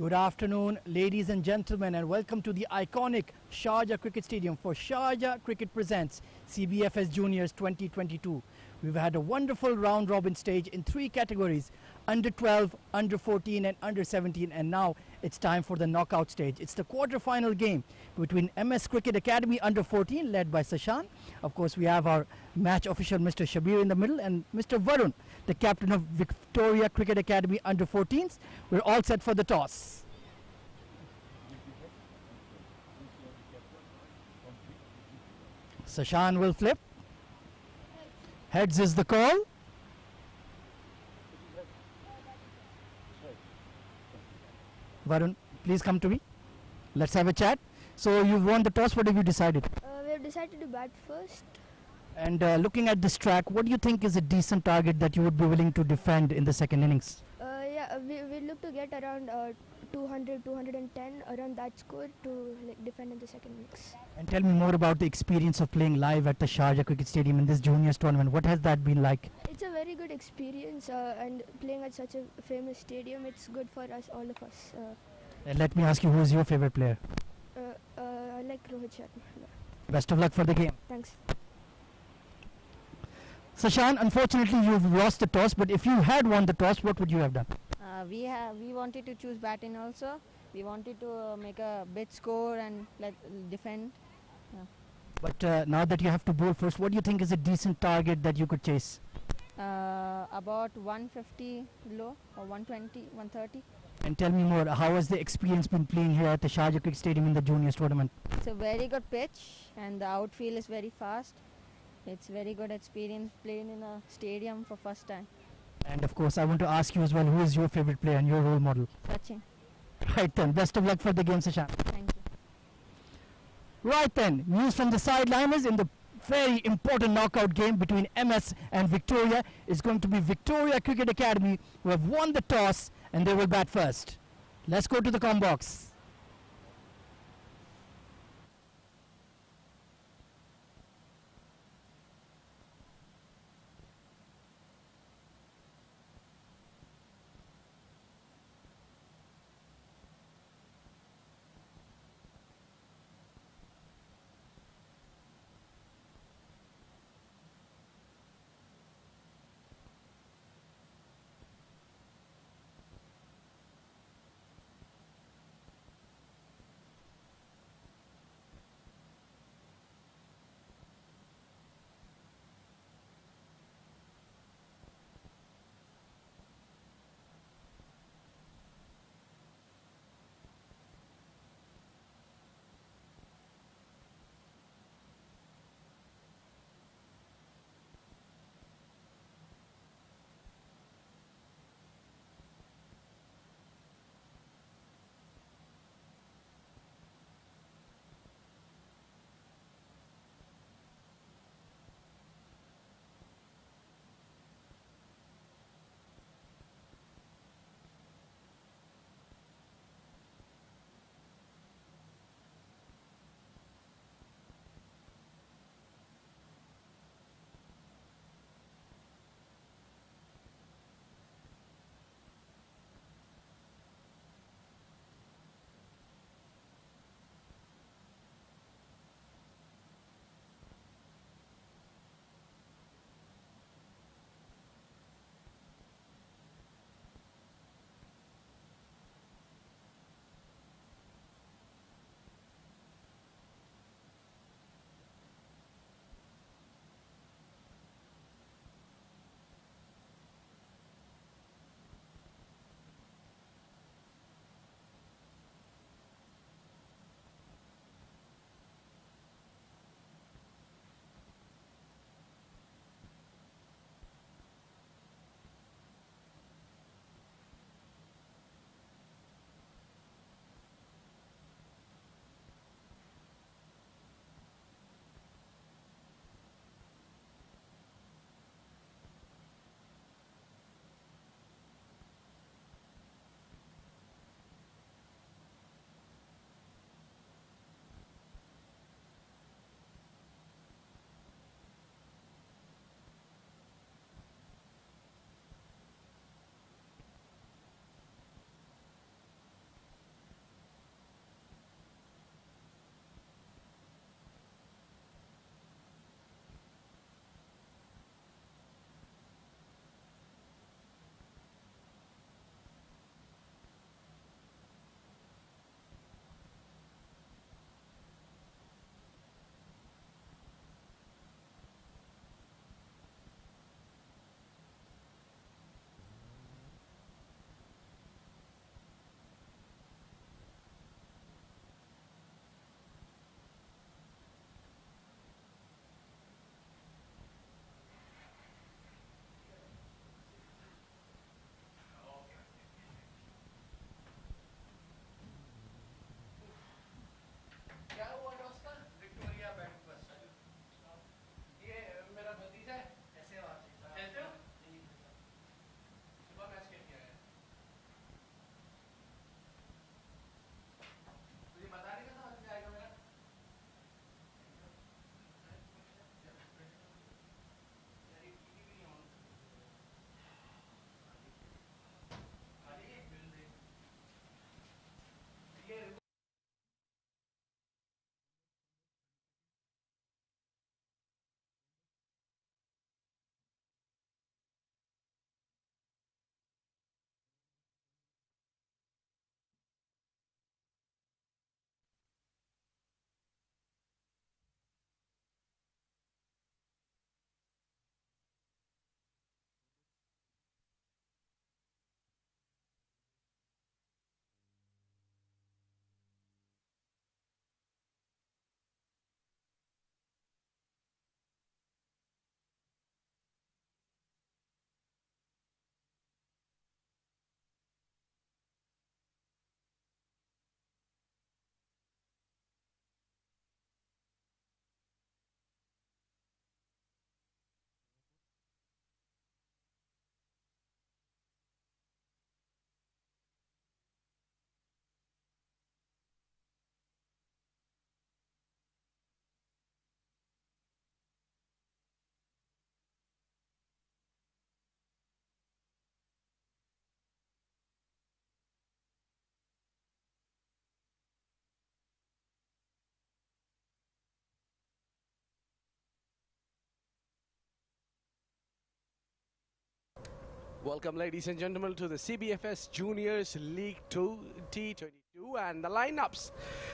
Good afternoon, ladies and gentlemen, and welcome to the iconic Sharjah Cricket Stadium for Sharjah Cricket Presents CBFS Juniors 2022. We've had a wonderful round robin stage in three categories: under 12, under 14, and under 17. And now it's time for the knockout stage. It's the quarter-final game between MS Cricket Academy under 14, led by Sashan. Of course, we have our match official, Mr. Shabir, in the middle, and Mr. Varun, the captain of Victoria Cricket Academy under 14s. We're all set for the toss. Sashan will flip. Heads is the call. Varun, please come to me. Let's have a chat. So you won the toss. What have you decided? We have decided to bat first. And looking at this track, what do you think is a decent target that you would be willing to defend in the second innings? We look to get around 200, 210, around that score to defend in the second innings. And tell me more about the experience of playing live at the Sharjah Cricket Stadium in this juniors tournament. What has that been like? It's a very good experience, and playing at such a famous stadium, it's good for us, all of us. And let me ask you, who is your favorite player? I like Rohit Sharma. Best of luck for the game. Thanks. Sashan, unfortunately you've lost the toss, but if you had won the toss, what would you have done? We wanted to choose batting also. We wanted to make a big score and defend. Yeah. But now that you have to bowl first, what do you think is a decent target that you could chase? About 150 low or 120, 130. And tell me more, how has the experience been playing here at the Sharjah Cricket Stadium in the juniors tournament? It's a very good pitch and the outfield is very fast. It's very good experience playing in a stadium for first time. And of course, I want to ask you as well, who is your favorite player and your role model? Sachin. Right then, best of luck for the game, Sashan. Thank you. Right then, news from the sideline is in the very important knockout game between MS and Victoria is going to be Victoria Cricket Academy, who have won the toss and they will bat first. Let's go to the comm box. Welcome, ladies and gentlemen, to the CBFS Juniors League 2 T22, and the lineups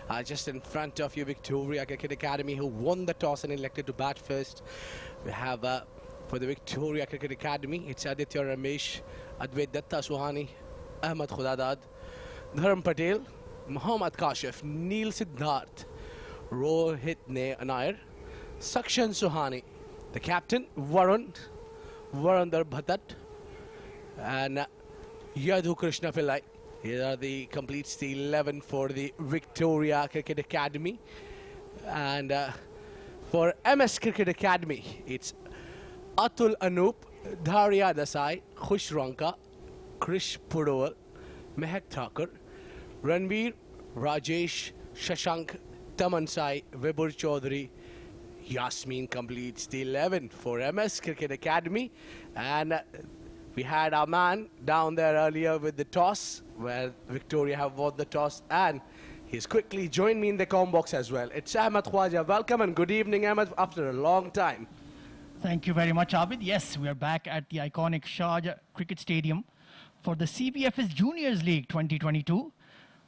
are just in front of you. Victoria Cricket Academy, who won the toss and elected to bat first. We have for the Victoria Cricket Academy, it's Aditya Ramesh, Advait Datta Suhani, Ahmad Khudadad, Dharam Patel, Muhammad Kashif, Neil Siddharth, Rohit Nair, Sakshan Suhani, the captain Varundar Bhattat, and Yadhu Krishna Pillai. Here are the completes the 11 for the Victoria Cricket Academy. And for MS Cricket Academy, it's Atul Anup, Dharya Desai, Khush Ranka, Krish Pudowal, Mehak Thakur, Ranveer, Rajesh, Shashank, Tamansai, Vibhur Chaudhary, Yasmin completes the 11 for MS Cricket Academy. And we had our man down there earlier with the toss, where Victoria have won the toss, and he's quickly joined me in the comm box as well. It's Ahmed Khwaja. Welcome and good evening, Ahmed, after a long time. Thank you very much, Abid. Yes, we are back at the iconic Sharjah Cricket Stadium for the CBFS Juniors League 2022,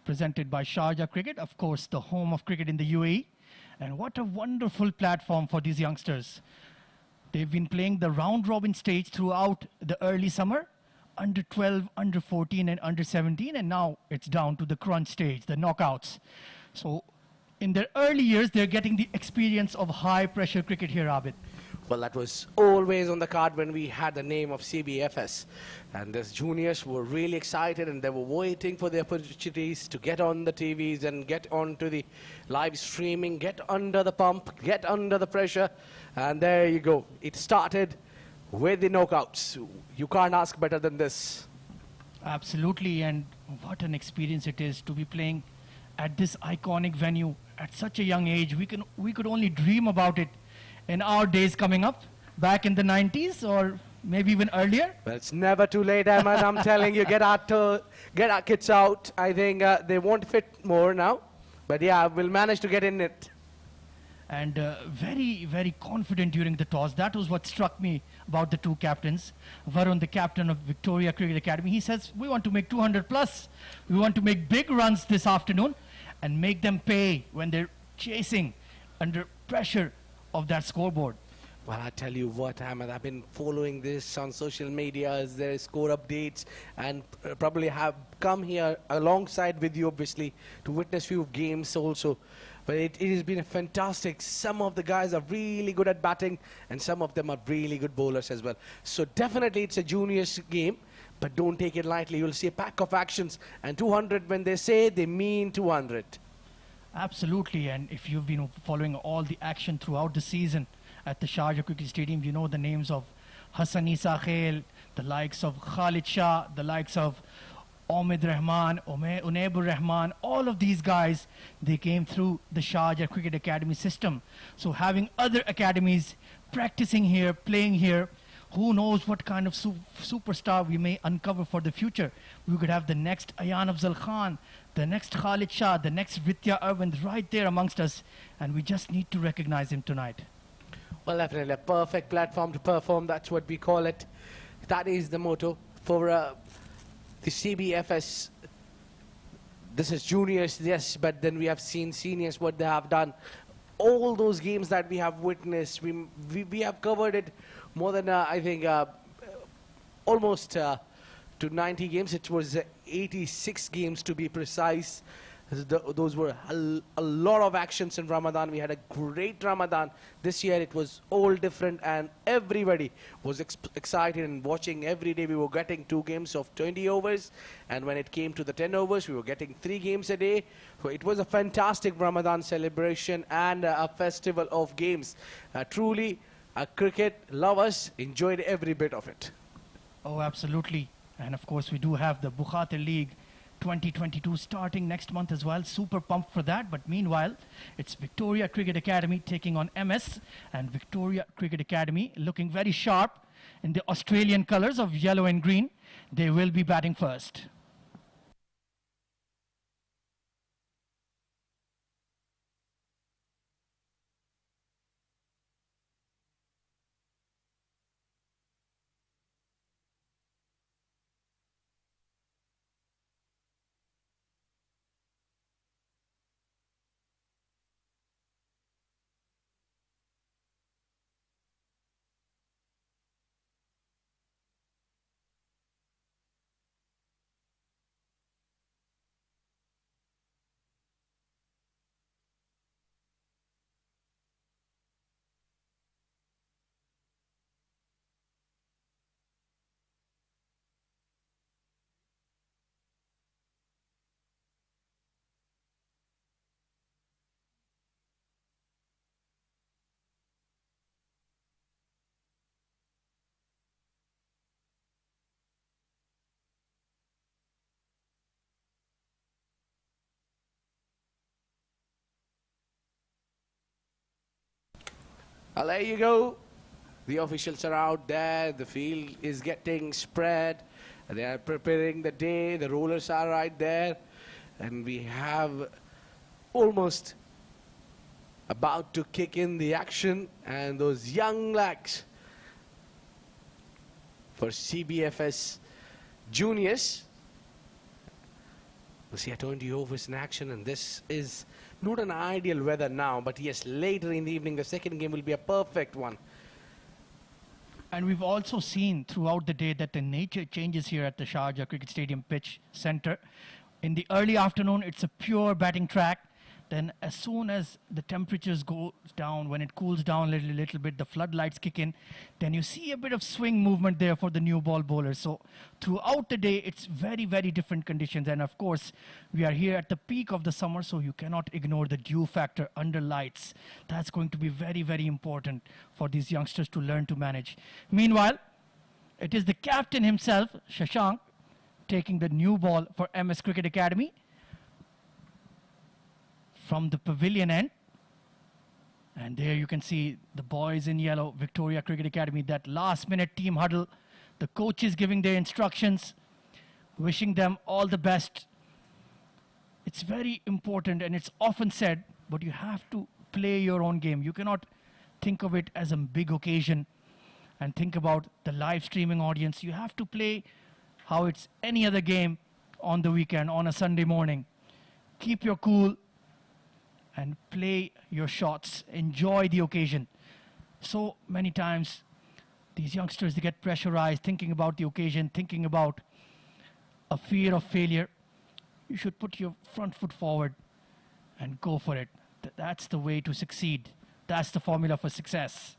presented by Sharjah Cricket, of course, the home of cricket in the UAE. And what a wonderful platform for these youngsters. They've been playing the round-robin stage throughout the early summer, under 12, under 14, and under 17, and now it's down to the crunch stage, the knockouts. So in their early years, they're getting the experience of high-pressure cricket here, Abid. Well, that was always on the card when we had the name of CBFS. And the juniors were really excited, and they were waiting for the opportunities to get on the TVs and get onto the live streaming, get under the pump, get under the pressure. And there you go. It started with the knockouts. You can't ask better than this. Absolutely, and what an experience it is to be playing at this iconic venue at such a young age. We could only dream about it in our days coming up, back in the 90s or maybe even earlier. Well, it's never too late, Ahmed. I'm telling you, get our kids out. I think they won't fit more now. But yeah, we'll manage to get in it. And very, very confident during the toss. That was what struck me about the two captains. Varun, the captain of Victoria Cricket Academy, he says, we want to make 200 plus. We want to make big runs this afternoon and make them pay when they're chasing under pressure of that scoreboard. Well, I tell you what, Ahmed, I've been following this on social media as there is score updates, and probably have come here alongside with you, obviously, to witness few games also. But it has been a fantastic. Some of the guys are really good at batting, and some of them are really good bowlers as well. So definitely it's a juniors game, but don't take it lightly. You'll see a pack of actions, and 200, when they say, they mean 200. Absolutely, and if you've been following all the action throughout the season at the Sharjah Cricket Stadium, you know the names of Hassan Isa Khail, the likes of Khalid Shah, the likes of Omid Rahman, Unaibur Rahman, all of these guys, they came through the Sharjah Cricket Academy system. So having other academies practicing here, playing here, who knows what kind of superstar we may uncover for the future. We could have the next Ayan Afzal Khan, the next Khalid Shah, the next Vidya Arvind right there amongst us, and we just need to recognize him tonight. Well, definitely a perfect platform to perform. That's what we call it. That is the motto for the CBFS. This is juniors, yes, but then we have seen seniors, what they have done. All those games that we have witnessed, we have covered it more than, I think, almost to 90 games. It was 86 games to be precise. Those were a lot of actions in Ramadan. We had a great Ramadan. This year it was all different, and everybody was excited and watching every day. We were getting 2 games of 20 overs, and when it came to the 10 overs, we were getting 3 games a day. So it was a fantastic Ramadan celebration and a festival of games. Truly, cricket lovers enjoyed every bit of it. Oh, absolutely. And of course, we do have the Bukhatir League 2022 starting next month as well. Super pumped for that. But meanwhile, it's Victoria Cricket Academy taking on MS, and Victoria Cricket Academy looking very sharp in the Australian colours of yellow and green. They will be batting first. Well, there you go. The officials are out there. The field is getting spread. They are preparing the day. The rollers are right there. And we have almost about to kick in the action. And those young legs for CBFS juniors. We'll see a 20 overs in action, and this is not an ideal weather now, but yes, later in the evening, the second game will be a perfect one. And we've also seen throughout the day that the nature changes here at the Sharjah Cricket Stadium pitch center. In the early afternoon, it's a pure batting track. Then as soon as the temperatures go down, when it cools down a little bit, the floodlights kick in, then you see a bit of swing movement there for the new ball bowlers. So throughout the day, it's very, very different conditions. And of course, we are here at the peak of the summer, so you cannot ignore the dew factor under lights. That's going to be very, very important for these youngsters to learn to manage. Meanwhile, it is the captain himself, Shashank, taking the new ball for MS Cricket Academy from the pavilion end. And there you can see the boys in yellow, Victoria Cricket Academy, that last minute team huddle. The coaches giving their instructions, wishing them all the best. It's very important, and it's often said, but you have to play your own game. You cannot think of it as a big occasion and think about the live streaming audience. You have to play how it's any other game on the weekend, on a Sunday morning. Keep your cool and play your shots. Enjoy the occasion. So many times, these youngsters, they get pressurized, thinking about the occasion, thinking about a fear of failure. You should put your front foot forward and go for it. That's the way to succeed. That's the formula for success.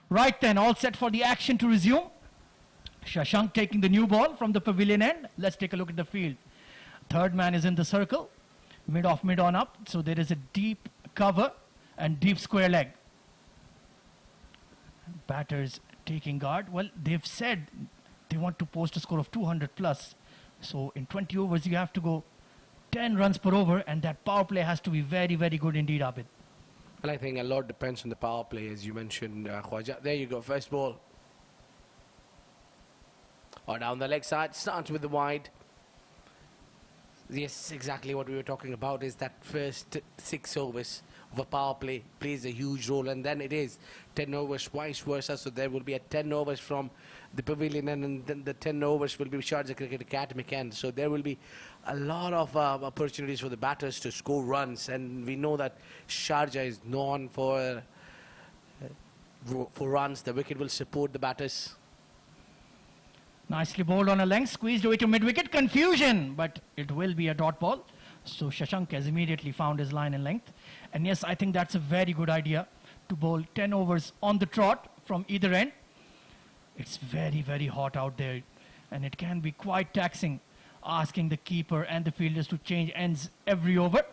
Right then, all set for the action to resume. Shashank taking the new ball from the pavilion end. Let's take a look at the field. Third man is in the circle, mid off, mid on up. So there is a deep cover and deep square leg. Batters taking guard. Well, they've said they want to post a score of 200 plus. So in 20 overs, you have to go 10 runs per over, and that power play has to be very, very good indeed, Abid. Well, I think a lot depends on the power play, as you mentioned, Khwaja. There you go, first ball. Or down the leg side, starts with the wide. Yes, exactly what we were talking about is that first 6 overs of a power play plays a huge role, and then it is 10 overs vice versa. So there will be a 10 overs from the pavilion, and then the 10 overs will be Sharjah Cricket Academy end. So there will be a lot of opportunities for the batters to score runs, and we know that Sharjah is known for runs. The wicket will support the batters. Nicely bowled on a length, squeezed away to mid-wicket. Confusion, but it will be a dot ball. So Shashank has immediately found his line and length. And yes, I think that's a very good idea to bowl 10 overs on the trot from either end. It's very, very hot out there, and it can be quite taxing, asking the keeper and the fielders to change ends every over.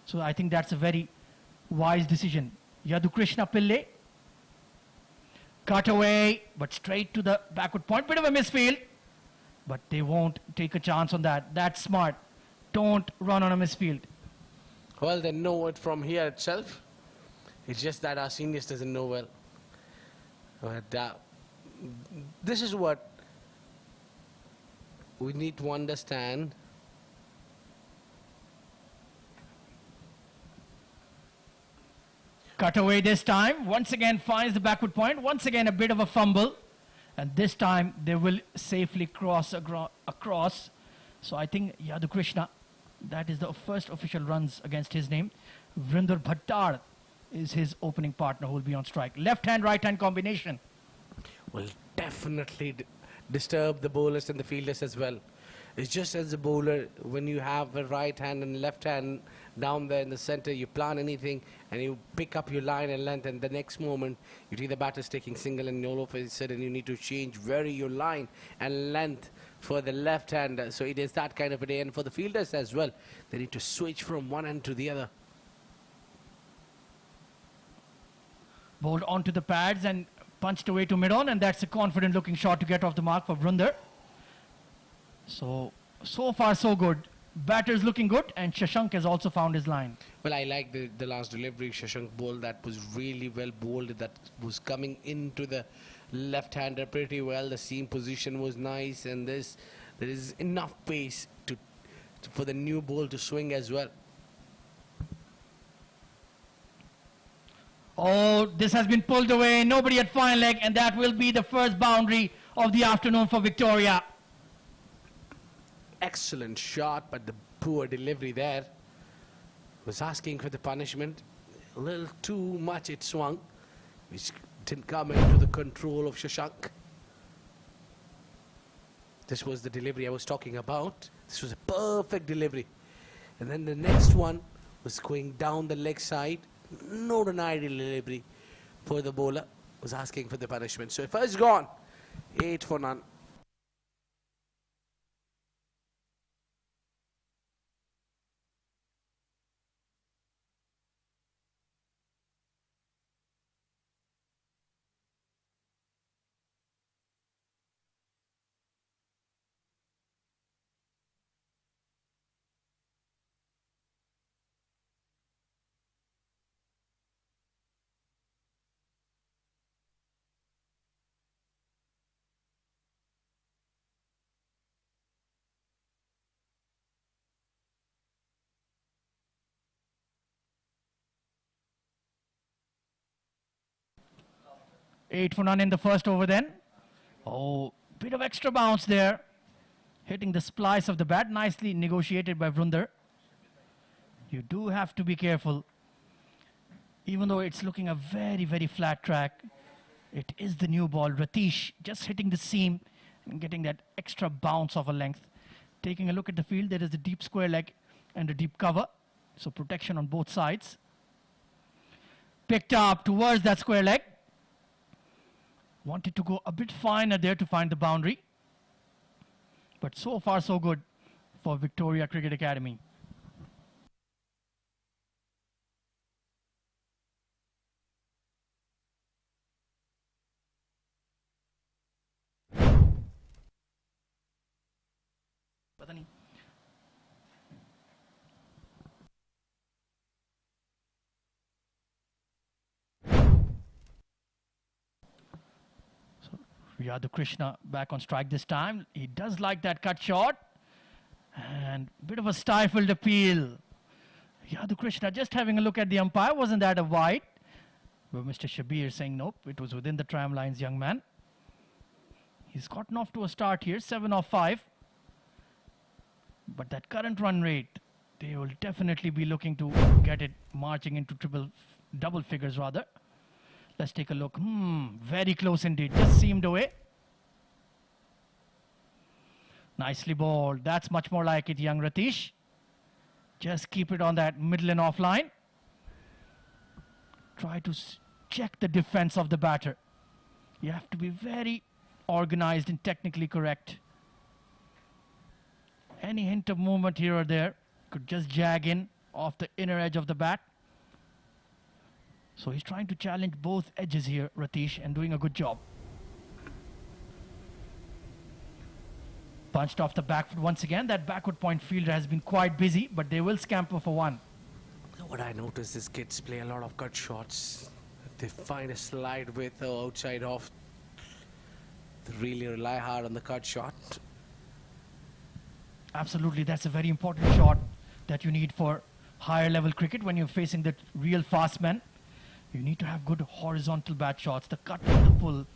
So I think that's a very wise decision. Yadu Krishna Pillai. Cut away, but straight to the backward point. Bit of a misfield, but they won't take a chance on that. That's smart. don't run on a misfield. Well, they know it from here itself. It's just that our seniors doesn't know well. But this is what we need to understand. Cut away this time. Once again finds the backward point. Once again a bit of a fumble. And this time they will safely cross across. So I think Yadu Krishna, that is the first official runs against his name. Vrinder Bhattar is his opening partner who will be on strike. Left hand, right hand combination. Will definitely disturb the bowlers and the fielders as well. It's just as a bowler, when you have a right hand and left hand down there in the center, you plan anything and you pick up your line and length, and the next moment you see the batter's taking single, and all of a sudden you need to change vary your line and length for the left hander. So it is that kind of a day, and for the fielders as well, they need to switch from one end to the other. Bowled onto the pads and punched away to mid-on, and that's a confident looking shot to get off the mark for Vrinder. So far so good. Batter's looking good, and Shashank has also found his line. Well, I like the last delivery Shashank bowled. That was really well bowled. That was coming into the left-hander pretty well. The seam position was nice, and there is enough pace for the new ball to swing as well. Oh, this has been pulled away. Nobody at fine leg, and that will be the first boundary of the afternoon for Victoria. Excellent shot, but the poor delivery there was asking for the punishment. A little too much it swung, which didn't come into the control of Shashank. This was the delivery I was talking about. This was a perfect delivery. And then the next one was going down the leg side. Not an ideal delivery for the bowler. Was asking for the punishment. So first gone, 8 for none. Eight for none in the first over then. Oh, bit of extra bounce there. Hitting the splice of the bat. Nicely negotiated by Vrinder. You do have to be careful. Even though it's looking a very, very flat track, it is the new ball. Ratish just hitting the seam and getting that extra bounce of a length. Taking a look at the field, there is a deep square leg and a deep cover. So protection on both sides. Picked up towards that square leg. Wanted to go a bit finer there to find the boundary. But so far so good for Victoria Cricket Academy. Yadu Krishna back on strike this time. He does like that cut shot. And a bit of a stifled appeal. Yadu Krishna just having a look at the umpire. Wasn't that a wide? But Mr. Shabir saying nope, it was within the tram lines, young man. He's gotten off to a start here, 7 off 5. But that current run rate, they will definitely be looking to get it marching into double figures rather. Let's take a look. Very close indeed. Just seamed away. Nicely bowled. That's much more like it, young Ratish. Just keep it on that middle and off line. Try to check the defense of the batter. You have to be very organized and technically correct. Any hint of movement here or there could just jag in off the inner edge of the bat. So he's trying to challenge both edges here, Ratish, and doing a good job. Punched off the back foot once again. That backward point fielder has been quite busy, but they will scamper for one. What I noticed is kids play a lot of cut shots. They find a slide with or outside off. They really rely hard on the cut shot. Absolutely, that's a very important shot that you need for higher level cricket when you're facing the real fast men. You need to have good horizontal bat shots. The cut and the pull.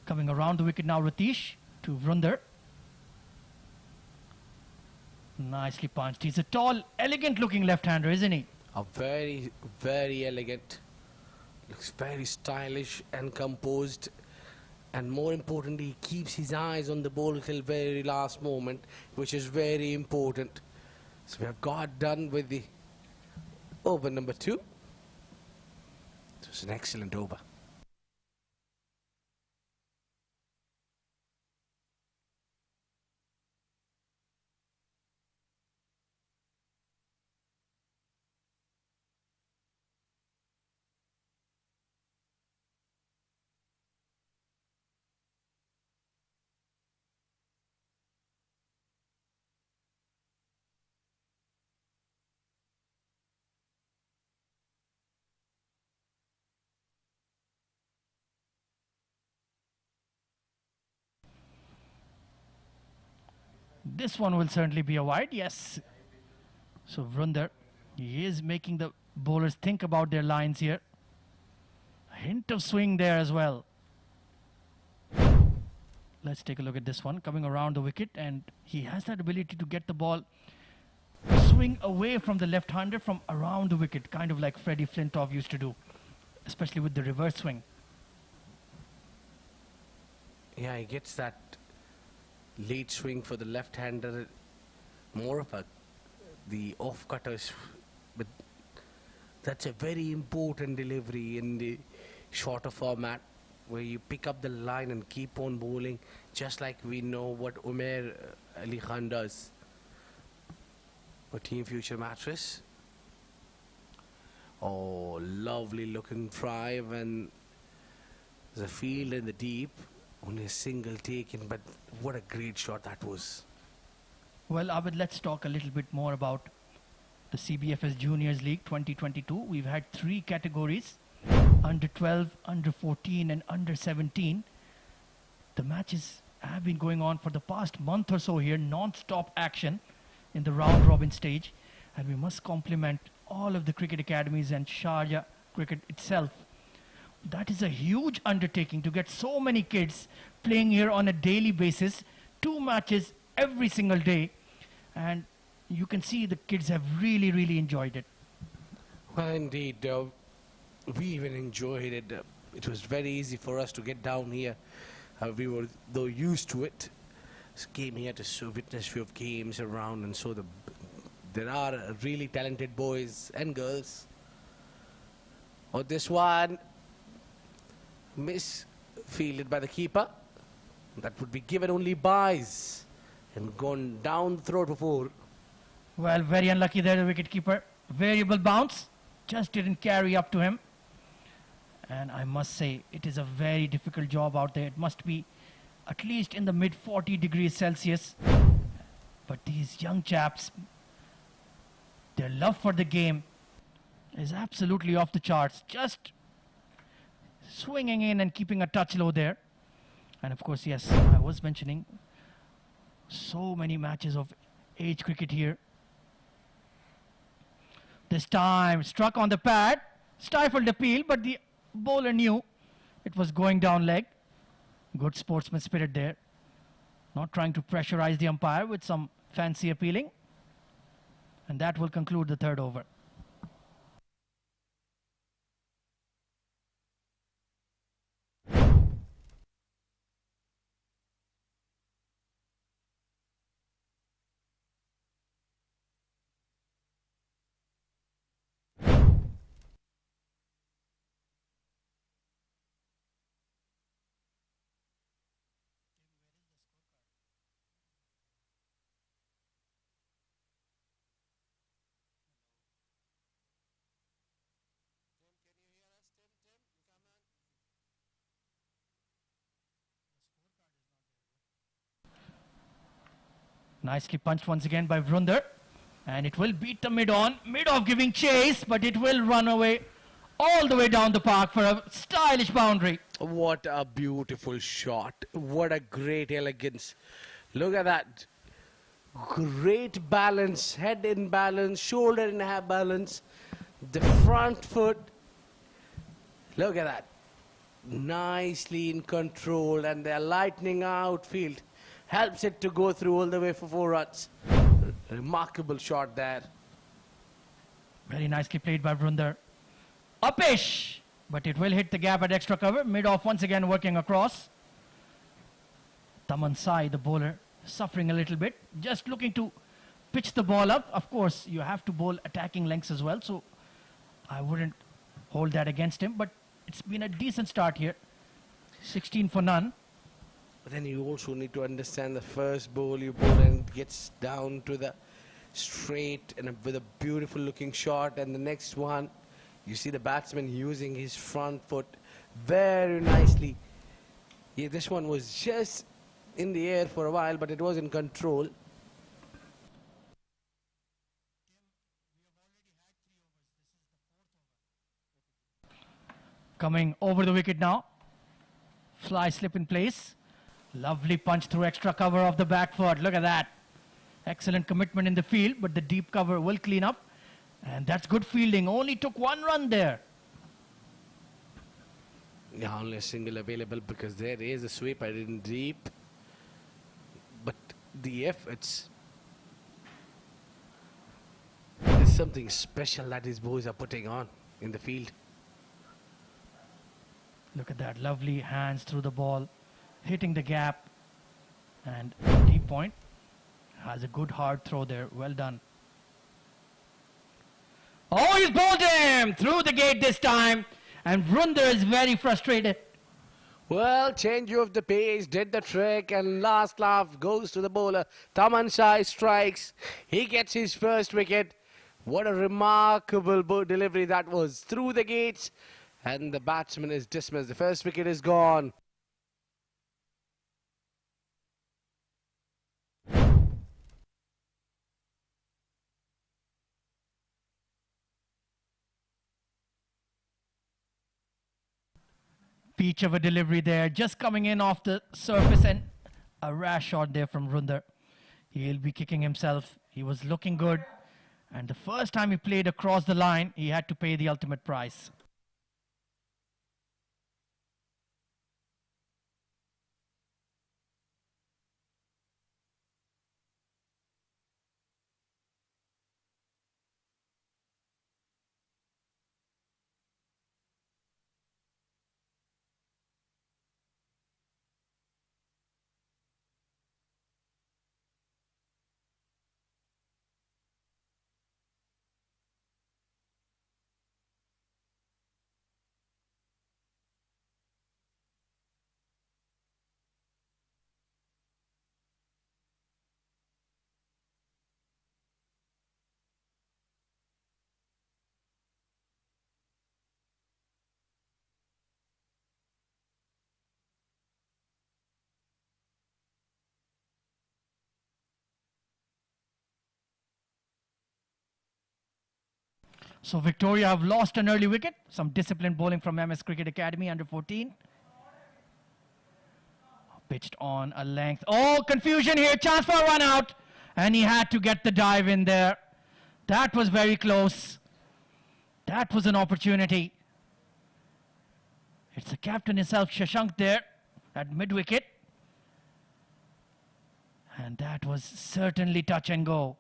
Coming around the wicket now, Ratish to Vrundar. Nicely punched. He's a tall, elegant looking left-hander, isn't he? A very, very elegant. Looks very stylish and composed. And more importantly, he keeps his eyes on the ball till very last moment, which is very important. So we have got done with the over number 2. It was an excellent over. This one will certainly be a wide, yes. So Vrundar, he is making the bowlers think about their lines here. A hint of swing there as well. Let's take a look at this one coming around the wicket, and he has that ability to get the ball swing away from the left-hander from around the wicket, kind of like Freddie Flintoff used to do, especially with the reverse swing. Yeah, he gets that late swing for the left-hander, more of the off-cutters, but that's a very important delivery in the shorter format, where you pick up the line and keep on bowling, just like we know what Umair Ali Khan does for Team Future Mattress. Oh, lovely looking drive, and there's a field in the deep. Only a single taken, but what a great shot that was. Well, Abid, let's talk a little bit more about the CBFS Juniors League 2022. We've had 3 categories, under 12, under 14 and under 17. The matches have been going on for the past month or so here, non-stop action in the round robin stage, and we must compliment all of the cricket academies and Sharjah cricket itself. That is a huge undertaking to get so many kids playing here on a daily basis, 2 matches every single day, and you can see the kids have really enjoyed it. Well, indeed, we even enjoyed it. It was very easy for us to get down here. We were though used to it. Just came here to witness few of games around, and so there are really talented boys and girls. Oh, this one misfielded by the keeper. That would be given only byes and gone down the throat before. Well, very unlucky there, the wicketkeeper. Variable bounce, just didn't carry up to him. And I must say, it is a very difficult job out there. It must be at least in the mid 40 degrees Celsius. But these young chaps, their love for the game is absolutely off the charts. Just swinging in and keeping a touch low there. And of course, yes, I was mentioning so many matches of age cricket here. This time struck on the pad, stifled appeal, but the bowler knew it was going down leg. Good sportsman spirit there. Not trying to pressurize the umpire with some fancy appealing. And that will conclude the 3rd over. Nicely punched once again by Vrundar. And it will beat the mid-on. Mid-off giving chase, but it will run away all the way down the park for a stylish boundary. What a beautiful shot. What a great elegance. Look at that. Great balance. Head in balance. Shoulder in half balance. The front foot. Look at that. Nicely in control. And the lightning outfield helps it to go through all the way for 4 runs. Remarkable shot there. Very nicely played by Vrundar. Upish! But it will hit the gap at extra cover. Mid-off once again working across. Taman Sai, the bowler, suffering a little bit. Just looking to pitch the ball up. Of course, you have to bowl attacking lengths as well. So I wouldn't hold that against him. But it's been a decent start here. 16 for none. But then you also need to understand the first bowl you bowl and it gets down to the straight and with a beautiful looking shot, and the next one you see the batsman using his front foot very nicely. Yeah, this one was just in the air for a while, but it was in control. Coming over the wicket now. Fly slip in place. Lovely punch through extra cover of the back foot. Look at that. Excellent commitment in the field, but the deep cover will clean up. And that's good fielding. Only took 1 run there. Yeah, only a single available because there is a sweep. I didn't deep. But the efforts. There's something special that these boys are putting on in the field. Look at that. Lovely hands through the ball. Hitting the gap. And deep point. Has a good hard throw there. Well done. Oh, he's bowled him through the gate this time. And Vrundar is very frustrated. Well, change of the pace did the trick, and last laugh goes to the bowler. Taman Sai strikes. He gets his first wicket. What a remarkable delivery that was through the gates. And the batsman is dismissed. The first wicket is gone. Peach of a delivery there, just coming in off the surface, and a rash shot there from Vrundar. He'll be kicking himself. He was looking good, and the first time he played across the line, he had to pay the ultimate price. So Victoria have lost an early wicket. Some disciplined bowling from MS Cricket Academy under 14. Pitched on a length. Oh, confusion here. Chance for a run out. And he had to get the dive in there. That was very close. That was an opportunity. It's the captain himself, Shashank, there at mid-wicket. And that was certainly touch and go.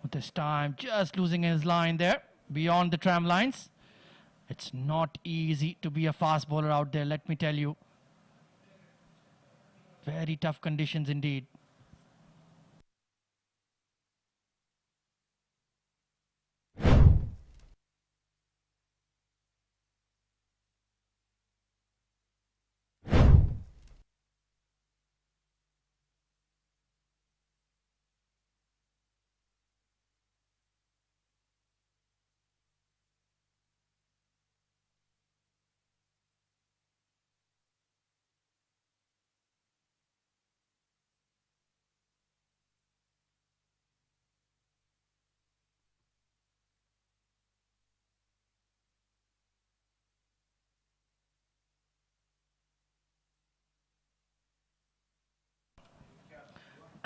This time just losing his line there beyond the tram lines. It's not easy to be a fast bowler out there, let me tell you. Very tough conditions indeed.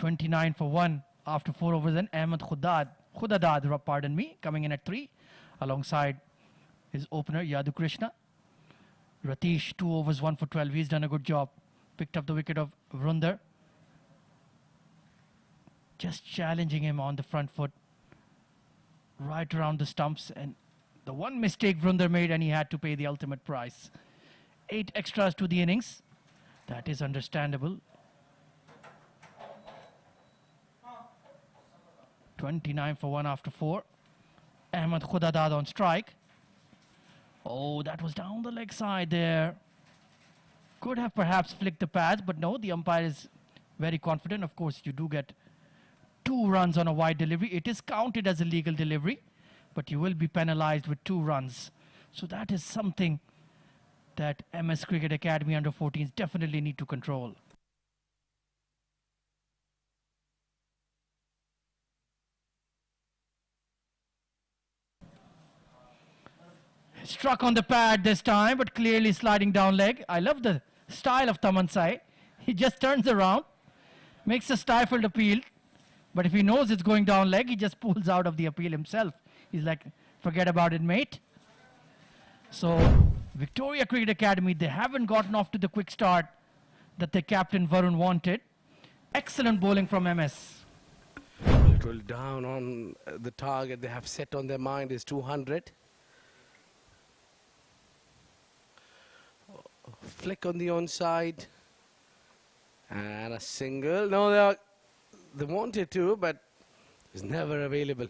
29 for 1 after 4 overs. And Ahmed Khudadad, pardon me, coming in at 3 alongside his opener Yadu Krishna. Ratish 2 overs 1 for 12. He's done a good job. Picked up the wicket of Vrundar. Just challenging him on the front foot. Right around the stumps. And the one mistake Vrundar made, and he had to pay the ultimate price. 8 extras to the innings. That is understandable. 29 for 1 after 4. Ahmed Khudadad on strike. Oh, that was down the leg side there. Could have perhaps flicked the pads, but no, the umpire is very confident. Of course, you do get 2 runs on a wide delivery. It is counted as a legal delivery, but you will be penalized with 2 runs. So that is something that MS Cricket Academy under 14s definitely need to control. Struck on the pad this time, but clearly sliding down leg. I love the style of Taman Sai. He just turns around, makes a stifled appeal, but if he knows it's going down leg, he just pulls out of the appeal himself. He's like, forget about it, mate. So Victoria Cricket Academy, they haven't gotten off to the quick start that their captain Varun wanted. Excellent bowling from MS. A little down on the target they have set on their mind is 200. Flick on the onside. And a single. No, they wanted to, but it's never available.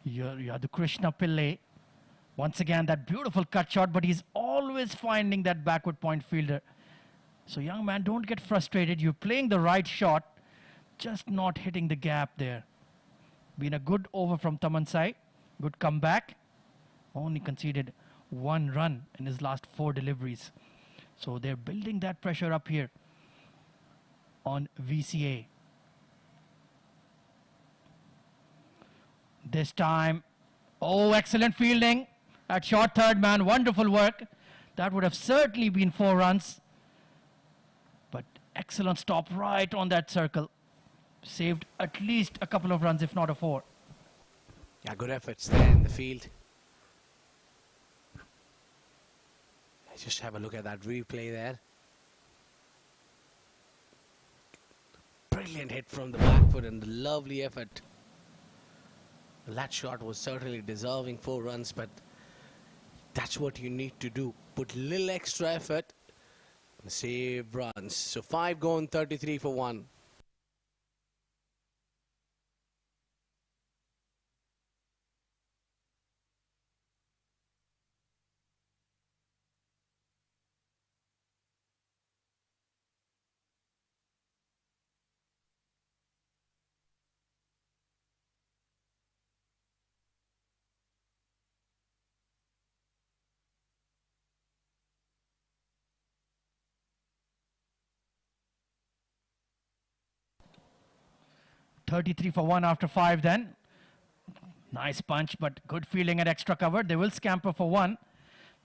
Yadu Krishna Pillai. Once again, that beautiful cut shot, but he's always finding that backward point fielder. So, young man, don't get frustrated. You're playing the right shot, just not hitting the gap there. Been a good over from Taman Sai. Good comeback. Only conceded 1 run in his last 4 deliveries. So, they're building that pressure up here on VCA. This time, oh, excellent fielding at short third man. Wonderful work. That would have certainly been 4 runs. But excellent stop right on that circle. Saved at least a couple of runs, if not a 4. Yeah, good efforts there in the field. Let's just have a look at that replay there. Brilliant hit from the back foot and the lovely effort. That shot was certainly deserving 4 runs, but that's what you need to do. Put a little extra effort and save runs. So 5 gone, 33 for 1. .33 for 1 after 5 then. Nice punch, but good fielding at extra cover. They will scamper for 1.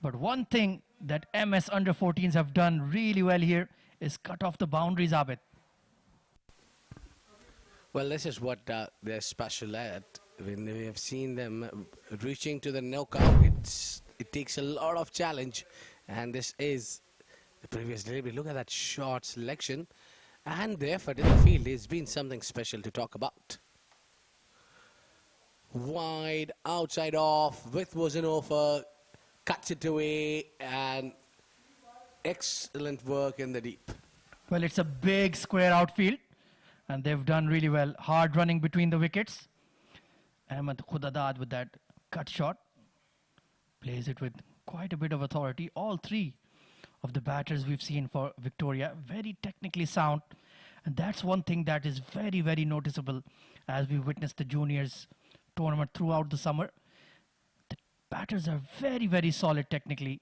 But one thing that MS under 14s have done really well here is cut off the boundaries, Abid. Well, this is what they're special at. When we have seen them reaching to the knockout, it takes a lot of challenge. And this is the previous delivery. Look at that shot selection. And the effort in the field has been something special to talk about. Wide, outside off, width was an offer, cuts it away, and excellent work in the deep. Well, it's a big square outfield, and they've done really well. Hard running between the wickets. Ahmed Khudadad with that cut shot. Plays it with quite a bit of authority. All 3 of the batters we've seen for Victoria, very technically sound. And that's one thing that is very, very noticeable as we witnessed the juniors tournament throughout the summer. The batters are very, very solid technically.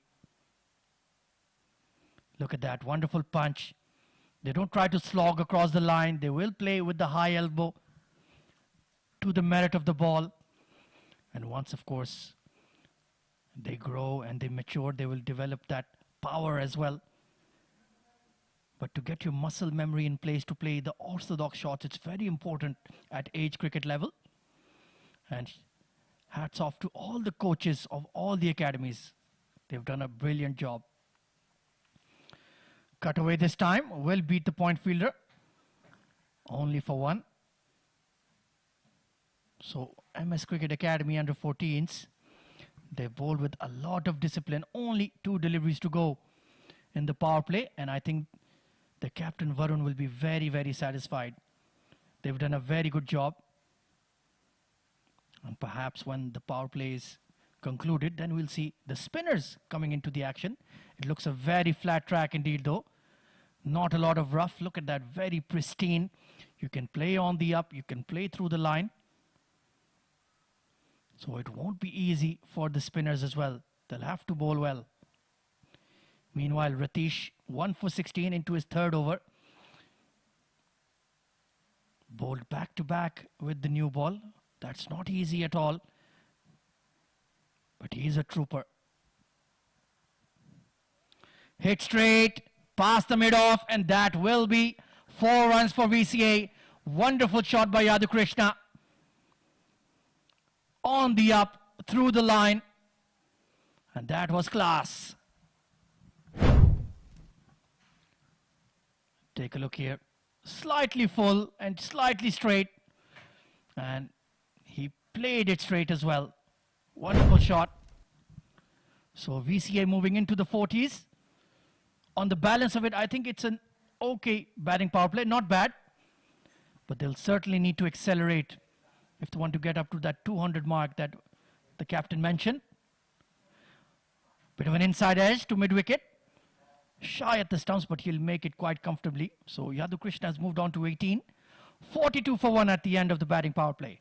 Look at that wonderful punch. They don't try to slog across the line. They will play with the high elbow to the merit of the ball. And once, of course, they grow and they mature, they will develop that power as well. But to get your muscle memory in place to play the orthodox shots, it's very important at age cricket level. And hats off to all the coaches of all the academies. They've done a brilliant job. Cut away this time, will beat the point fielder. Only for one. So MS Cricket Academy under 14s, they bowl with a lot of discipline. Only 2 deliveries to go in the power play. And I think the captain Varun will be very, very satisfied. They've done a very good job. And perhaps when the power play is concluded, then we'll see the spinners coming into the action. It looks a very flat track indeed though. Not a lot of rough. Look at that, very pristine. You can play on the up, you can play through the line. So it won't be easy for the spinners as well. They'll have to bowl well. Meanwhile, Ratish 1 for 16 into his 3rd over. Bowled back to back with the new ball. That's not easy at all. But he's a trooper. Hit straight, past the mid-off, and that will be 4 runs for VCA. Wonderful shot by Yadu Krishna. On the up, through the line. And that was class. Take a look here. Slightly full and slightly straight. And he played it straight as well. Wonderful shot. So VCA moving into the 40s. On the balance of it, I think it's an okay batting power play. Not bad. But they'll certainly need to accelerate if they want to get up to that 200 mark that the captain mentioned. Bit of an inside edge to mid-wicket. Shy at the stumps, but he'll make it quite comfortably. So Yadu Krishna has moved on to 18. 42 for 1 at the end of the batting power play.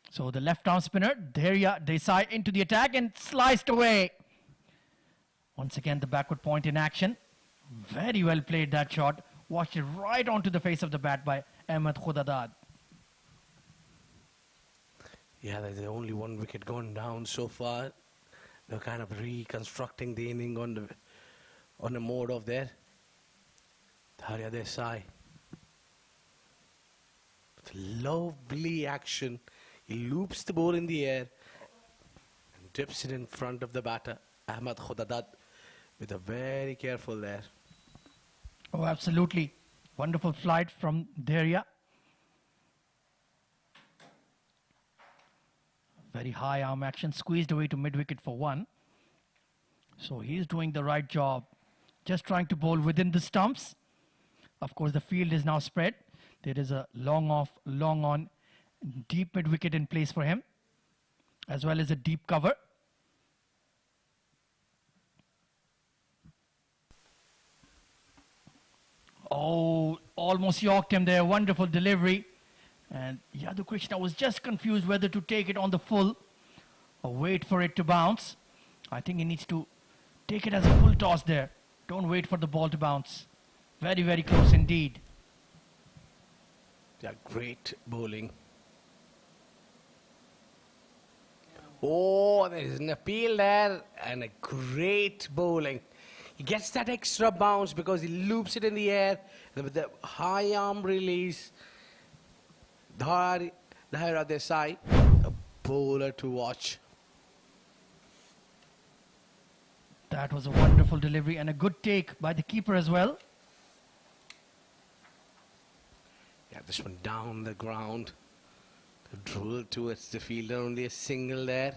So the left-arm spinner, Dheria Desai into the attack and sliced away. Once again, the backward point in action. Very well played that shot. Watched it right onto the face of the bat by Ahmed Khudadad. Yeah, there's only 1 wicket gone down so far. They're kind of reconstructing the inning on the mode of there. Dheria Desai. Lovely action. He loops the ball in the air and dips it in front of the batter, Ahmed Khudadad, with a very careful there. Oh, absolutely. Wonderful flight from Dheria. Very high arm action, squeezed away to mid-wicket for 1. So he's doing the right job. Just trying to bowl within the stumps. Of course, the field is now spread. There is a long off, long on, deep mid-wicket in place for him, as well as a deep cover. Oh, almost yorked him there. Wonderful delivery. And Yadu Krishna was just confused whether to take it on the full or wait for it to bounce. I think he needs to take it as a full toss there. Don't wait for the ball to bounce. Very, very close indeed. Yeah, great bowling. Oh, there's an appeal there and a great bowling. He gets that extra bounce because he loops it in the air with the high arm release. Dheria Desai, a bowler to watch. That was a wonderful delivery and a good take by the keeper as well. Yeah, this one down the ground. Drill towards the fielder, only a single there.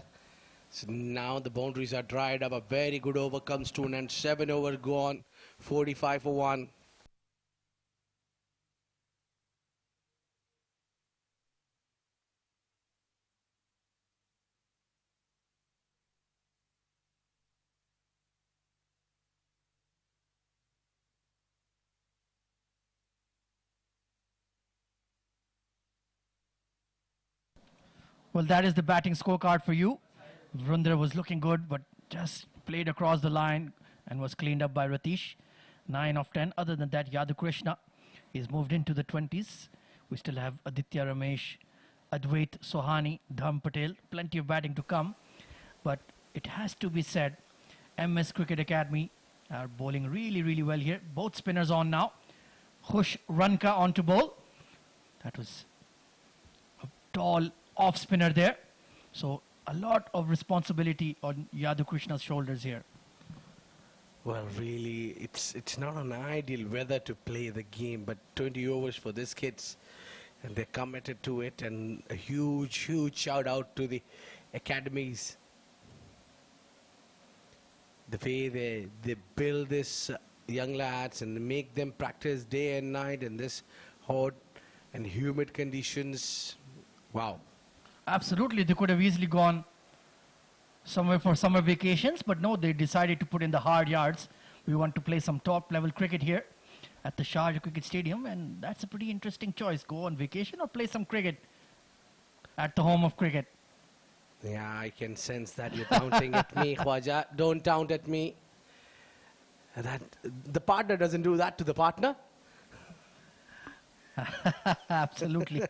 So now the boundaries are dried up. A very good over comes to an end. 7 over gone. 45 for 1. Well, that is the batting scorecard for you. Vrundar was looking good, but just played across the line and was cleaned up by Ratish. 9 of 10. Other than that, Yadu Krishna is moved into the 20s. We still have Aditya Ramesh, Advait Sohani, Dham Patel. Plenty of batting to come. But it has to be said, MS Cricket Academy are bowling really, really well here. Both spinners on now. Khush Ranka on to bowl. That was a tall off spinner there. So a lot of responsibility on Yadu Krishna's shoulders here. Well, really, it's not an ideal weather to play the game, but 20 overs for these kids, and they're committed to it, and a huge, huge shout out to the academies. The way they build this young lads and make them practice day and night in this hot and humid conditions. Wow. Absolutely, they could have easily gone somewhere for summer vacations, but no, they decided to put in the hard yards. We want to play some top level cricket here at the Sharjah Cricket Stadium, and that's a pretty interesting choice. Go on vacation or play some cricket at the home of cricket. Yeah, I can sense that you're counting at me, Khwaja. Don't count at me. That the partner doesn't do that to the partner. Absolutely.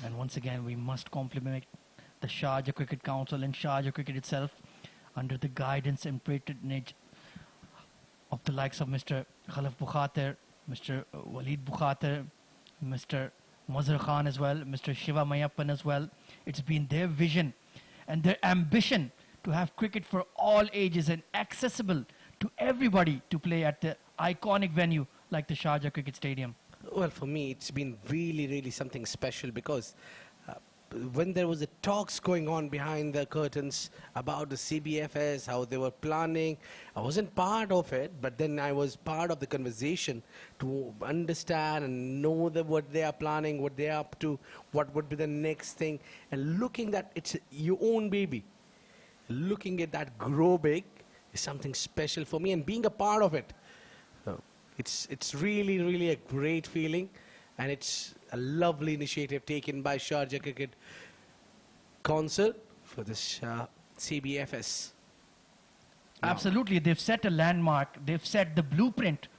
And once again, we must compliment the Sharjah Cricket Council and Sharjah Cricket itself under the guidance and patronage of the likes of Mr. Khalaf Bukhater, Mr. Waleed Bukhater, Mr. Mazhar Khan as well, Mr. Shiva Mayappan as well. It's been their vision and their ambition to have cricket for all ages and accessible to everybody to play at the iconic venue like the Sharjah Cricket Stadium. Well, for me, it's been really, really something special because when there was a talks going on behind the curtains about the CBFS, how they were planning, I wasn't part of it, but then I was part of the conversation to understand and know what they are planning, what they are up to, what would be the next thing, and looking that it's your own baby, looking at that grow big is something special for me, and being a part of it. It's really, really a great feeling, and it's a lovely initiative taken by Sharjah Cricket Council for this CBFS. Absolutely, they've set a landmark, they've set the blueprint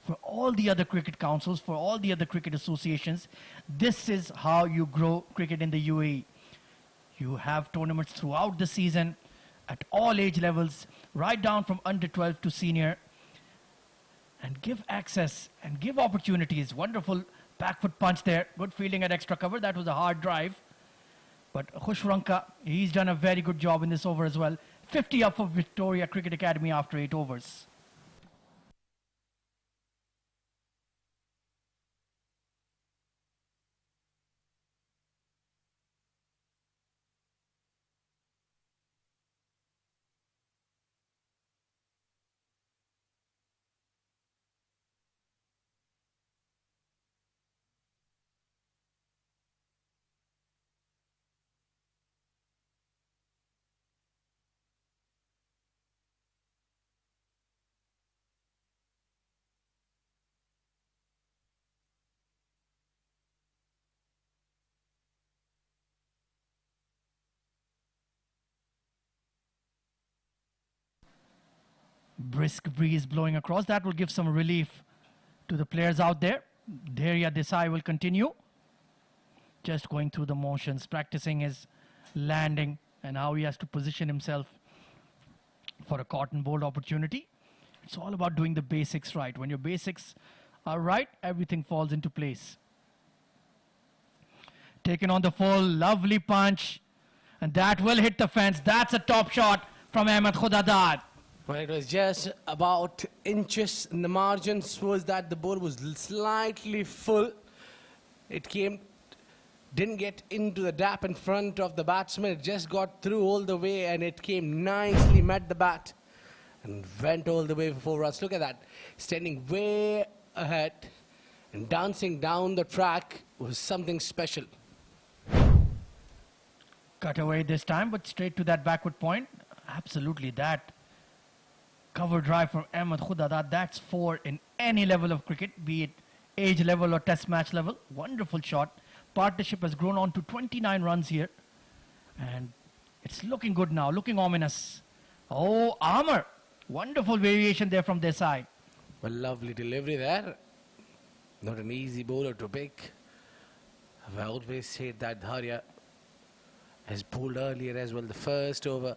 for all the other cricket councils, for all the other cricket associations. This is how you grow cricket in the UAE. You have tournaments throughout the season at all age levels, right down from under 12 to senior, and give access and give opportunities. Wonderful back foot punch there. Good fielding at extra cover. That was a hard drive. But Khush Ranka, he's done a very good job in this over as well. 50 up for Victoria Cricket Academy after 8 overs. Brisk breeze blowing across. That will give some relief to the players out there. Dherya Desai will continue. Just going through the motions, practicing his landing and how he has to position himself for a cotton bowled opportunity. It's all about doing the basics right. When your basics are right, everything falls into place. Taken on the full, lovely punch. And that will hit the fence. That's a top shot from Ahmed Khudadad. Well, it was just about inches in the margins was that the ball was slightly full. It didn't get into the dap in front of the batsman. It just got through all the way and it came nicely, met the bat and went all the way for 4 runs. Look at that. Standing way ahead and dancing down the track was something special. Cut away this time, but straight to that backward point. Absolutely, that cover drive from Ahmed Khudada, that's 4 in any level of cricket, be it age level or test match level. Wonderful shot. Partnership has grown on to 29 runs here. And it's looking good now, looking ominous. Oh, Amar. Wonderful variation there from their side. Well, lovely delivery there. Not an easy bowler to pick. I've always said that Dharia has bowled earlier as well. The first over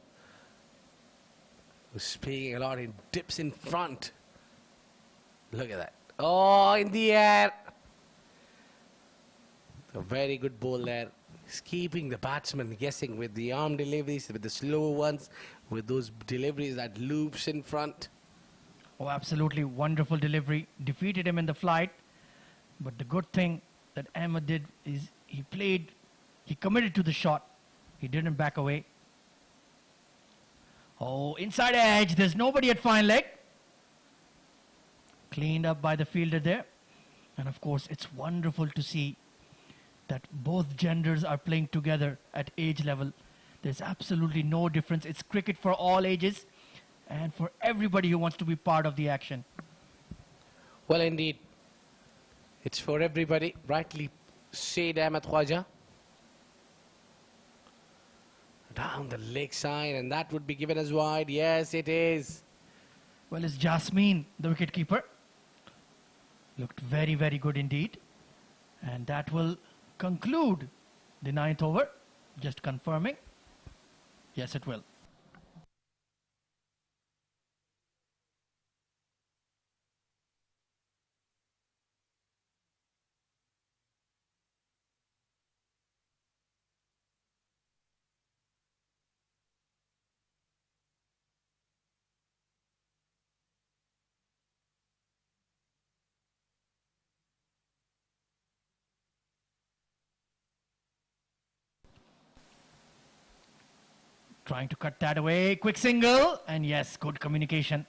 was speaking a lot. He dips in front. Look at that. Oh, in the air. A very good ball there. He's keeping the batsman guessing with the arm deliveries, with the slow ones, with those deliveries that loops in front. Oh, absolutely wonderful delivery. Defeated him in the flight. But the good thing that Ahmed did is he committed to the shot. He didn't back away. Oh, inside edge. There's nobody at fine leg. Cleaned up by the fielder there. And of course, it's wonderful to see that both genders are playing together at age level. There's absolutely no difference. It's cricket for all ages and for everybody who wants to be part of the action. Well, indeed. It's for everybody. Rightly said, Ahmed Khwaja. Down the leg side, and that would be given as wide. Yes, it is. Well, it's Jasmine, the wicketkeeper. Looked very, very good indeed. And that will conclude the 9th over. Just confirming. Yes, it will. Trying to cut that away. Quick single. And yes, good communication.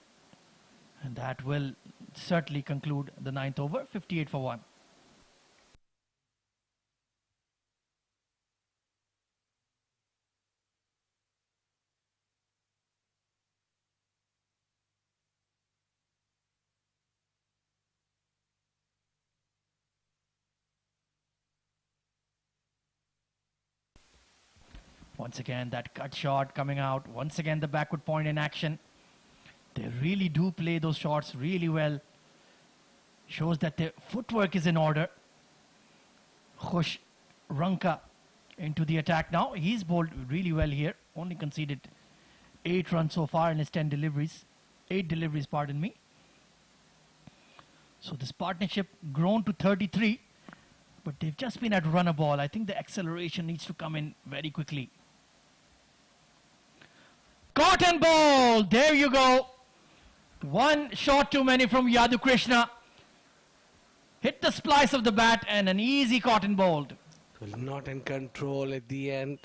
And that will certainly conclude the 9th over. 58 for 1. Once again, that cut shot coming out. Once again, the backward point in action. They really do play those shots really well. Shows that their footwork is in order. Khush Ranka into the attack now. He's bowled really well here. Only conceded 8 runs so far in his 10 deliveries. 8 deliveries, pardon me. So this partnership grown to 33. But they've just been at runner ball. I think the acceleration needs to come in very quickly. Cotton ball! There you go. One shot too many from Yadu Krishna. Hit the splice of the bat and an easy cotton bowled. Well, not in control at the end.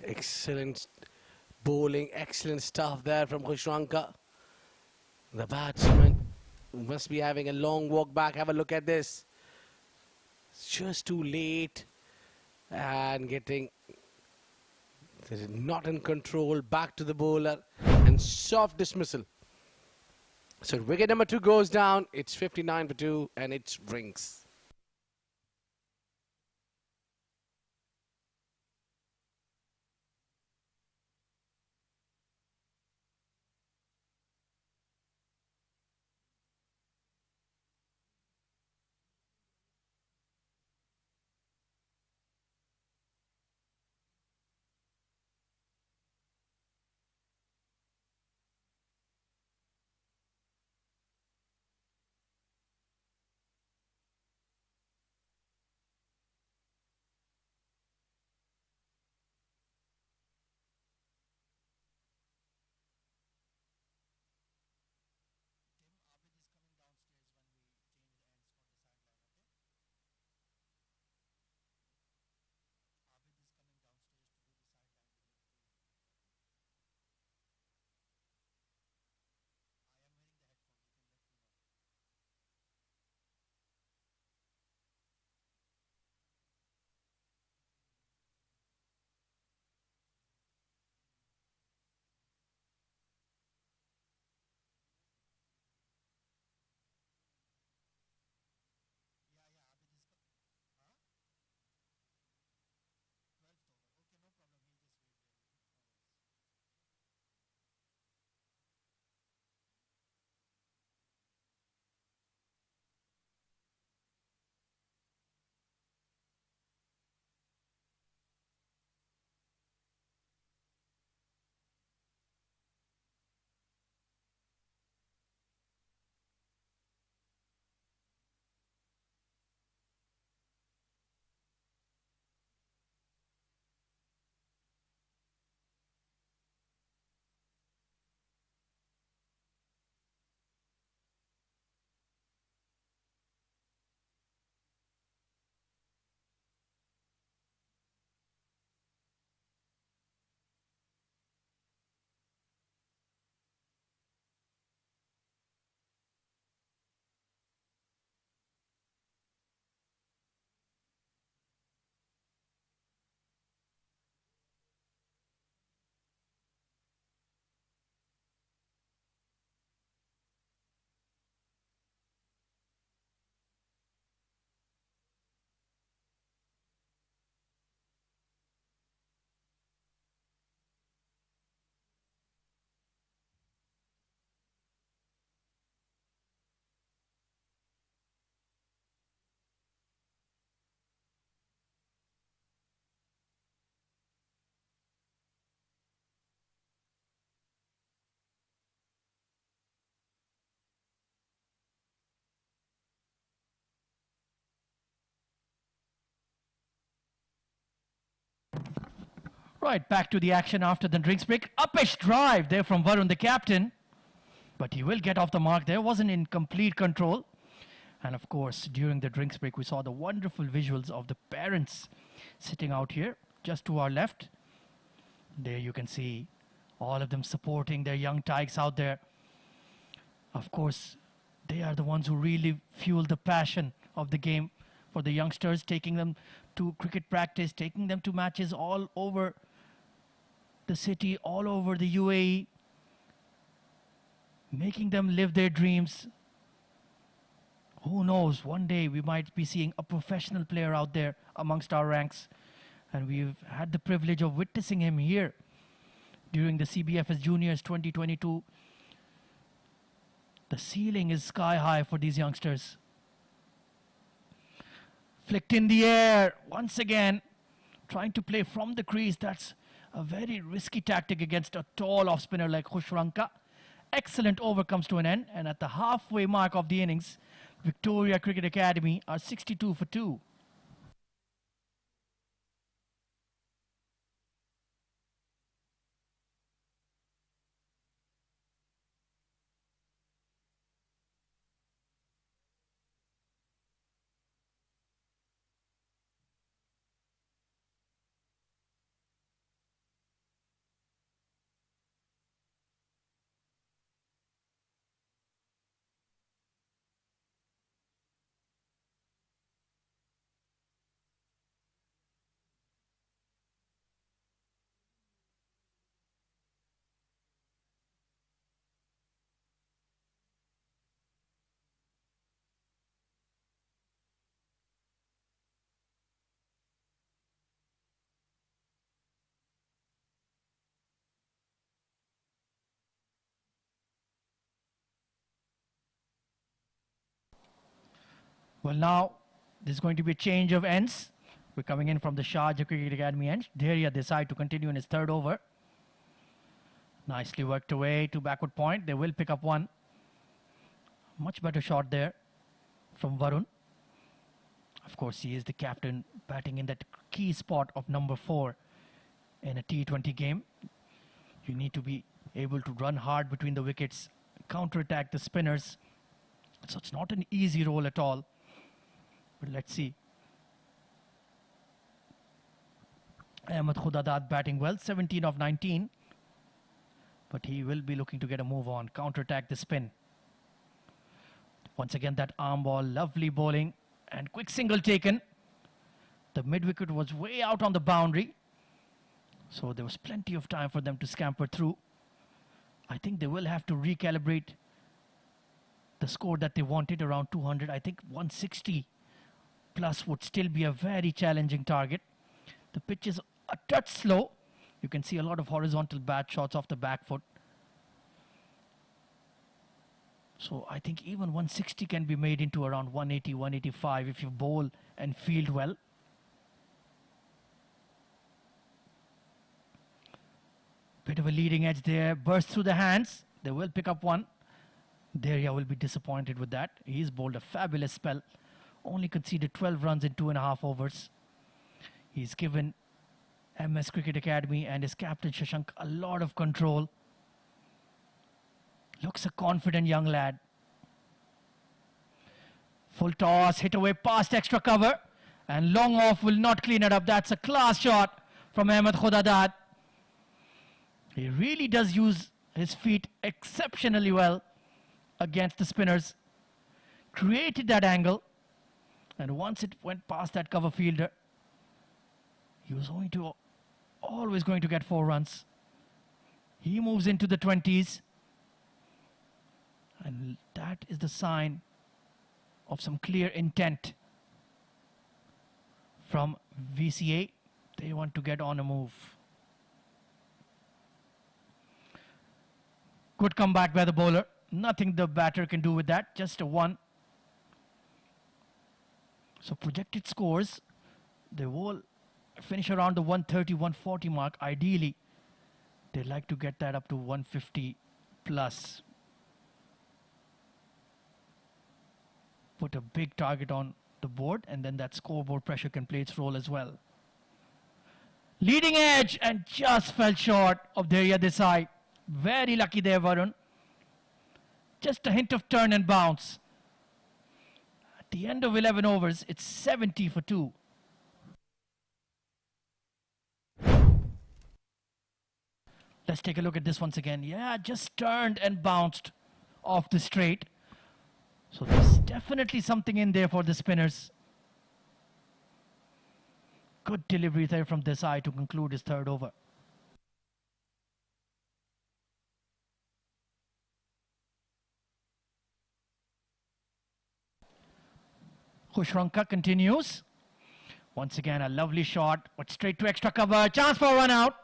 Excellent bowling, excellent stuff there from Khushranka. The batsman must be having a long walk back. Have a look at this. It's just too late and getting not in control. Back to the bowler and soft dismissal. So wicket number 2 goes down. It's 59 for 2 and it's rings. Right, back to the action after the drinks break. Uppish drive there from Varun, the captain. But he will get off the mark there. Wasn't in complete control. And of course, during the drinks break, we saw the wonderful visuals of the parents sitting out here, just to our left. There you can see all of them supporting their young tykes out there. Of course, they are the ones who really fuel the passion of the game for the youngsters, taking them to cricket practice, taking them to matches all over the city, all over the UAE, making them live their dreams. Who knows, one day we might be seeing a professional player out there amongst our ranks. And we've had the privilege of witnessing him here during the CBFS Juniors 2022. The ceiling is sky high for these youngsters. Flicked in the air once again, trying to play from the crease. That's a very risky tactic against a tall off spinner like Khushranka. Excellent over comes to an end, and at the halfway mark of the innings, Victoria Cricket Academy are 62 for 2. Well, now there's going to be a change of ends. We're coming in from the Sharjah Cricket Academy end. Dharia decide to continue in his third over. Nicely worked away to backward point. They will pick up one. Much better shot there from Varun. Of course, he is the captain, batting in that key spot of number 4 in a T20 game. You need to be able to run hard between the wickets, counter-attack the spinners. So it's not an easy role at all. But let's see. Ahmed Khudadad batting well, 17 of 19. But he will be looking to get a move on, counter-attack the spin. Once again, that arm ball, lovely bowling, and quick single taken. The mid-wicket was way out on the boundary. So there was plenty of time for them to scamper through. I think they will have to recalibrate the score that they wanted, around 200. I think 160 plus would still be a very challenging target. The pitch is a touch slow. You can see a lot of horizontal bat shots off the back foot. So I think even 160 can be made into around 180, 185 if you bowl and field well. Bit of a leading edge there, burst through the hands. They will pick up one. Dharia will be disappointed with that. He's bowled a fabulous spell. Only conceded 12 runs in 2.5 overs. He's given MS Cricket Academy and his captain Shashank a lot of control. Looks a confident young lad. Full toss, hit away past extra cover. And long off will not clean it up. That's a class shot from Ahmed Khudadad. He really does use his feet exceptionally well against the spinners. Created that angle. And once it went past that cover fielder, he was always going to get 4 runs. He moves into the 20s. And that is the sign of some clear intent from VCA. They want to get on a move. Good comeback by the bowler. Nothing the batter can do with that. Just a 1. So projected scores, they will finish around the 130, 140 mark. Ideally, they'd like to get that up to 150 plus. Put a big target on the board, and then that scoreboard pressure can play its role as well. Leading edge and just fell short of Dariya Desai. Very lucky there, Varun. Just a hint of turn and bounce. At the end of 11 overs, it's 70 for 2. Let's take a look at this once again. Yeah, just turned and bounced off the straight. So there's definitely something in there for the spinners. Good delivery there from Desai to conclude his third over. Khushranka continues. Once again, a lovely shot, but straight to extra cover. Chance for a run out.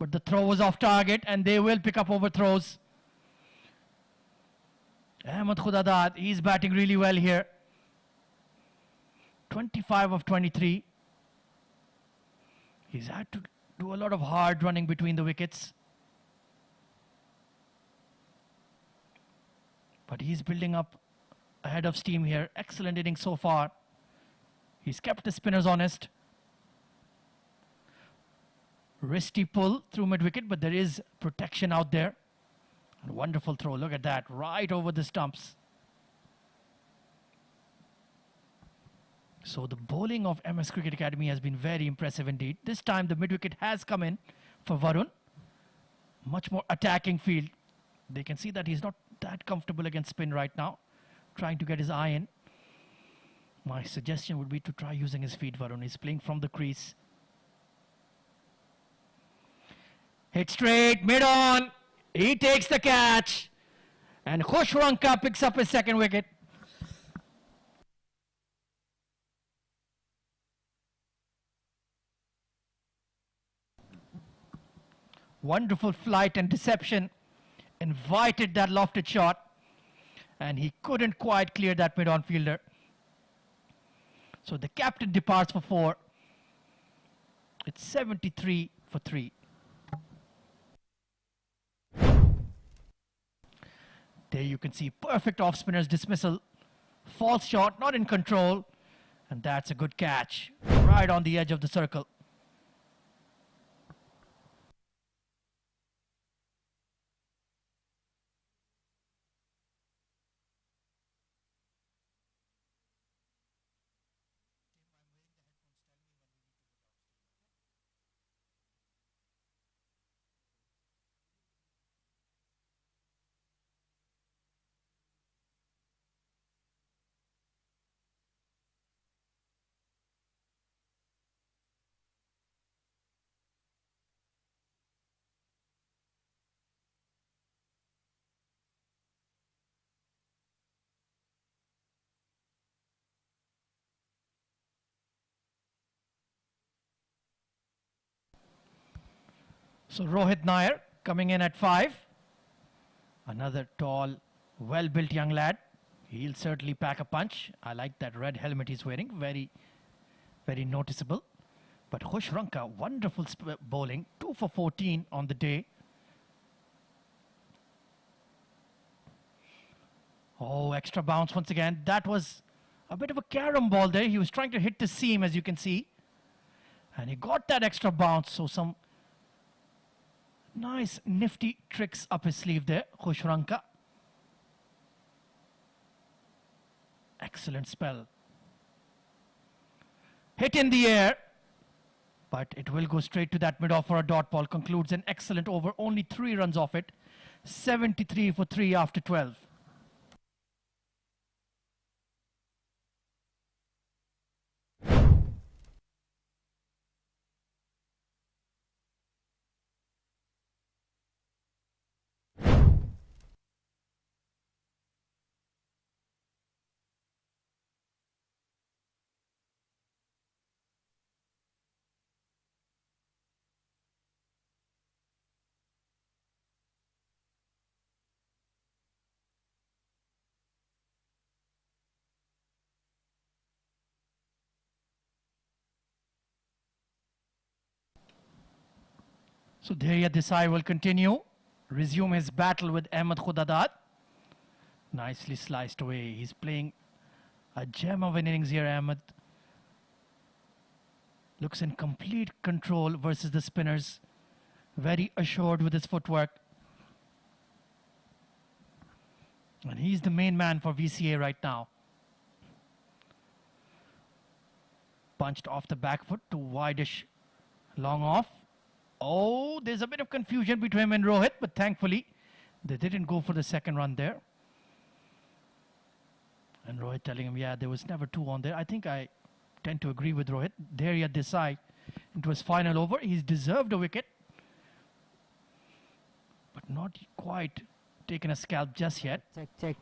But the throw was off target, and they will pick up overthrows. Ahmed Khudadad, he's batting really well here. 25 of 23. He's had to do a lot of hard running between the wickets. But he's building up a head of steam here. Excellent inning so far. He's kept the spinners honest. Wristy pull through mid-wicket, but there is protection out there. And wonderful throw. Look at that. Right over the stumps. So the bowling of MS Cricket Academy has been very impressive indeed. This time the mid-wicket has come in for Varun. Much more attacking field. They can see that he's not that comfortable against spin right now. Trying to get his eye in. My suggestion would be to try using his feet, Varun. He's playing from the crease. Hit straight, mid-on. He takes the catch. And Khushranka picks up his second wicket. Wonderful flight and deception. Invited that lofted shot. And he couldn't quite clear that mid-on fielder. So the captain departs for 4. It's 73 for 3. There you can see perfect off-spinner's dismissal. False shot, not in control. And that's a good catch. Right on the edge of the circle. So Rohit Nair coming in at 5. Another tall, well-built young lad. He'll certainly pack a punch. I like that red helmet he's wearing. Very, very noticeable. But Khushranka, wonderful bowling. 2 for 14 on the day. Oh, extra bounce once again. That was a bit of a carom ball there. He was trying to hit the seam, as you can see. And he got that extra bounce. So some nice nifty tricks up his sleeve there, Khushranka. Excellent spell. Hit in the air, but it will go straight to that mid-off for a dot ball. Concludes an excellent over, only 3 runs off it. 73 for 3 after 12. So Dharya Desai will continue, resume his battle with Ahmed Khudadad. Nicely sliced away. He's playing a gem of an innings here, Ahmed. Looks in complete control versus the spinners. Very assured with his footwork. And he's the main man for VCA right now. Punched off the back foot to wideish, long off. Oh, there's a bit of confusion between him and Rohit, but thankfully they didn't go for the second run there. And Rohit telling him, yeah, there was never two on there. I think I tend to agree with Rohit. There he had decide into his final over. He's deserved a wicket, but not quite taken a scalp just yet. Check.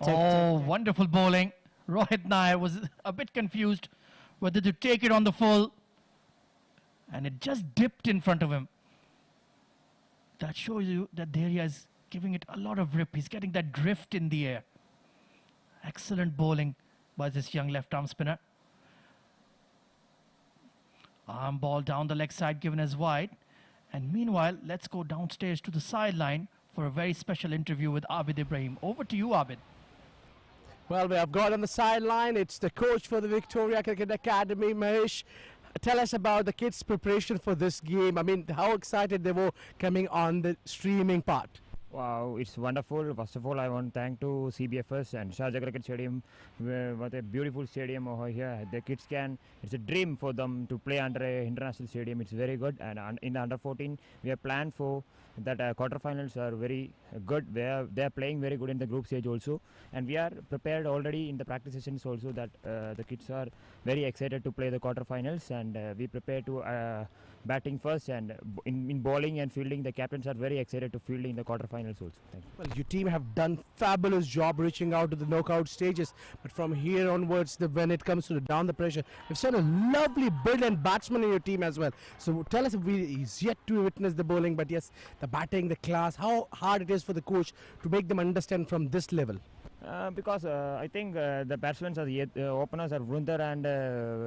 Oh, wonderful bowling. Rohit Nair was a bit confused whether to take it on the full, and it just dipped in front of him. That shows you that there he is giving it a lot of rip. He's getting that drift in the air. Excellent bowling by this young left-arm spinner. Arm ball down the leg side given as wide. And meanwhile, let's go downstairs to the sideline for a very special interview with Abid Ibrahim. Over to you, Abid. Well, we have got on the sideline. It's the coach for the Victoria Cricket Academy, Mahesh. Tell us about the kids' preparation for this game. I mean, how excited they were coming on the streaming part. Wow, it's wonderful. First of all, I want to thank to CBFS and Sharjah Cricket Stadium. What a beautiful stadium over here. The kids it's a dream for them to play under an international stadium. It's very good. And in the under 14, we have planned for that quarterfinals are very good. They are playing very good in the group stage also. And we are prepared already in the practice sessions also that the kids are very excited to play the quarterfinals. And we prepare to batting first, and in bowling and fielding, the captains are very excited to field in the quarterfinals also. Thank you. Well, your team have done fabulous job reaching out to the knockout stages, but from here onwards, when it comes to down the pressure, we've seen a lovely brilliant batsman in your team as well. So tell us, he's yet to witness the bowling, but yes, the batting, the class, how hard it is for the coach to make them understand from this level. Because I think the batsmen are the openers are Vrundar and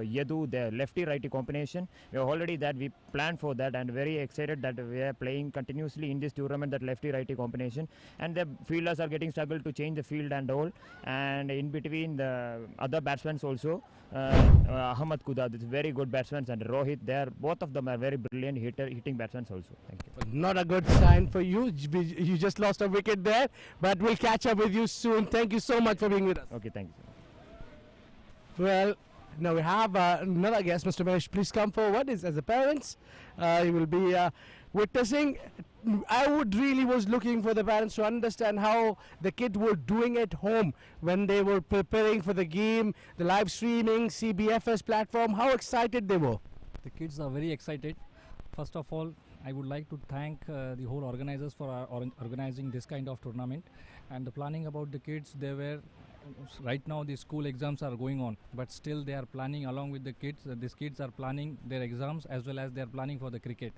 Yadu, the lefty-righty combination. We are already that we planned for that, and very excited that we are playing continuously in this tournament, that lefty-righty combination. And the fielders are getting struggled to change the field and all. And in between the other batsmen also, Ahmad Kuda, this very good batsmen, and Rohit, both of them are very brilliant hitting batsmen also. Thank you. Well, not a good sign for you. You just lost a wicket there, but we'll catch up with you soon. Thank you so much for being with us. Okay, thank you. Well, now we have another guest, Mr. Mahesh. Please come forward. As the parents, you will be witnessing. I was looking for the parents to understand how the kids were doing at home when they were preparing for the game, the live streaming, CBFS platform. How excited they were. The kids are very excited. First of all, I would like to thank the whole organizers for organizing this kind of tournament, and the planning about the kids. Right now the school exams are going on, but still they are planning along with the kids. These kids are planning their exams as well as they are planning for the cricket.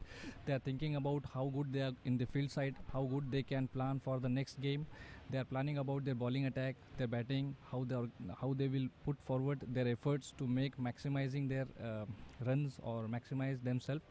They are thinking about how good they are in the field side, how good they can plan for the next game. They are planning about their bowling attack, their batting, how they will put forward their efforts to make maximizing their runs or maximize themselves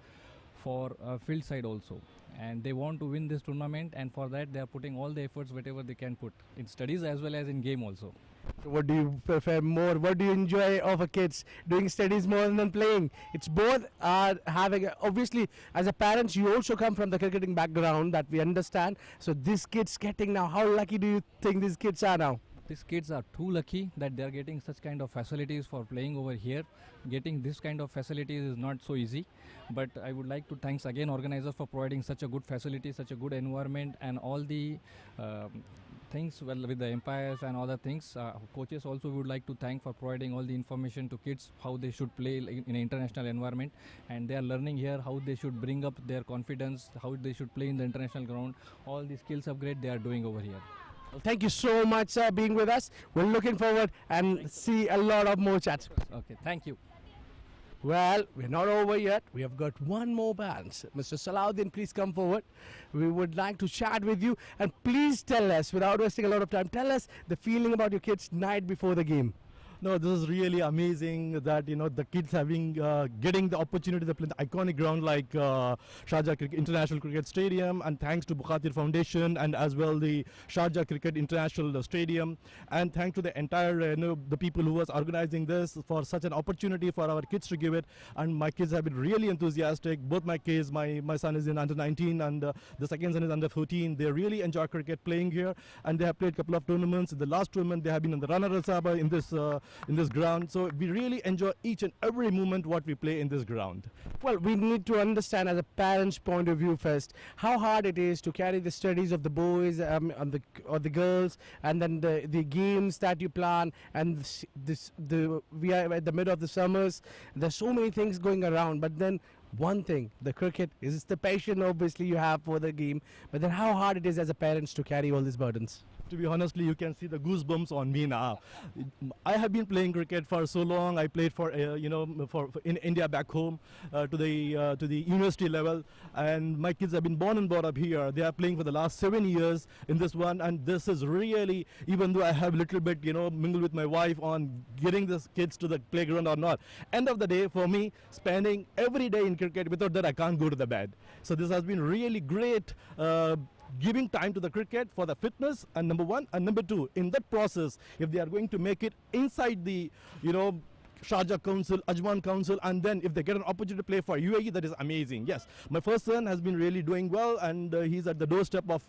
for field side also. And they want to win this tournament, and for that they are putting all the efforts whatever they can put in studies as well as in game also. So what do you prefer more? What do you enjoy of a kids doing studies more than playing? It's both having obviously as a parent you also come from the cricketing background that we understand. So these kids getting now, how lucky do you think these kids are now? These kids are too lucky that they are getting such kind of facilities for playing over here. Getting this kind of facilities is not so easy, but I would like to thanks again organizers for providing such a good facility, such a good environment, and all the things with the empires and other things. Coaches also would like to thank for providing all the information to kids how they should play in an international environment, and they are learning here how they should bring up their confidence, how they should play in the international ground. All the skills upgrade they are doing over here. Well, thank you so much being with us. We're looking forward and see a lot of more chats. Okay, thank you. Well, we're not over yet. We have got one more band. Mr. Salahuddin, please come forward. We would like to chat with you, and please tell us, without wasting a lot of time, tell us the feeling about your kids night before the game. No, this is really amazing that the kids having getting the opportunity to play the iconic ground like Sharjah International Cricket Stadium, and thanks to Bukhatir Foundation and as well the Sharjah Cricket International Stadium, and thanks to the entire the people who was organizing this for such an opportunity for our kids to give it. And my kids have been really enthusiastic. Both my kids, my son is in under 19 and the second son is under 14. They really enjoy cricket playing here, and they have played a couple of tournaments. In the last tournament they have been in the runner-up in this ground. So we really enjoy each and every moment what we play in this ground. Well, we need to understand as a parent's point of view first how hard it is to carry the studies of the boys or the girls, and then the games that you plan, and we are at the middle of the summers. There's so many things going around, but then one thing, the cricket is the passion obviously you have for the game, but then how hard it is as a parents to carry all these burdens. To be honestly, you can see the goosebumps on me now. I have been playing cricket for so long. I played for for in India back home to the university level, and my kids have been born and brought up here. They are playing for the last 7 years in this one, and this is really, even though I have little bit mingled with my wife on getting these kids to the playground or not. End of the day, for me, spending every day in cricket, without that I can't go to the bed. So this has been really great. Giving time to the cricket for the fitness, and number one, and number two, in that process, if they are going to make it inside the Sharjah Council, Ajman Council, and then if they get an opportunity to play for UAE, that is amazing. Yes, my first son has been really doing well, and he's at the doorstep of,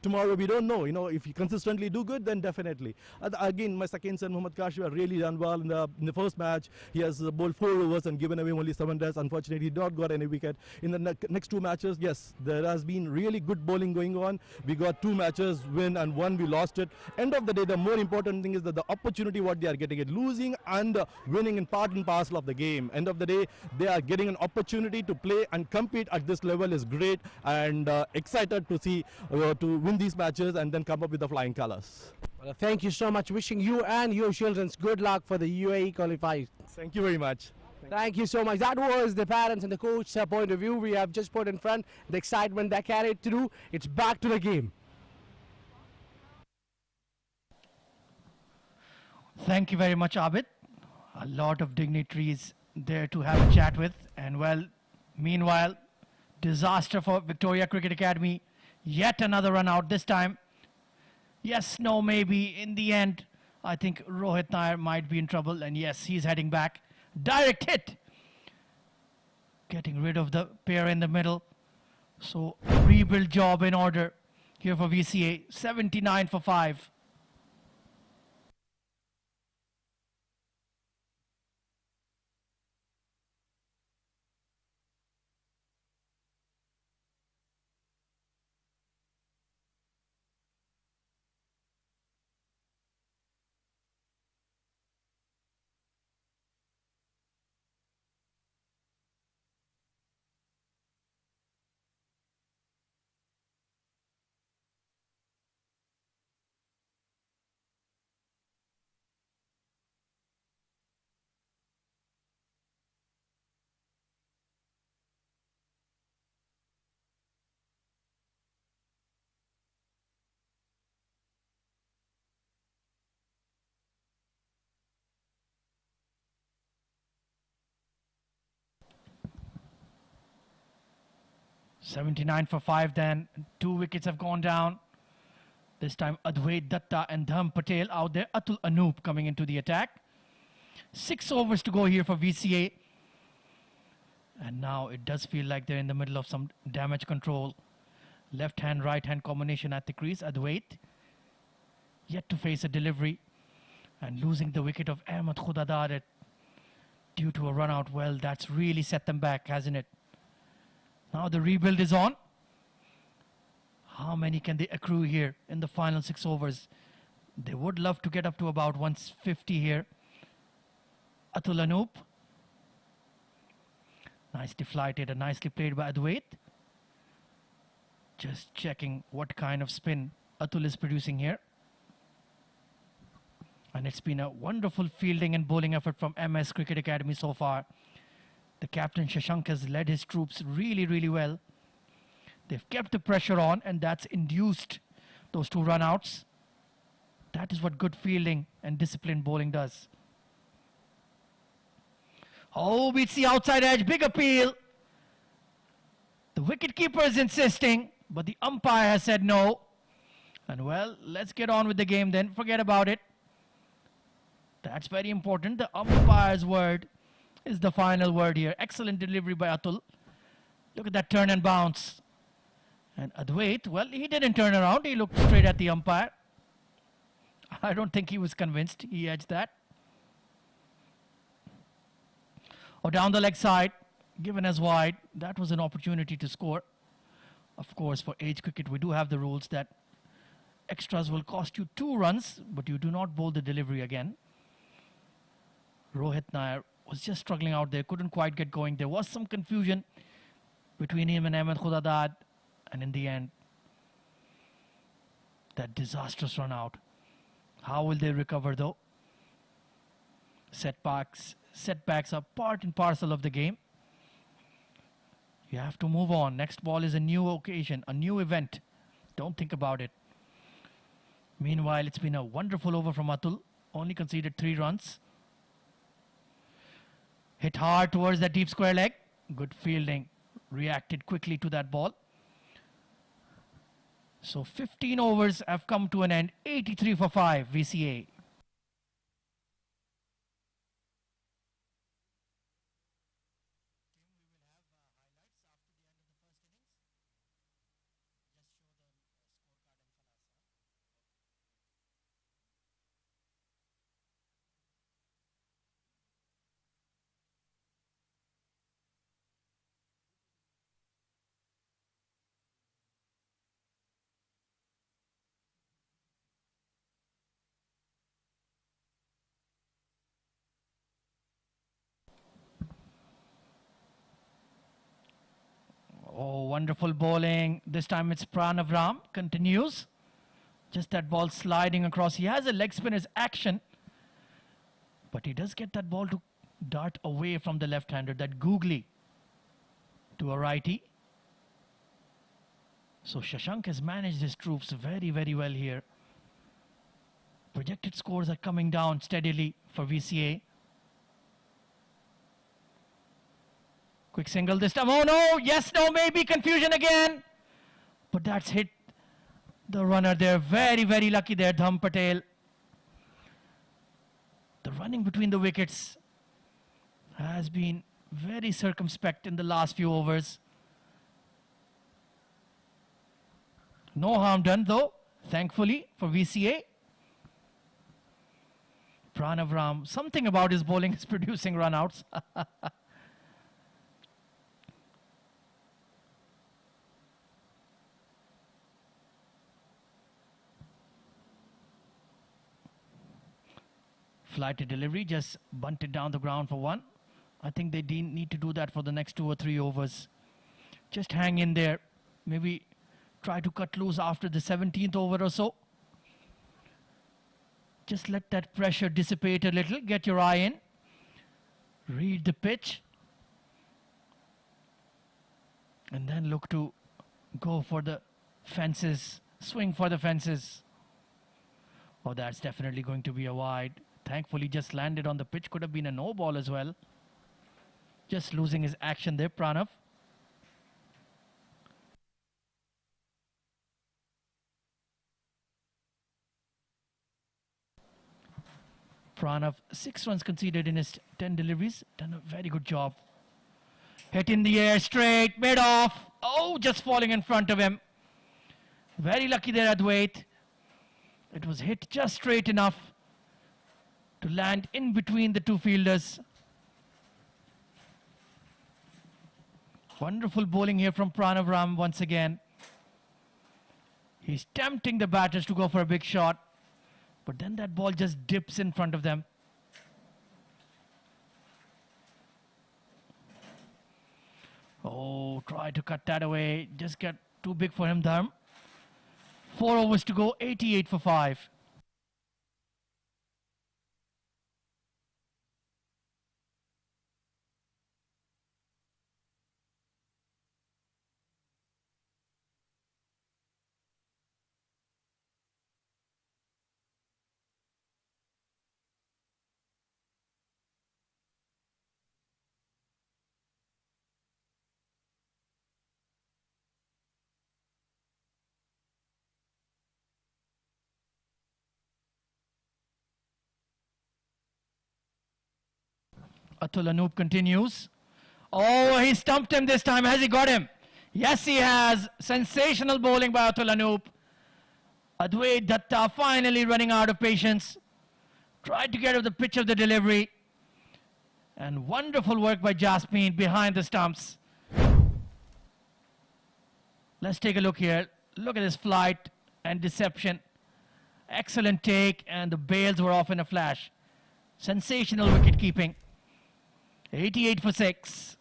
tomorrow we don't know, if he consistently do good, then definitely. Again, my second son, Muhammad Kashif, has really done well in the first match. He has bowled 4 overs and given away only 7 runs. Unfortunately, he did not got any wicket. In the next 2 matches, yes, there has been really good bowling going on. We got 2 matches win and 1 we lost it. End of the day, the more important thing is that the opportunity what they are getting it, losing and winning in part and parcel of the game. End of the day, they are getting an opportunity to play and compete at this level is great, and excited to see to win these matches and then come up with the flying colors. Well, thank you so much. Wishing you and your children good luck for the UAE qualifiers. Thank you very much. Thank you so much. That was the parents and the coach's point of view. We have just put in front the excitement that carried through. It's back to the game. Thank you very much, Abid. A lot of dignitaries there to have a chat with. And well, meanwhile, disaster for Victoria Cricket Academy. Yet another run out this time. Yes, no, maybe. In the end, I think Rohit Nair might be in trouble. And yes, he's heading back. Direct hit. Getting rid of the pair in the middle. So, rebuild job in order here for VCA. 79 for 5. $79 for 5 then. 2 wickets have gone down. This time Advait Datta and Dham Patel out there. Atul Anoop coming into the attack. 6 overs to go here for VCA. And now it does feel like they're in the middle of some damage control. Left hand, right hand combination at the crease. Advait yet to face a delivery. And losing the wicket of Ahmed Khudadar due to a run out. Well, that's really set them back, hasn't it? Now the rebuild is on. How many can they accrue here in the final 6 overs? They would love to get up to about 150 here. Atul Anoop. Nicely flighted and nicely played by Advait. Just checking what kind of spin Atul is producing here. And it's been a wonderful fielding and bowling effort from MS Cricket Academy so far. The captain Shashank has led his troops really, really well. They've kept the pressure on, and that's induced those 2 run-outs. That is what good fielding and disciplined bowling does. Oh, beats the outside edge. Big appeal. The wicketkeeper is insisting, but the umpire has said no. And well, let's get on with the game then. Forget about it. That's very important. The umpire's word is the final word here. Excellent delivery by Atul. Look at that turn and bounce. And Advait, well, he didn't turn around. He looked straight at the umpire. I don't think he was convinced. He edged that. Or down the leg side, given as wide. That was an opportunity to score. Of course, for age cricket, we do have the rules that extras will cost you 2 runs, but you do not bowl the delivery again. Rohit Nair was just struggling out there, couldn't quite get going. There was some confusion between him and Ahmed Khudadad, and in the end, that disastrous run out. How will they recover though? Setbacks are part and parcel of the game. You have to move on. Next ball is a new occasion, a new event. Don't think about it. Meanwhile, it's been a wonderful over from Atul. Only conceded 3 runs. Hit hard towards that deep square leg. Good fielding. Reacted quickly to that ball. So 15 overs have come to an end. 83 for 5 VCA. Oh, wonderful bowling. This time it's Pranav Ram. Continues. Just that ball sliding across. He has a leg spinner's action. But he does get that ball to dart away from the left-hander. That googly to a righty. So Shashank has managed his troops very, very well here. Projected scores are coming down steadily for VCA. Quick single this time. Oh no, yes, no, maybe confusion again. But that's hit the runner there. Very, very lucky there, Dham Patel. The running between the wickets has been very circumspect in the last few overs. No harm done though, thankfully for VCA. Pranav Ram, something about his bowling is producing runouts. Flighted delivery, just bunted down the ground for 1. I think they need to do that for the next 2 or 3 overs. Just hang in there. Maybe try to cut loose after the 17th over or so. Just let that pressure dissipate a little. Get your eye in. Read the pitch. And then look to go for the fences. Swing for the fences. Oh, that's definitely going to be a wide. Thankfully just landed on the pitch. Could have been a no ball as well. Just losing his action there, Pranav. Pranav, 6 runs conceded in his 10 deliveries. Done a very good job. Hit in the air, straight, mid off. Oh, just falling in front of him. Very lucky there, Advait. It was hit just straight enough to land in between the 2 fielders. Wonderful bowling here from Pranav Ram once again. He's tempting the batters to go for a big shot, but then that ball just dips in front of them. Oh, try to cut that away. Just get too big for him, Dharm. 4 overs to go, 88 for 5. Atul Anoop continues. Oh, he stumped him this time. Has he got him? Yes, he has. Sensational bowling by Atul Anoop. Advait Datta finally running out of patience. Tried to get off the pitch of the delivery. And wonderful work by Jasmine behind the stumps. Let's take a look here. Look at this flight and deception. Excellent take, and the bails were off in a flash. Sensational wicket keeping. 88 for 6.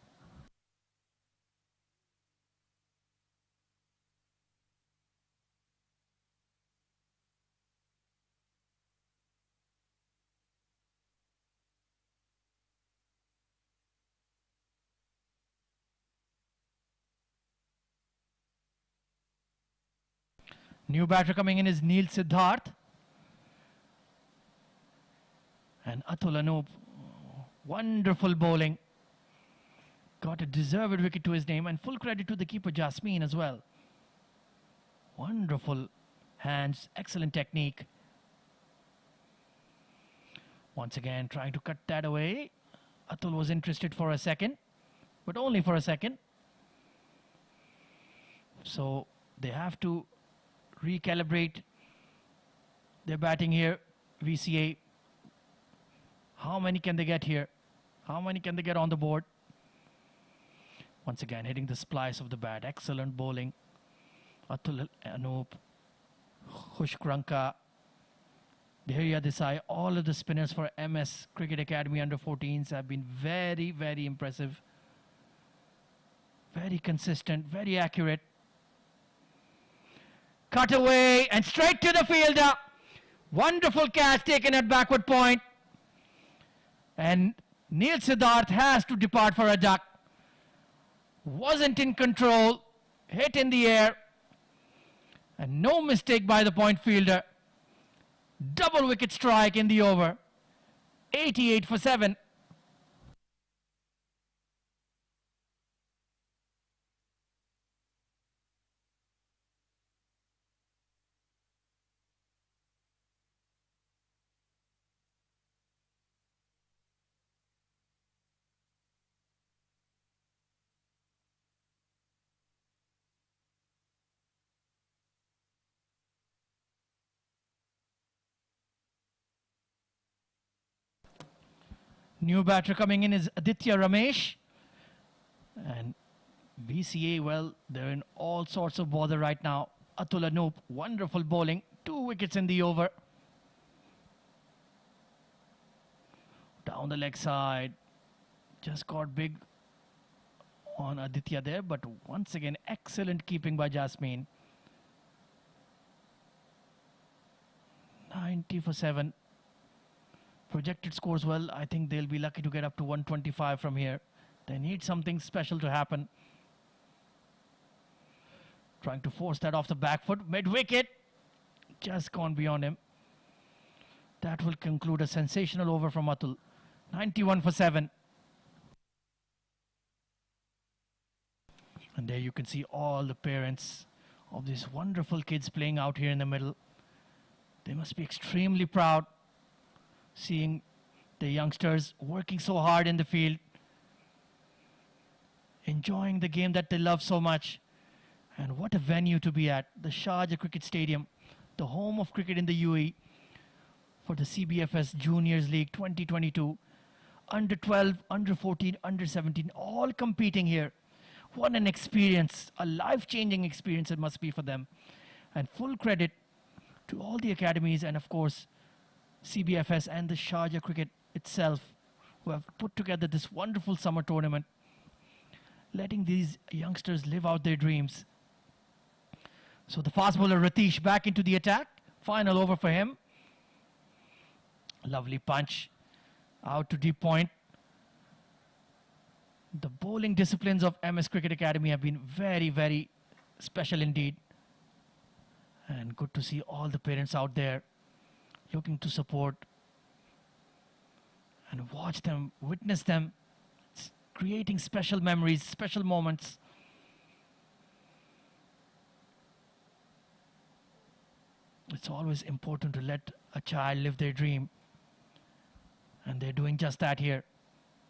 New batter coming in is Neil Siddharth. And Atul Anoop, wonderful bowling. Got a deserved wicket to his name, and full credit to the keeper Jasmine as well. Wonderful hands, excellent technique. Once again trying to cut that away. Atul was interested for a second, but only for a second. So they have to recalibrate their batting here. VCA, how many can they get here? How many can they get on the board? Once again hitting the splice of the bat. Excellent bowling. Atul Anoop, Khushkranka, Dhirya Desai, all of the spinners for MS Cricket Academy under 14s have been very, very impressive. Very consistent, very accurate. Cut away and straight to the fielder. Wonderful catch taken at backward point. And Neil Siddharth has to depart for a duck. Wasn't in control. Hit in the air. And no mistake by the point fielder. Double wicket strike in the over. 88 for 7. New batter coming in is Aditya Ramesh. And BCA, well, they're in all sorts of bother right now. Atul Anoop, wonderful bowling. 2 wickets in the over. Down the leg side. Just got big on Aditya there, but once again, excellent keeping by Jasmine. 90 for 7. Projected scores, well, I think they'll be lucky to get up to 125 from here. They need something special to happen. Trying to force that off the back foot. Mid-wicket. Just gone beyond him. That will conclude a sensational over from Atul. 91 for 7. And there you can see all the parents of these wonderful kids playing out here in the middle. They must be extremely proud seeing the youngsters working so hard in the field, enjoying the game that they love so much. And what a venue to be at, the Sharjah Cricket Stadium, the home of cricket in the UAE for the CBFS Juniors League 2022. Under 12, under 14, under 17, all competing here. What an experience, a life-changing experience it must be for them. And full credit to all the academies and, of course, CBFS and the Sharjah Cricket itself, who have put together this wonderful summer tournament, letting these youngsters live out their dreams. So the fast bowler Ratish back into the attack. Final over for him. Lovely punch out to deep point. The bowling disciplines of MS Cricket Academy have been very, very special indeed. And good to see all the parents out there looking to support and watch them, witness them, creating special memories, special moments. It's always important to let a child live their dream, and they're doing just that here.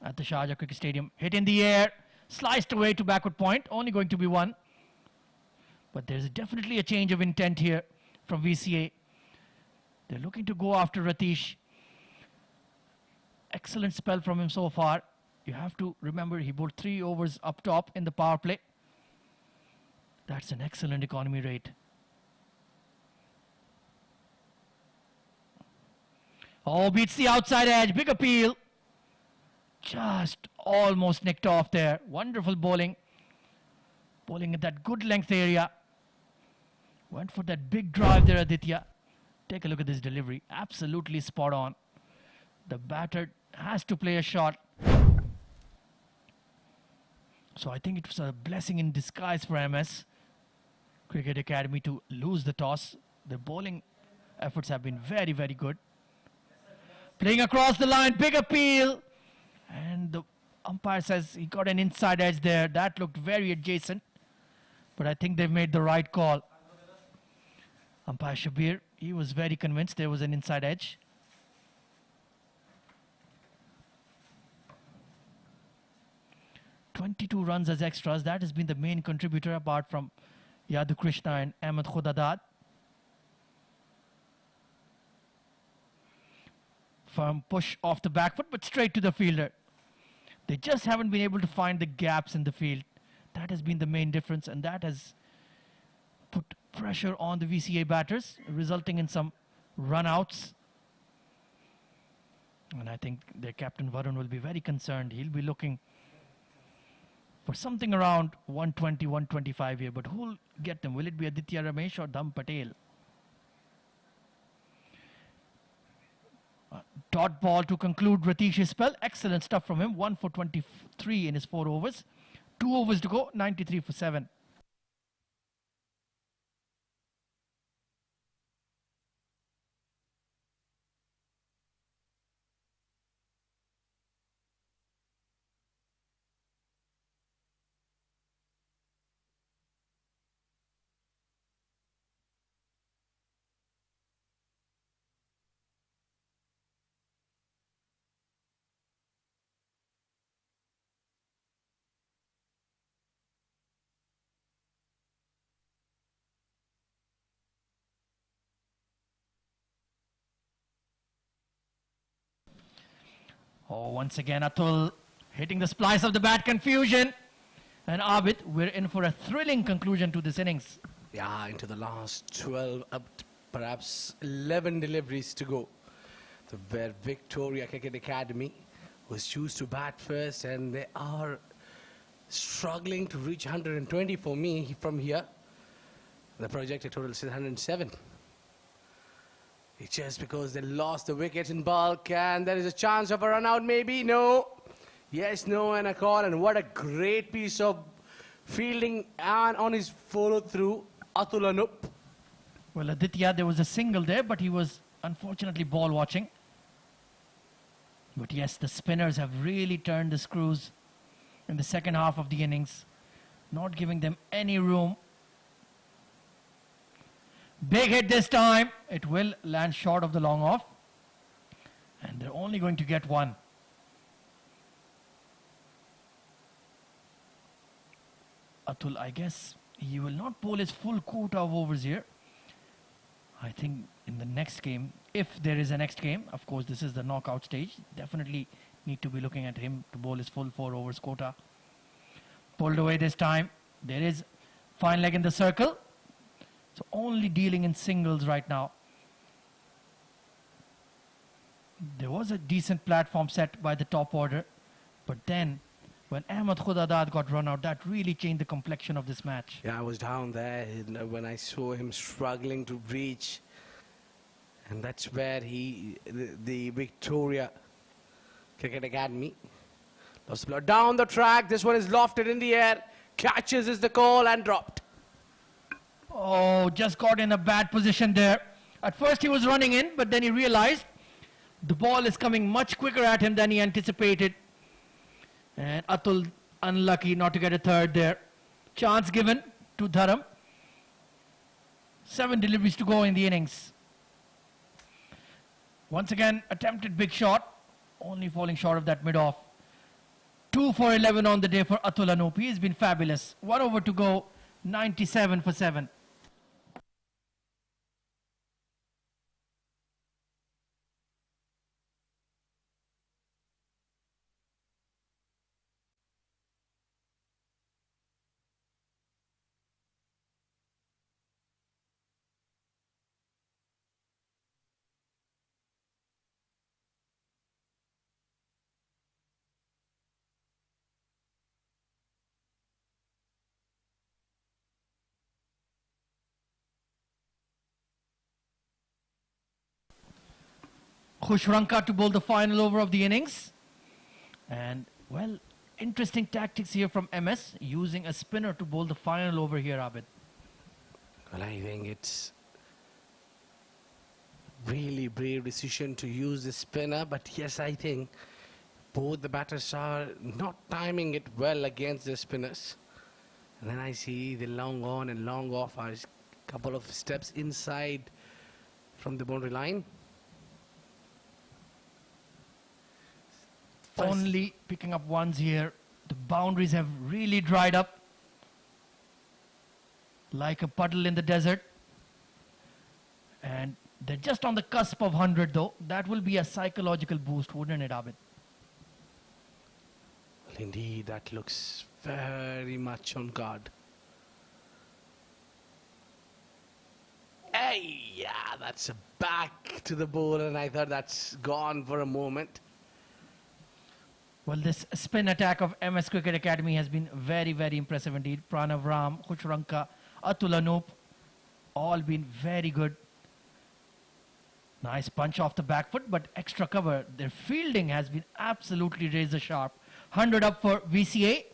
at the Sharjah Cricket Stadium. Hit in the air, sliced away to backward point, only going to be one. But there's definitely a change of intent here from VCA. They're looking to go after Ratish. Excellent spell from him so far. You have to remember he bowled 3 overs up top in the power play. That's an excellent economy rate. Oh, beats the outside edge. Big appeal. Just almost nicked off there. Wonderful bowling. Bowling at that good length area. Went for that big drive there, Aditya. Take a look at this delivery. Absolutely spot on. The batter has to play a shot. So I think it was a blessing in disguise for MS Cricket Academy to lose the toss. The bowling efforts have been very, very good. Playing across the line, big appeal. And the umpire says he got an inside edge there. That looked very adjacent. But I think they've made the right call. Umpire Shabir, he was very convinced there was an inside edge. "22 runs as extras. That has been the main contributor apart from Yadu Krishna and Ahmed Khudadad. Firm push off the back foot, but straight to the fielder. They just haven't been able to find the gaps in the field. That has been the main difference, and that has put pressure on the VCA batters, resulting in some run-outs. And I think their captain Varun will be very concerned. He'll be looking for something around 120, 125 here. But who'll get them? Will it be Aditya Ramesh or Dham Patel? Dot ball to conclude Ratish's spell. Excellent stuff from him. 1 for 23 in his 4 overs. 2 overs to go, 93 for 7. Oh, once again, Atul hitting the splice of the bat. Confusion. And Abid, we're in for a thrilling conclusion to this innings. Yeah, into the last 12, perhaps 11 deliveries to go. Where Victoria Cricket Academy was choose to bat first, and they are struggling to reach 120 for me from here. The projected total is 107. It's just because they lost the wicket in bulk, and there is a chance of a run out, maybe. No. Yes, no, and a call. And what a great piece of fielding and on his follow through, Atul Anup. Well, Aditya, there was a single there, but he was unfortunately ball watching. But yes, the spinners have really turned the screws in the second half of the innings, not giving them any room. Big hit this time. It will land short of the long off. And they're only going to get one. Atul, I guess he will not bowl his full quota of overs here. I think in the next game, if there is a next game, of course this is the knockout stage, definitely need to be looking at him to bowl his full 4 overs quota. Pulled away this time. There is fine leg in the circle. So only dealing in singles right now. There was a decent platform set by the top order, but then when Ahmed Khudadad got run out, that really changed the complexion of this match. Yeah, I was down there when I saw him struggling to reach, and that's where the Victoria Cricket Academy lost the ball. Down the track, this one is lofted in the air, catches is the call and dropped. Oh, just got in a bad position there. At first he was running in, but then he realized the ball is coming much quicker at him than he anticipated. And Atul unlucky not to get a third there. Chance given to Dharam. 7 deliveries to go in the innings. Once again, attempted big shot, only falling short of that mid-off. 2 for 11 on the day for Atul Anup. He's been fabulous. 1 over to go, 97 for 7. Khushranka to bowl the final over of the innings. And, well, interesting tactics here from MS, using a spinner to bowl the final over here, Abid. Well, I think it's really brave decision to use the spinner, but yes, I think both the batters are not timing it well against the spinners. And then I see the long on and long off are a couple of steps inside from the boundary line. Only picking up ones here. The boundaries have really dried up like a puddle in the desert. And they're just on the cusp of 100 though. That will be a psychological boost, wouldn't it, Abid? Well, indeed, that looks very much on guard. Hey, yeah, that's a back to the bowler, and I thought that's gone for a moment. Well, this spin attack of MS Cricket Academy has been very, very impressive indeed. Pranav Ram, Khushranka, Atul Anup, all been very good. Nice punch off the back foot, but extra cover. Their fielding has been absolutely razor sharp. 100 up for VCA,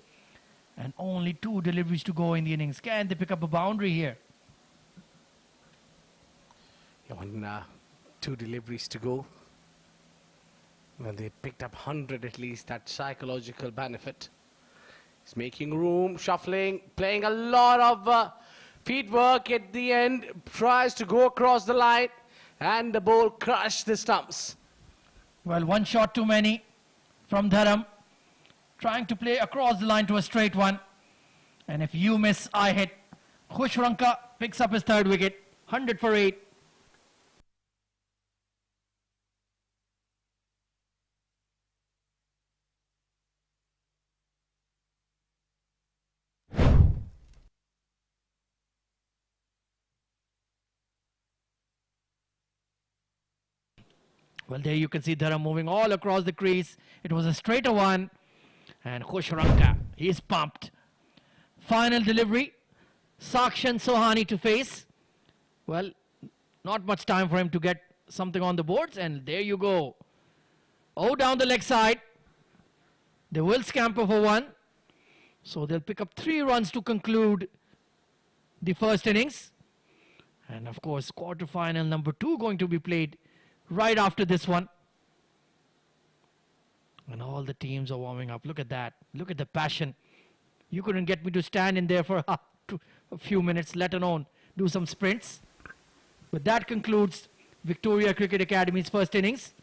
and only 2 deliveries to go in the innings. Can they pick up a boundary here? Yeah, 2 deliveries to go. Well, they picked up 100 at least, that psychological benefit. He's making room, shuffling, playing a lot of feet work at the end, tries to go across the line, and the ball crushed the stumps. Well, 1 shot too many from Dharam, trying to play across the line to a straight one. And if you miss, I hit. Khushranka picks up his 3rd wicket, 100 for 8. Well, there you can see Dharam moving all across the crease. It was a straighter one. And Khushranka, he's pumped. Final delivery. Sakshan Sohani to face. Well, not much time for him to get something on the boards. And there you go. Oh, down the leg side. They will scamper for 1. So they'll pick up 3 runs to conclude the first innings. And of course, quarter-final number 2 going to be played right after this one. And all the teams are warming up. Look at that. Look at the passion. You couldn't get me to stand in there for a few minutes, let alone do some sprints. But that concludes Victoria Cricket Academy's first innings.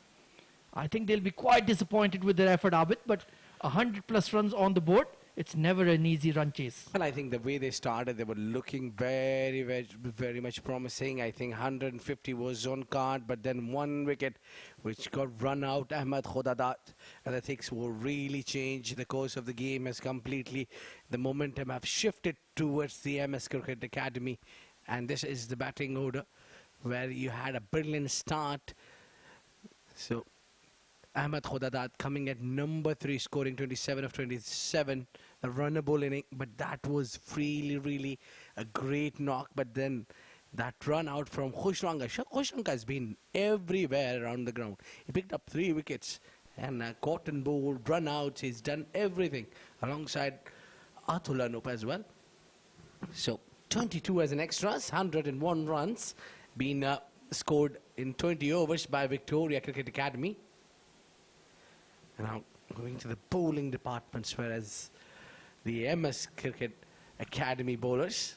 I think they'll be quite disappointed with their effort, Abid, but 100 plus runs on the board, it's never an easy run chase. Well, I think the way they started, they were looking very, very, very much promising. I think 150 was on card, but then 1 wicket which got run out, Ahmed Khodadat, and I think will really change the course of the game as completely. The momentum have shifted towards the MS Cricket Academy, and this is the batting order where you had a brilliant start. So Ahmed Khodadat coming at number 3, scoring 27 of 27, a runnable inning, but that was really a great knock. But then that run out from Khushranka. Khushranka has been everywhere around the ground. He picked up 3 wickets and caught and bowled, run outs. He's done everything alongside Atul Anup as well. So 22 as an extras, 101 runs been scored in 20 overs by Victoria Cricket Academy. And now going to the bowling departments, whereas the MS Cricket Academy bowlers,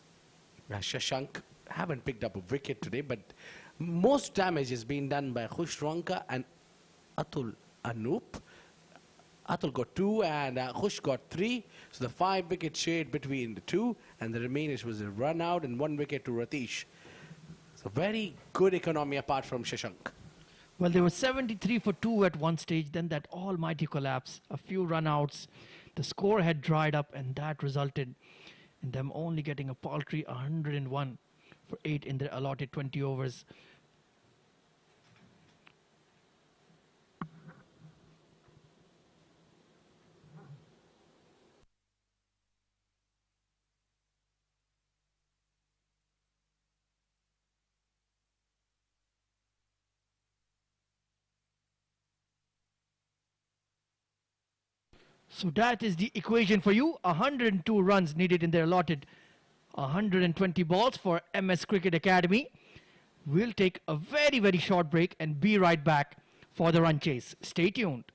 Shashank, haven't picked up a wicket today, but most damage has been done by Khushranka and Atul Anup. Atul got 2 and Khush got 3. So the 5-wicket shade between the two, and the remaining was a run out and 1 wicket to Ratish. So very good economy apart from Shashank. Well, they were 73 for 2 at one stage, then that almighty collapse, a few run-outs. The score had dried up, and that resulted in them only getting a paltry 101 for 8 in their allotted 20 overs. So that is the equation for you. 102 runs needed in their allotted 120 balls for MS Cricket Academy. We'll take a very, very short break and be right back for the run chase. Stay tuned.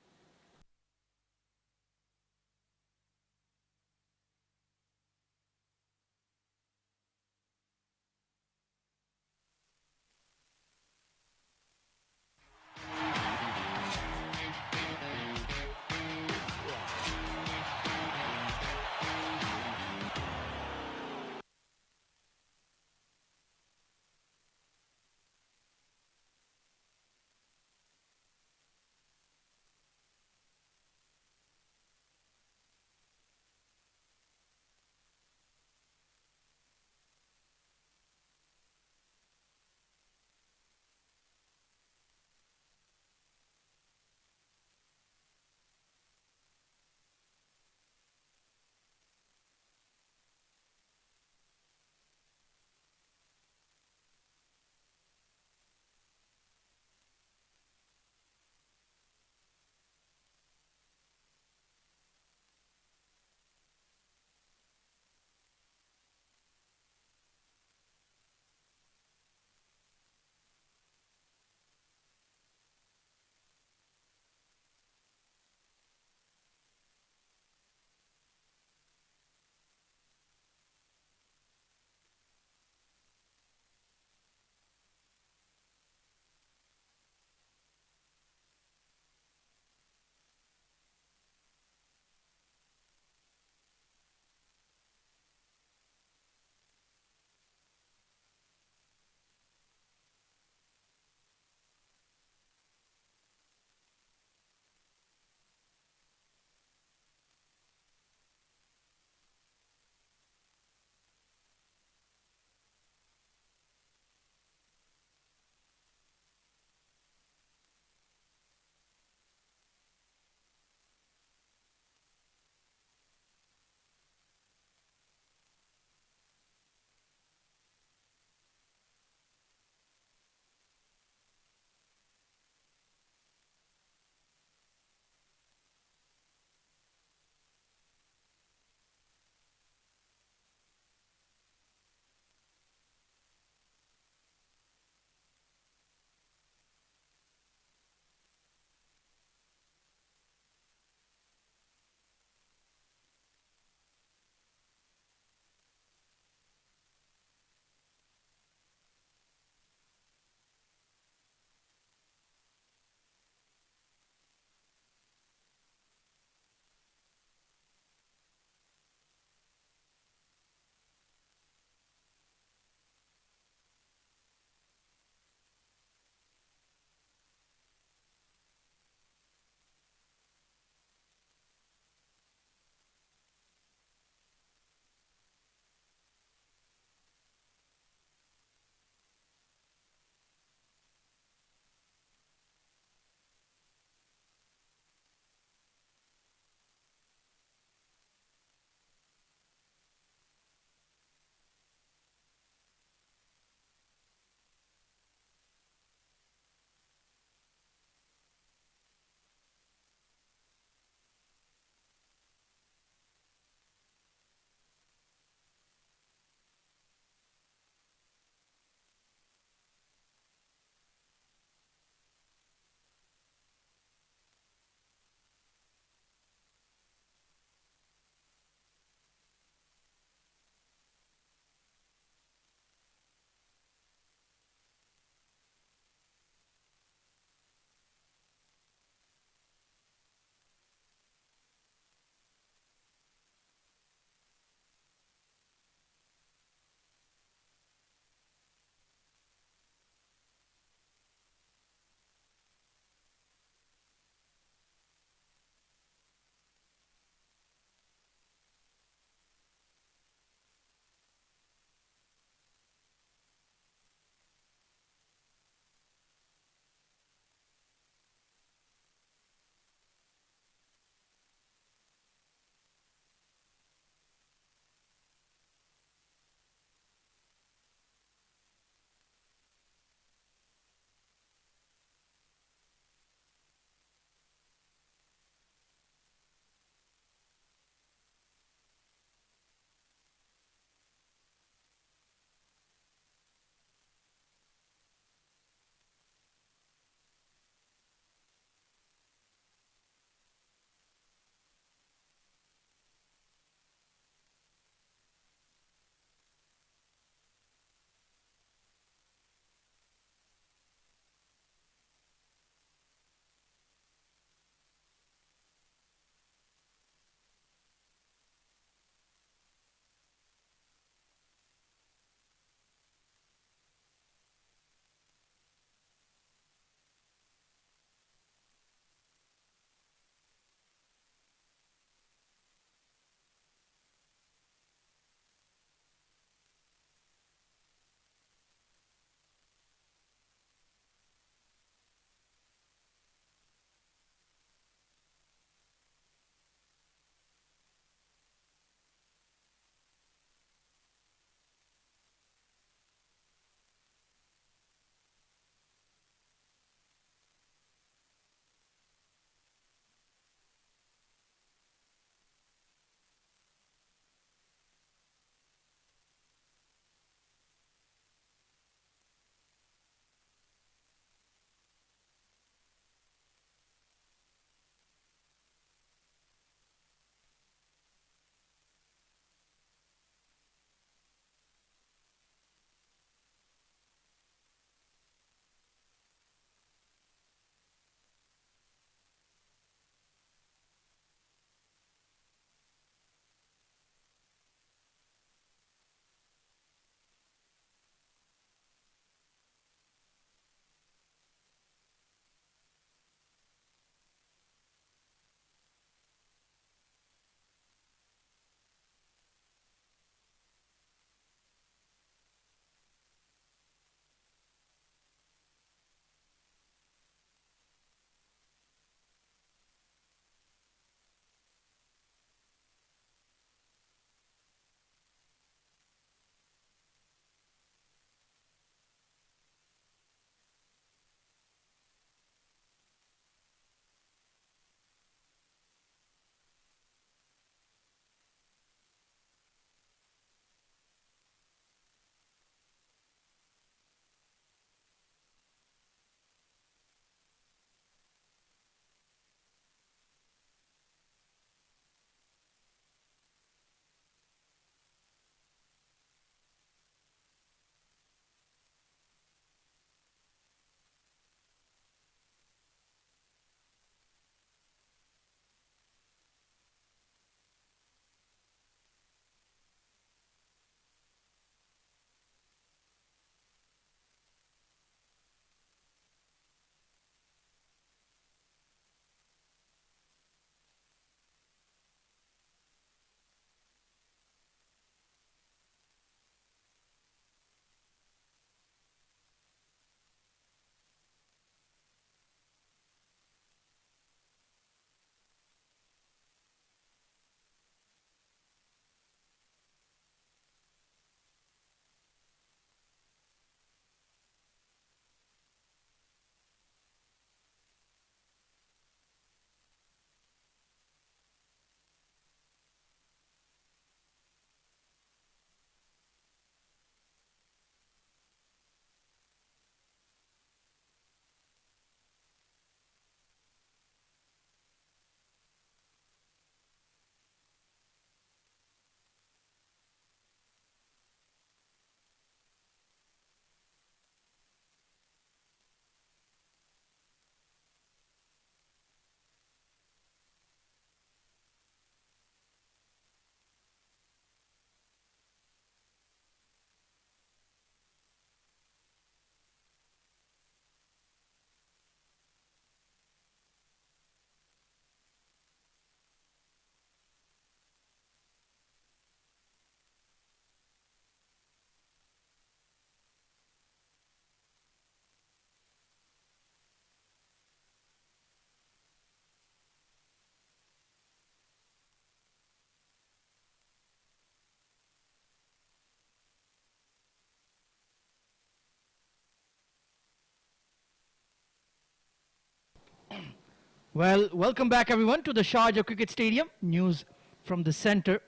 Well, welcome back everyone to the Sharjah Cricket Stadium. News from the centre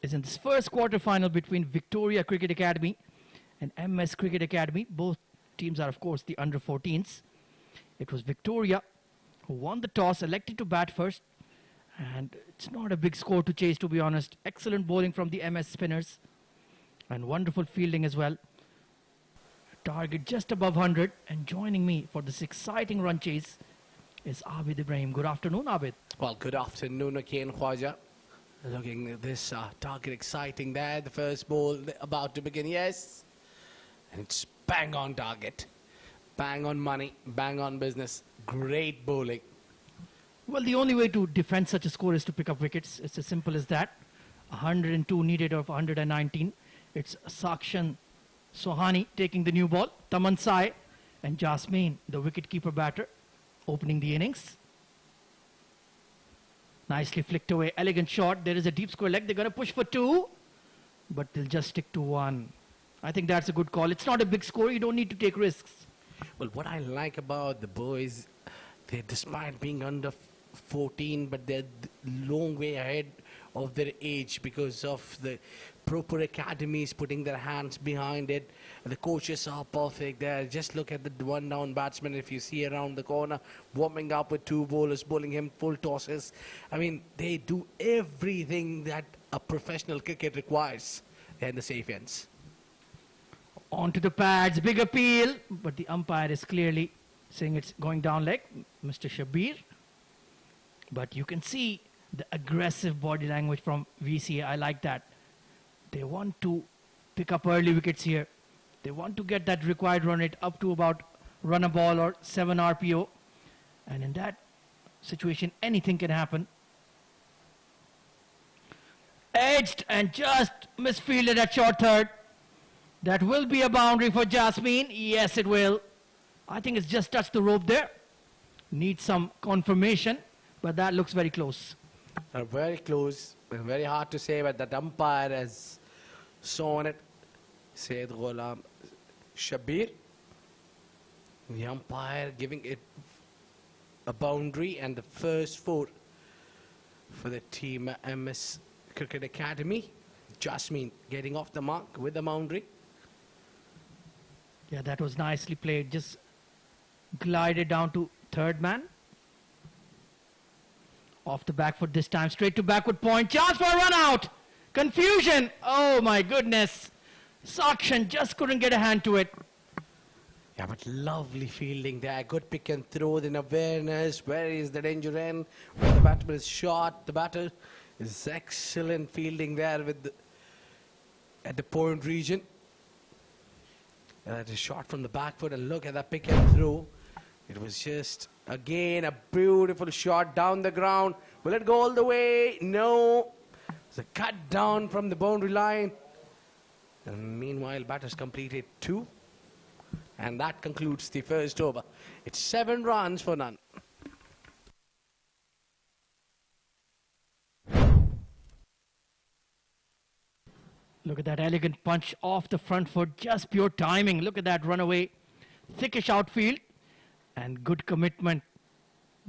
is in this first quarter final between Victoria Cricket Academy and MS Cricket Academy. Both teams are of course the under 14s. It was Victoria who won the toss, elected to bat first, and it's not a big score to chase, to be honest. Excellent bowling from the MS spinners and wonderful fielding as well. Target just above 100, and joining me for this exciting run chase is Abid Ibrahim. Good afternoon, Abid. Well, good afternoon again, Khwaja. Looking at this target exciting there. The first ball about to begin, yes. And it's bang on target. Bang on money, bang on business. Great bowling. Well, the only way to defend such a score is to pick up wickets. It's as simple as that. 102 needed of 119. It's Sakshan Sohani taking the new ball. Taman Sai and Jasmine, the wicket-keeper batter, opening the innings. Nicely flicked away. Elegant shot. There is a deep square leg. They're going to push for 2. But they'll just stick to 1. I think that's a good call. It's not a big score. You don't need to take risks. Well, what I like about the boys, they despite being under 14, but they're long way ahead of their age because of the proper academies putting their hands behind it. The coaches are perfect there. Just look at the one down batsman, if you see around the corner, warming up with 2 bowlers, bowling him full tosses. I mean, they do everything that a professional cricket requires in the safe ends. Onto the pads, big appeal, but the umpire is clearly saying it's going down leg, Mr. Shabir. But you can see the aggressive body language from VCA. I like that. They want to pick up early wickets here. They want to get that required run rate up to about run a ball or 7 RPO. And in that situation, anything can happen. Edged and just misfielded at short third. That will be a boundary for Jasmine. Yes, it will. I think it's just touched the rope there. Needs some confirmation, but that looks very close. Very close. Very hard to say, but that umpire has sawn it. Said Ghulam Shabir. The umpire giving it a boundary, and the first 4 for the team MS Cricket Academy. Jasmine getting off the mark with the boundary. Yeah, that was nicely played. Just glided down to third man. Off the back foot this time. Straight to backward point. Chance for a run out. Confusion. Oh my goodness. Sakshan just couldn't get a hand to it. Yeah, but lovely fielding there. Good pick and throw in awareness. Where is the danger end? Where the batsman is shot. The batter is excellent fielding there with at the point region. That is shot from the back foot, and look at that pick and throw. It was just, again, a beautiful shot down the ground. Will it go all the way? No. It's a cut down from the boundary line. And meanwhile, batters completed 2. And that concludes the first over. It's 7 runs for none. Look at that elegant punch off the front foot. Just pure timing. Look at that runaway. Thickish outfield. And good commitment.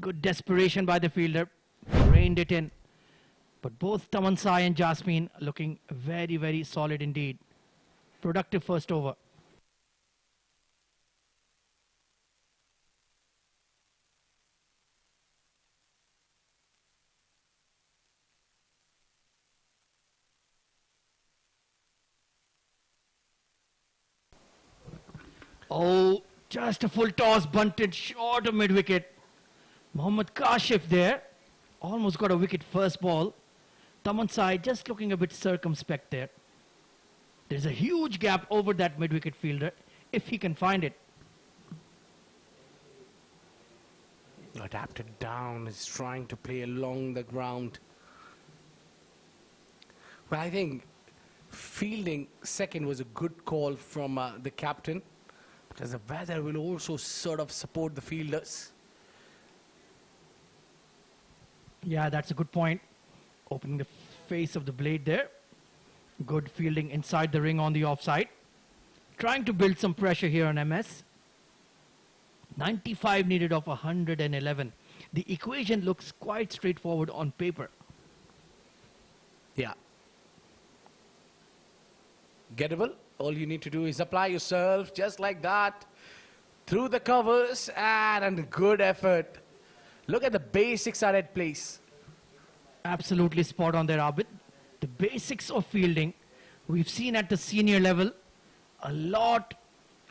Good desperation by the fielder. Reined it in. But both Taman Sai and Jasmine looking very, very solid indeed. Productive first over. Oh, just a full toss, bunted short of mid-wicket. Mohammad Kashif there. Almost got a wicket first ball. Taman Sai just looking a bit circumspect there. There's a huge gap over that mid-wicket fielder, if he can find it. Adapted down, is trying to play along the ground. Well, I think fielding second was a good call from the captain, because the weather will also sort of support the fielders. Yeah, that's a good point. Opening the face of the blade there. Good fielding inside the ring on the offside. Trying to build some pressure here on MS. 95 needed of 111. the equation looks quite straightforward on paper. Yeah. Gettable. All you need to do is apply yourself just like that through the covers, and a good effort. Look at the basics are at place. Absolutely spot on there, Abid. The basics of fielding, we've seen at the senior level, a lot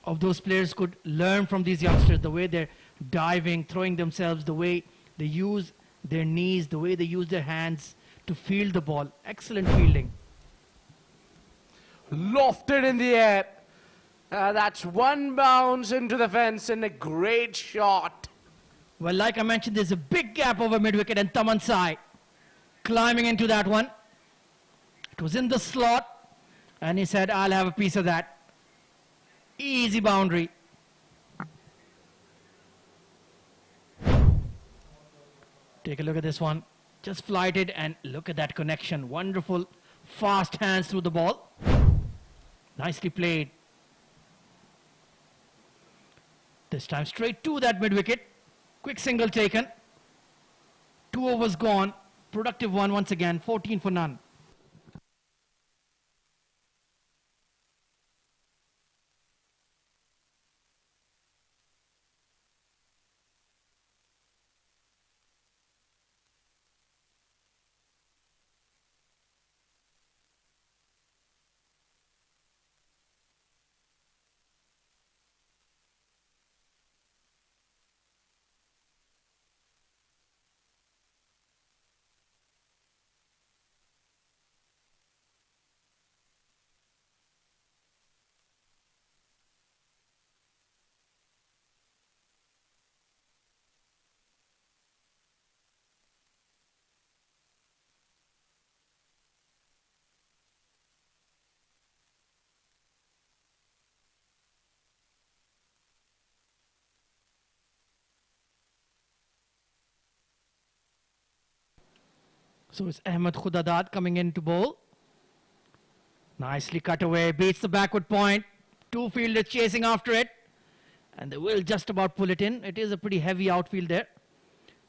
of those players could learn from these youngsters, the way they're diving, throwing themselves, the way they use their knees, the way they use their hands to field the ball. Excellent fielding. Lofted in the air. That's one bounce into the fence and a great shot. Well, like I mentioned, there's a big gap over mid-wicket, and Taman Sai climbing into that one. It was in the slot, and he said, I'll have a piece of that. Easy boundary. Take a look at this one. Just flighted, and look at that connection. Wonderful, fast hands through the ball. Nicely played. This time straight to that mid-wicket. Quick single taken. 2 overs gone. Productive one once again. 14 for none. So it's Ahmed Khudadad coming in to bowl. Nicely cut away, beats the backward point. 2 fielders chasing after it. And they will just about pull it in. It is a pretty heavy outfield there.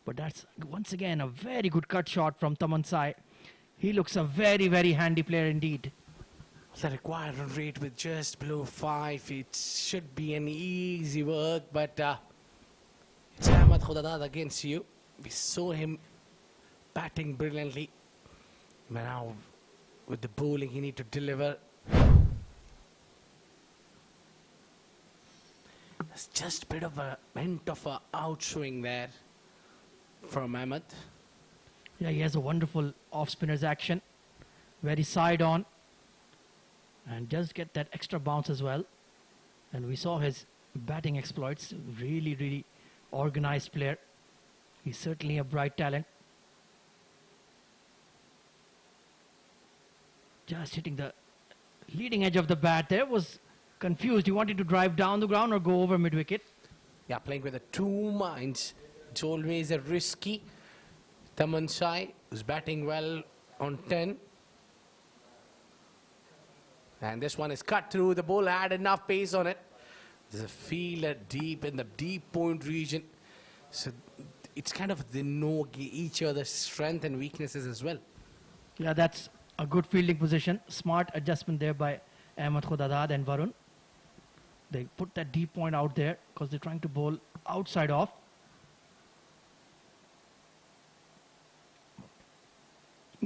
But that's once again a very good cut shot from Taman Sai. He looks a very, very handy player indeed. The required run rate with just below 5. It should be an easy work, but it's Ahmed Khudadad against you. We saw him batting brilliantly. But now with the bowling, he need to deliver. It's just a bit of a hint of a outswing there from Ahmed. Yeah, he has a wonderful off-spinner's action. Very side on. And just get that extra bounce as well. And we saw his batting exploits. Really, really organized player. He's certainly a bright talent. Just hitting the leading edge of the bat there. Was confused. He wanted to drive down the ground or go over mid-wicket. Yeah, playing with the 2 minds. It's always a risky. Taman Sai was batting well on 10. And this one is cut through. The ball had enough pace on it. There's a fielder deep in the deep point region. So it's kind of they know each other's strength and weaknesses as well. Yeah, that's a good fielding position. Smart adjustment there by Ahmed Khudadad and Varun. They put that deep point out there because they're trying to bowl outside off.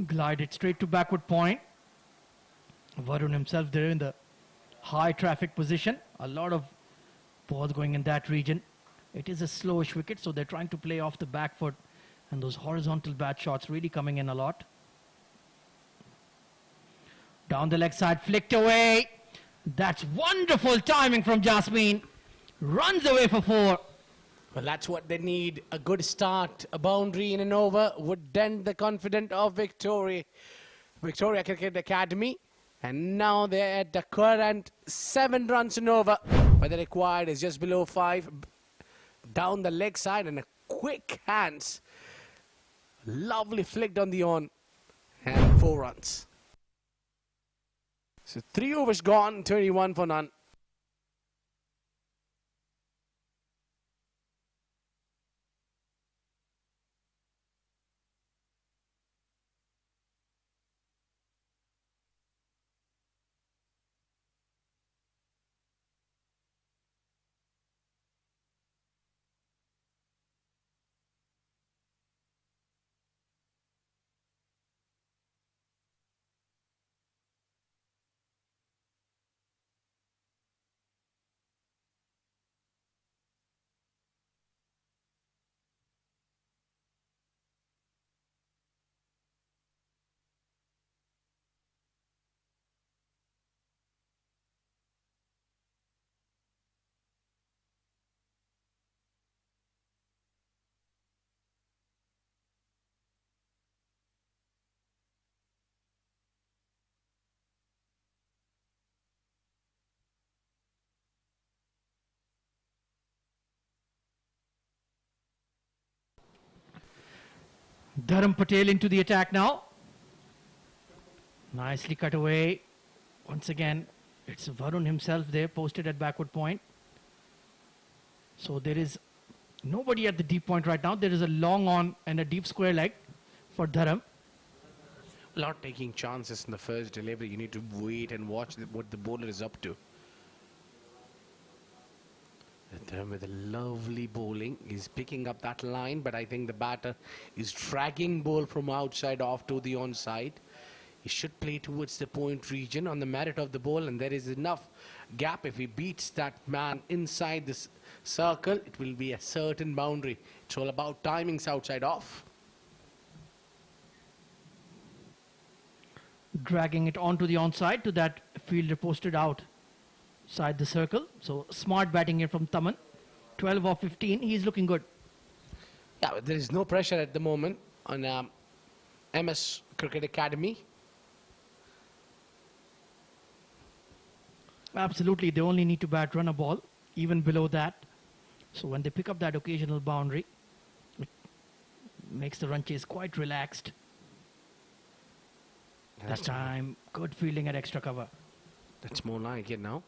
Glided straight to backward point. Varun himself there in the high traffic position. A lot of balls going in that region. It is a slowish wicket, so they're trying to play off the back foot. And those horizontal bat shots really coming in a lot. Down the leg side, flicked away. That's wonderful timing from Jasmine. Runs away for 4. Well, that's what they need. A good start, a boundary in an over would dent the confidence of Victoria Cricket Academy. And now they're at the current 7 runs and over. But the required is just below 5. Down the leg side and a quick hands. Lovely flicked on the on. And 4 runs. So 3 overs gone, 21 for none. Dharam Patel into the attack now. Nicely cut away. Once again, it's Varun himself there, posted at backward point. So there is nobody at the deep point right now. There is a long on and a deep square leg for Dharam. Not taking chances in the first delivery. You need to wait and watch what the bowler is up to. Dharam with a lovely bowling. He's picking up that line, but I think the batter is dragging ball from outside off to the onside. He should play towards the point region on the merit of the ball, and there is enough gap. If he beats that man inside this circle, it will be a certain boundary. It's all about timings outside off. Dragging it onto the onside to that fielder posted outside the circle. So smart batting here from Taman. 12 of 15. He's looking good. Yeah, but there is no pressure at the moment on MS Cricket Academy. Absolutely, they only need to run a ball, even below that. So when they pick up that occasional boundary, it makes the run chase quite relaxed. That time, good fielding at extra cover. That's more like it now.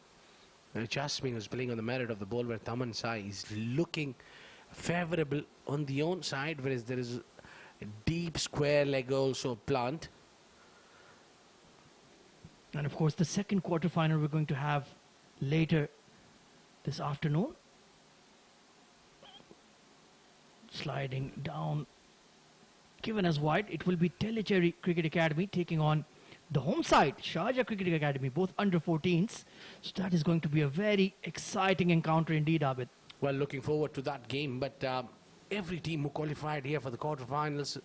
Jasmine was playing on the merit of the ball, where Taman Sai is looking favourable on the own side, whereas there is a deep square leg also plant. And of course, the second quarterfinal we're going to have later this afternoon. Sliding down, given as wide, it will be Telecheri Cricket Academy taking on the home side, Sharjah Cricket Academy, both under 14s. So that is going to be a very exciting encounter indeed, Abid. Well, looking forward to that game, but every team who qualified here for the quarterfinals,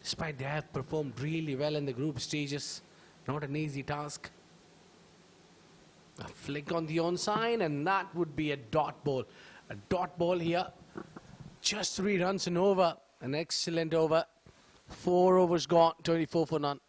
despite they have performed really well in the group stages, not an easy task. A flick on the onside, and that would be a dot ball. A dot ball here. Just 3 runs and over. An excellent over. 4 overs gone, 24 for none.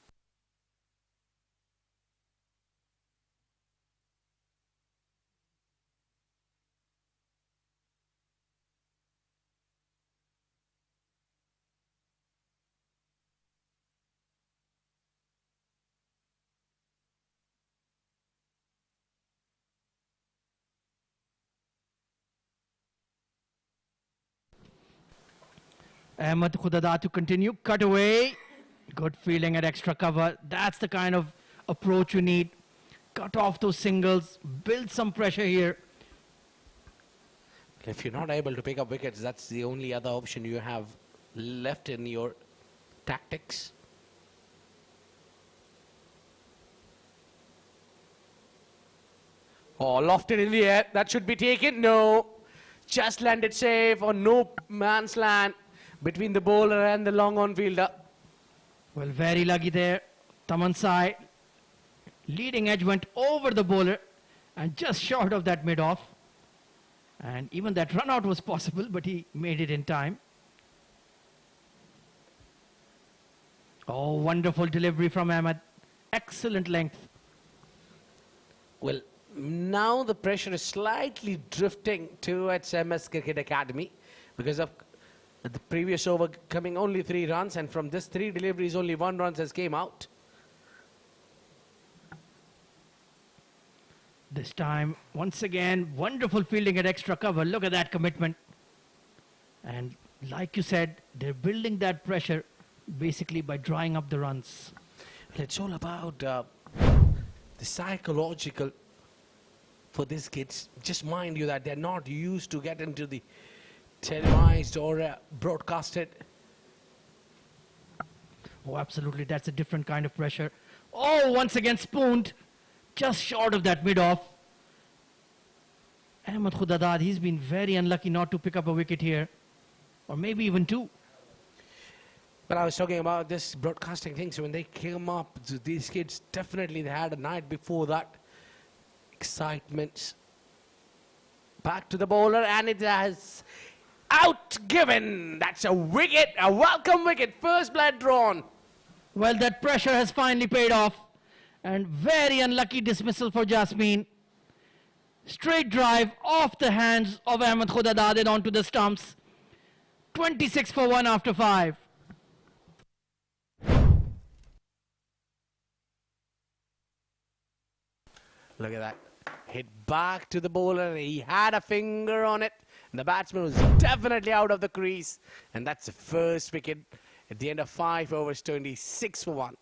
Ahmed Khudada to continue. Cut away. Good fielding at extra cover. That's the kind of approach you need. Cut off those singles. Build some pressure here. If you're not able to pick up wickets, that's the only other option you have left in your tactics. Oh, lofted in the air. That should be taken. No. Just landed safe on no man's land between the bowler and the long on fielder. Well, very lucky there. Taman Sai. Leading edge went over the bowler and just short of that mid-off. And even that run out was possible, but he made it in time. Oh, wonderful delivery from Ahmed. Excellent length. Well, now the pressure is slightly drifting towards MS Cricket Academy because of the previous over coming only 3 runs, and from this 3 deliveries only 1 run has came out. This time, once again, wonderful fielding at extra cover. Look at that commitment. And like you said, they're building that pressure basically by drawing up the runs. It's all about the psychological for these kids. Just mind you that they're not used to get into the televised or broadcasted. Oh, absolutely. That's a different kind of pressure. Oh, once again spooned. Just short of that mid-off. Ahmed Khudadad, he's been very unlucky not to pick up a wicket here. Or maybe even 2. But I was talking about this broadcasting thing. So when they came up, these kids definitely they had a night before that. Excitement. Back to the bowler, and it has outgiven. That's a wicket, a welcome wicket. First blood drawn. Well, that pressure has finally paid off. And very unlucky dismissal for Jasmine. Straight drive off the hands of Ahmed Khudadad and onto the stumps. 26 for 1 after 5. Look at that. Hit back to the bowler. He had a finger on it. And the batsman was definitely out of the crease. And that's the first wicket at the end of 5 overs, 26 for 1.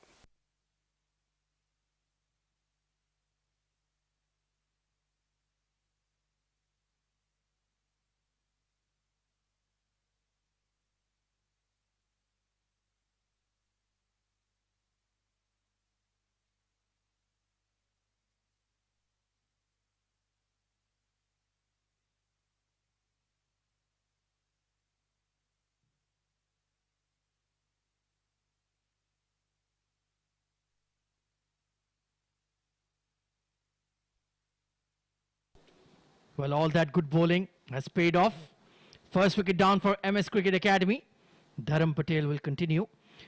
Well, all that good bowling has paid off. First wicket down for MS Cricket Academy. Dharam Patel will continue.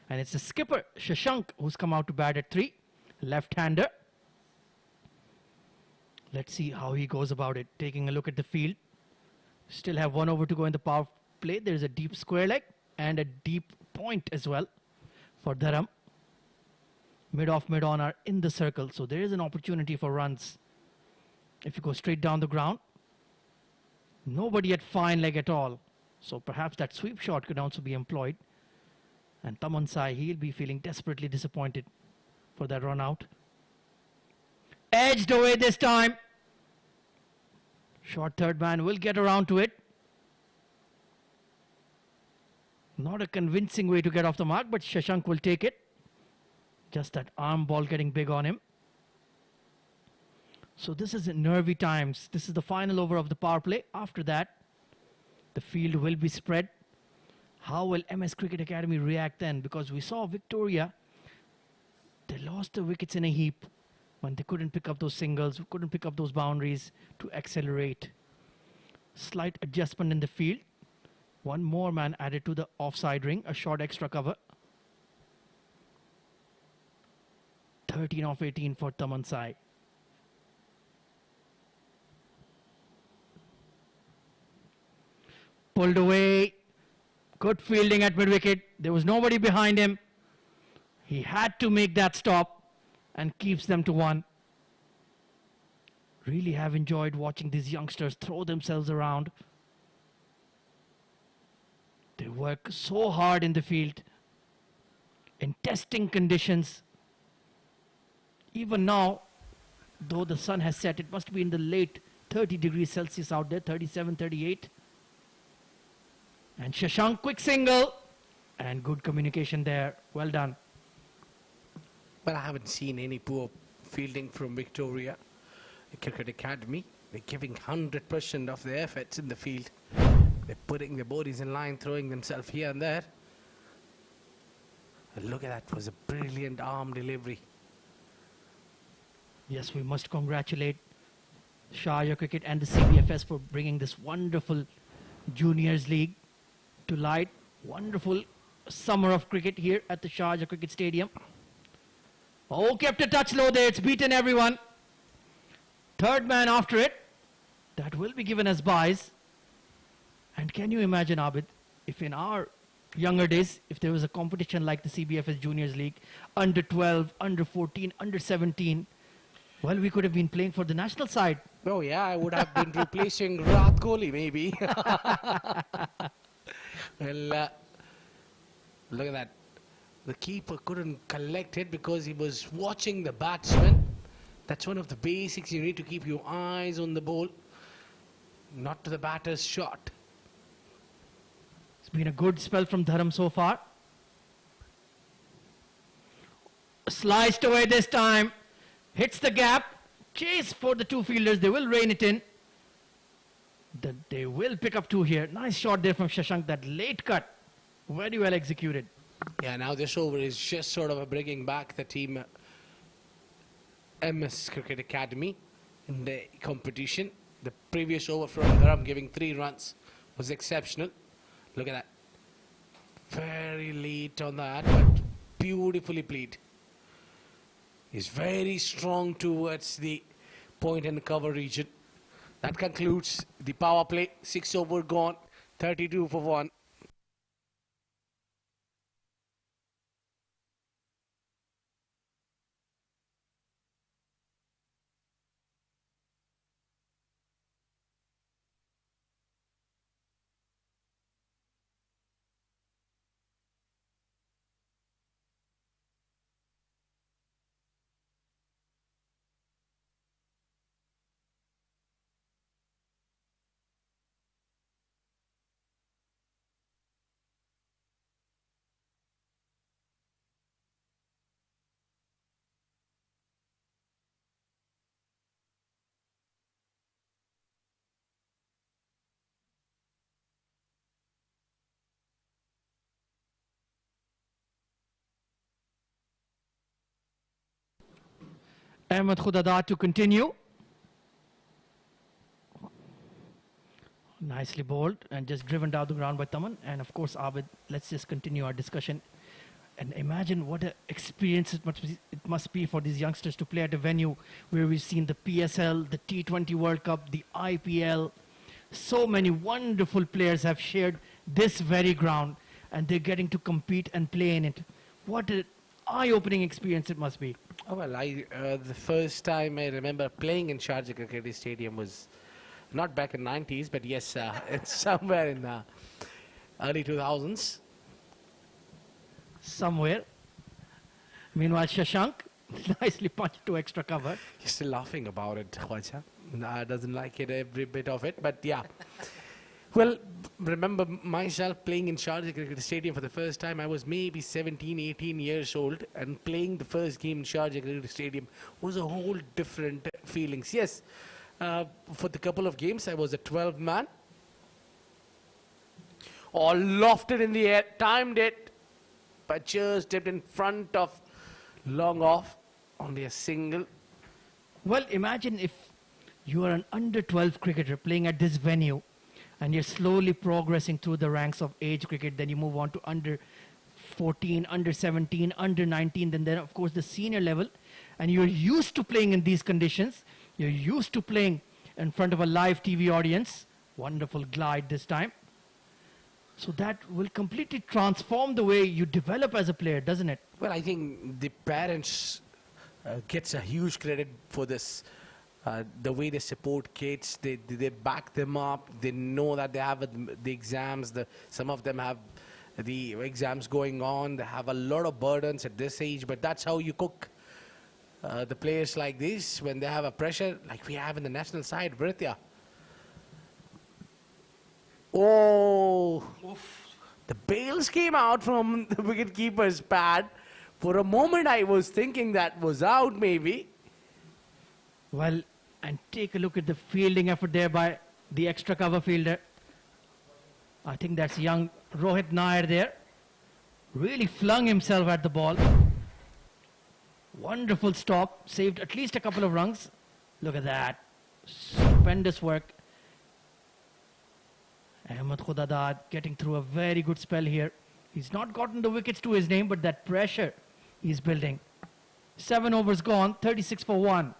And it's the skipper, Shashank, who's come out to bat at 3. Left-hander. Let's see how he goes about it. Taking a look at the field. Still have 1 over to go in the power play. There's a deep square leg and a deep point as well for Dharam. Mid-off, mid-on are in the circle. So there is an opportunity for runs. If you go straight down the ground. Nobody at fine leg at all. So perhaps that sweep shot could also be employed. And Taman Sai, he'll be feeling desperately disappointed for that run out. Edged away this time. Short third man will get around to it. Not a convincing way to get off the mark, but Shashank will take it. Just that arm ball getting big on him. So this is in nervy times. This is the final over of the power play. After that, the field will be spread. How will MS Cricket Academy react then? Because we saw Victoria, they lost the wickets in a heap when they couldn't pick up those singles, couldn't pick up those boundaries to accelerate. Slight adjustment in the field. One more man added to the offside ring, a short extra cover. 13 of 18 for Taman Sai. Pulled away. Good fielding at mid-wicket. There was nobody behind him. He had to make that stop and keeps them to 1. Really have enjoyed watching these youngsters throw themselves around. They work so hard in the field, in testing conditions. Even now, though the sun has set, it must be in the late 30 degrees Celsius out there, 37, 38. And Shashank, quick single. And good communication there. Well done. But I haven't seen any poor fielding from Victoria Cricket Academy. They're giving 100% of their efforts in the field. They're putting their bodies in line, throwing themselves here and there. And look at that. It was a brilliant arm delivery. Yes, we must congratulate Sharjah Cricket and the CBFS for bringing this wonderful Juniors League to light. Wonderful summer of cricket here at the Sharjah Cricket Stadium. Oh, kept a touch low there. It's beaten everyone. Third man after it. That will be given as buys. And can you imagine, Abid, if in our younger days, if there was a competition like the CBFS Juniors League, under 12, under 14, under 17, well, we could have been playing for the national side. Oh, yeah, I would have been replacing Virat Kohli, maybe. Well, look at that. The keeper couldn't collect it because he was watching the batsman. That's one of the basics. You need to keep your eyes on the ball, not to the batter's shot. It's been a good spell from Dharam so far. Sliced away this time. Hits the gap. Chase for the two fielders. They will rein it in. They will pick up 2 here. Nice shot there from Shashank. That late cut. Very well executed. Yeah, now this over is just sort of bringing back the team MS Cricket Academy in the competition. The previous over from Dharam giving 3 runs was exceptional. Look at that. Very late on that, but beautifully played. He's very strong towards the point and cover region. That concludes the power play. 6 over gone, 32 for 1. Ahmed Khudada to continue. Nicely bowled and just driven down the ground by Taman. And of course, Abid, let's just continue our discussion. And imagine what an experience it must be for these youngsters to play at a venue where we've seen the PSL, the T20 World Cup, the IPL. So many wonderful players have shared this very ground and they're getting to compete and play in it. What an eye-opening experience it must be. Oh, well, the first time I remember playing in Sharjah Cricket Stadium was not back in 90s, but yes, it's somewhere in early 2000s. Somewhere. Meanwhile, Shashank nicely punched to extra cover. He's still laughing about it, Khwaja. Doesn't like it, every bit of it, but yeah. Well, remember myself playing in Sharjah Cricket Stadium for the first time. I was maybe 17, 18 years old, and playing the first game in Sharjah Cricket Stadium was a whole different feelings. Yes, for the couple of games, I was a 12-man. All lofted in the air, timed it, but just dipped in front of long off, only a single. Well, imagine if you are an under-12 cricketer playing at this venue and you're slowly progressing through the ranks of age cricket, then you move on to under 14, under 17, under 19, then of course the senior level, and you're used to playing in these conditions. You're used to playing in front of a live TV audience. Wonderful glide this time. So that will completely transform the way you develop as a player, doesn't it? Well, I think the parents gets a huge credit for this. The way they support kids, they back them up. They know that they have the exams. Some of them have the exams going on. They have a lot of burdens at this age, but that's how you cook the players like this when they have a pressure like we have in the national side. Britya. Oh, oof. The bails came out from the wicketkeeper's pad. For a moment, I was thinking that was out, maybe. Well, and take a look at the fielding effort there by the extra cover fielder. I think that's young Rohit Nair there. Really flung himself at the ball. Wonderful stop. Saved at least a couple of runs. Look at that. Stupendous work. Ahmed Khudada getting through a very good spell here. He's not gotten the wickets to his name, but that pressure he's building. 7 overs gone, 36 for 1.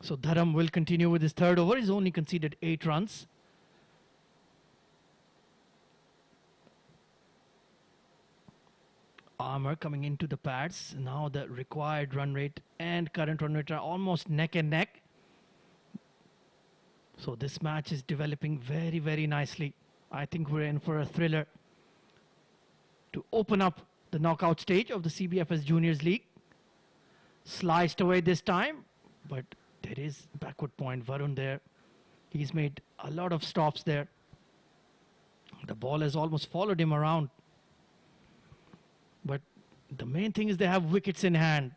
So Dharam will continue with his third over. He's only conceded 8 runs. Armour coming into the pads. Now the required run rate and current run rate are almost neck and neck. So this match is developing very, very nicely. I think we're in for a thriller to open up the knockout stage of the CBFS Juniors League. Sliced away this time, but there is backward point. Varun there. He's made a lot of stops there. The ball has almost followed him around. But the main thing is they have wickets in hand.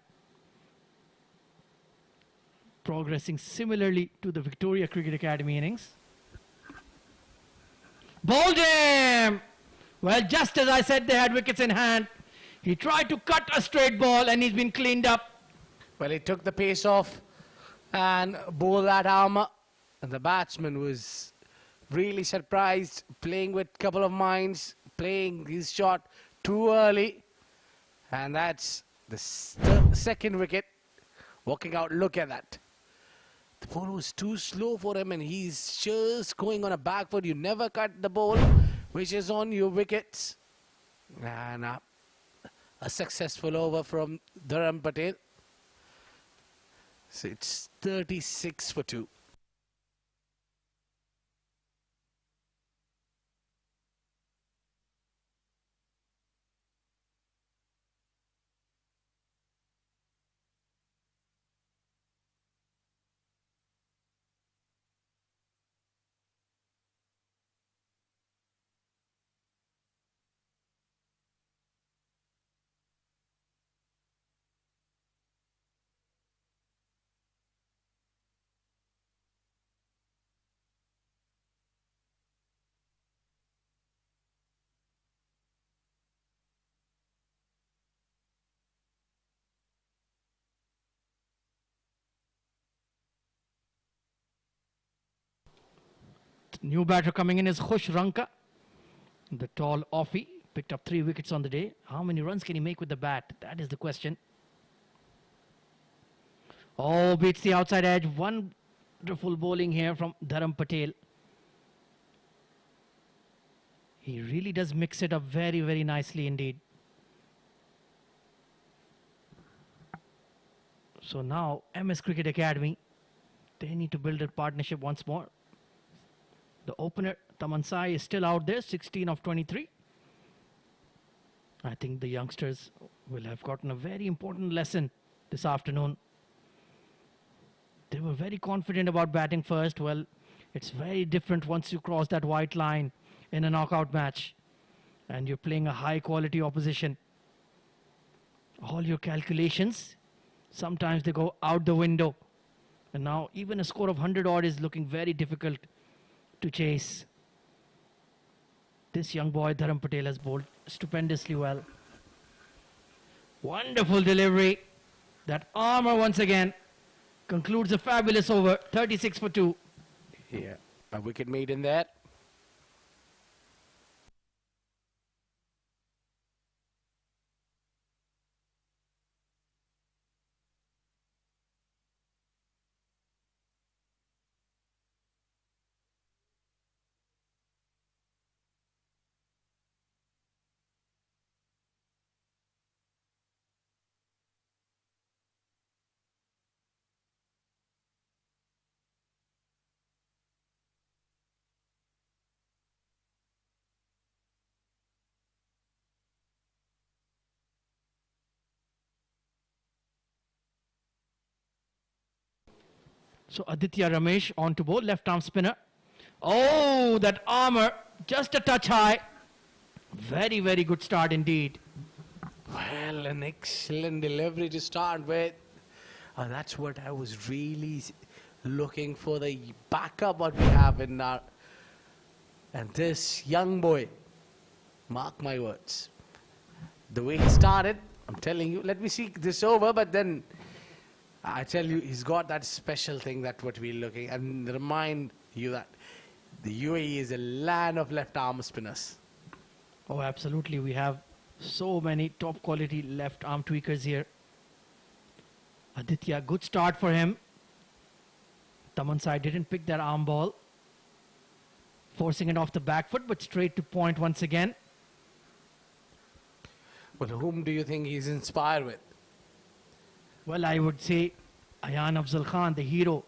Progressing similarly to the Victoria Cricket Academy innings. Bowled him! Well, just as I said, they had wickets in hand. He tried to cut a straight ball and he's been cleaned up. Well, he took the pace off and bowled that armour. And the batsman was really surprised, playing with a couple of minds, playing his shot too early. And that's the second wicket. Walking out, look at that. The ball was too slow for him and he's just going on a back foot. You never cut the ball, which is on your wickets. And a successful over from Dharam Patel. So it's 36 for 2. New batter coming in is Khush Ranka. The tall offie picked up 3 wickets on the day. How many runs can he make with the bat? That is the question. Oh, beats the outside edge. Wonderful bowling here from Dharam Patel. He really does mix it up very, very nicely indeed. So now MS Cricket Academy, they need to build a partnership once more. The opener, Taman Sai, is still out there, 16 of 23. I think the youngsters will have gotten a very important lesson this afternoon. They were very confident about batting first. Well, it's very different once you cross that white line in a knockout match and you're playing a high quality opposition. All your calculations, sometimes they go out the window. And now even a score of 100 odd is looking very difficult to chase. This young boy Dharam Patel has bowled stupendously well. Wonderful delivery. That armour once again concludes a fabulous over. 36 for 2. Yeah, a wicket made in there. So Aditya Ramesh on to bowl, left arm spinner. Oh, that armour, just a touch high. Very, very good start indeed. Well, an excellent delivery to start with. That's what I was really looking for, the backup what we have in our... And this young boy, mark my words, the way he started, I'm telling you, let me see this over, but then I tell you, he's got that special thing that what we're looking, and remind you that the UAE is a land of left arm spinners. Oh, absolutely. We have so many top quality left arm tweakers here. Aditya, good start for him. Taman Sai didn't pick that arm ball. Forcing it off the back foot, but straight to point once again. Well, whom do you think he's inspired with? Well, I would say Ayan Afzal Khan, the hero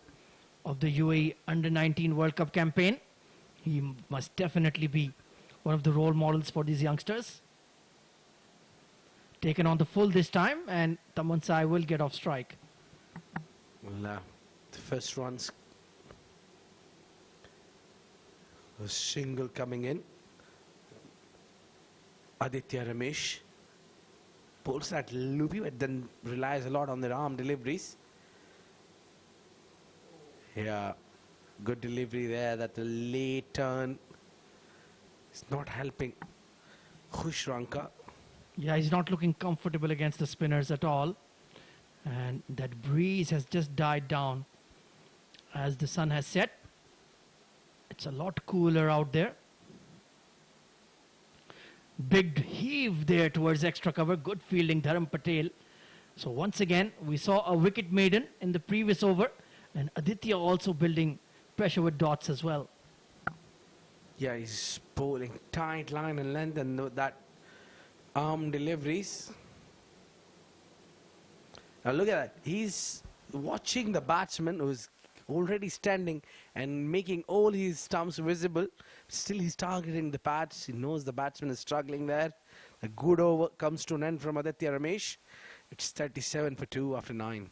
of the UAE Under-19 World Cup campaign. He must definitely be one of the role models for these youngsters. Taken on the full this time, and Taman Sai will get off strike. Well, the first runs, a single coming in. Aditya Ramesh pulls that loopy, but then relies a lot on their arm deliveries. Yeah, good delivery there. That the late turn is not helping. Khushranka. Yeah, he's not looking comfortable against the spinners at all. And that breeze has just died down as the sun has set. It's a lot cooler out there. Big heave there towards extra cover. Good fielding, Dharam Patel. So once again, we saw a wicket maiden in the previous over. And Aditya also building pressure with dots as well. Yeah, he's bowling tight line and length and that arm deliveries. Now look at that. He's watching the batsman who's already standing and making all his stumps visible. Still he's targeting the pads. He knows the batsman is struggling there. A good over comes to an end from Aditya Ramesh. It's 37 for 2 after 9.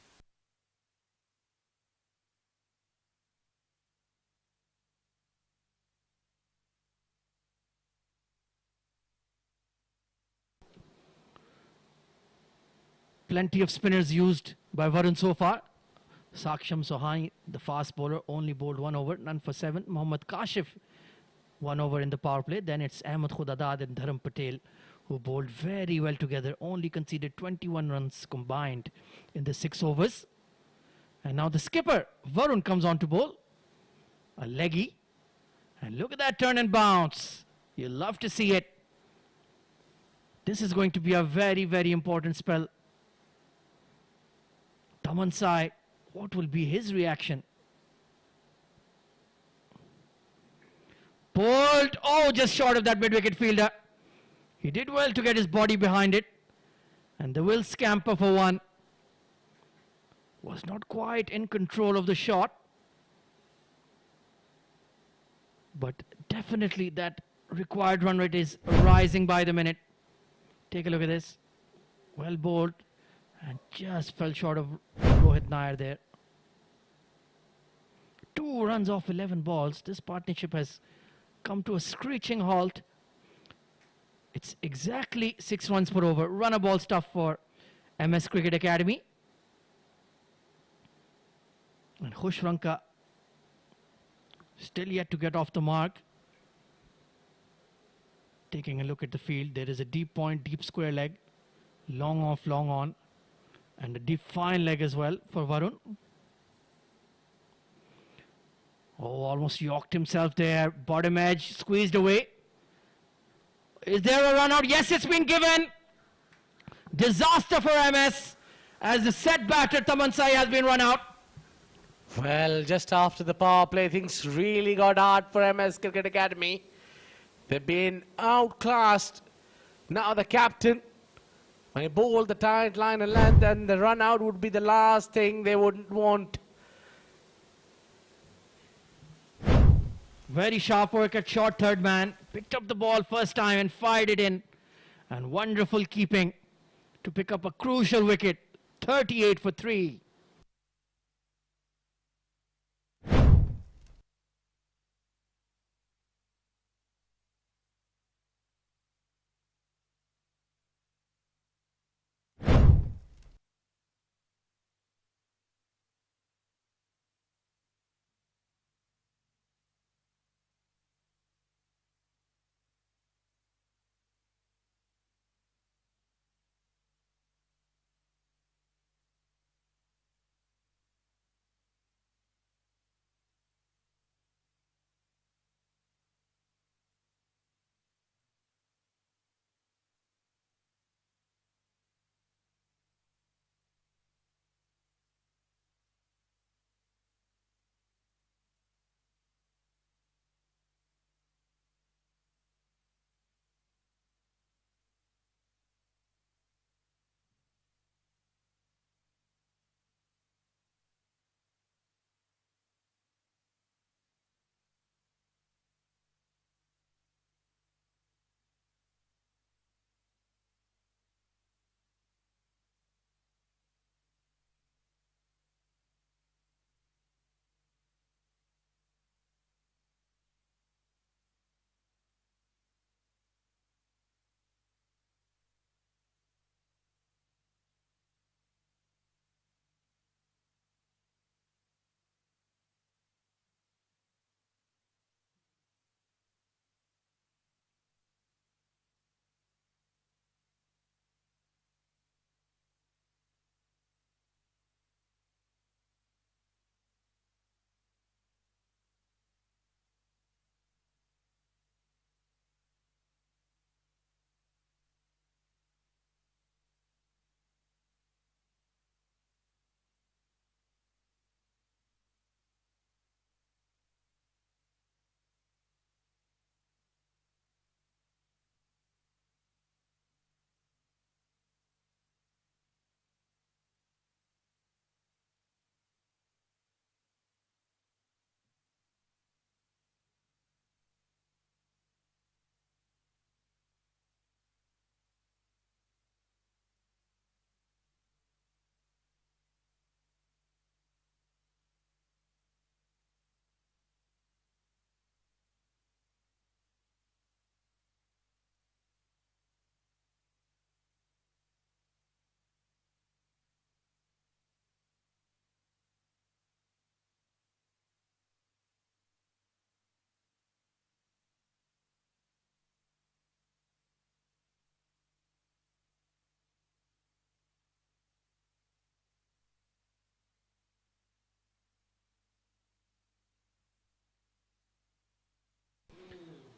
Plenty of spinners used by Varun so far. Saksham Sohani, the fast bowler, only bowled 1 over, none for 7. Mohammad Kashif, 1 over in the power play. Then it's Ahmed Khudadad and Dharam Patel, who bowled very well together, only conceded 21 runs combined in the 6 overs. And now the skipper, Varun, comes on to bowl. A leggy. And look at that turn and bounce. You love to see it. This is going to be a very, very important spell. Taman Sai, what will be his reaction? Bowled, oh, just short of that mid-wicket fielder. He did well to get his body behind it. And the will scamper for 1. Was not quite in control of the shot. But definitely that required run rate is rising by the minute. Take a look at this. Well bowled. And just fell short of Rohit Nair there. 2 runs off 11 balls. This partnership has come to a screeching halt. It's exactly 6 runs per over. Runner ball stuff for MS Cricket Academy. And Khushranka still yet to get off the mark. Taking a look at the field, there is a deep point, deep square leg. Long off, long on. And a deep fine leg as well for Varun. Oh, almost yorked himself there. Bottom edge squeezed away. Is there a run out? Yes, it's been given. Disaster for MS as the set batter Taman Sai has been run out. Well, just after the power play, things really got hard for MS Cricket Academy. They've been outclassed. Now the captain, when he bowled the tight line and length, and the run out would be the last thing they wouldn't want. Very sharp work at short third man. Picked up the ball first time and fired it in. And wonderful keeping to pick up a crucial wicket. 38 for 3.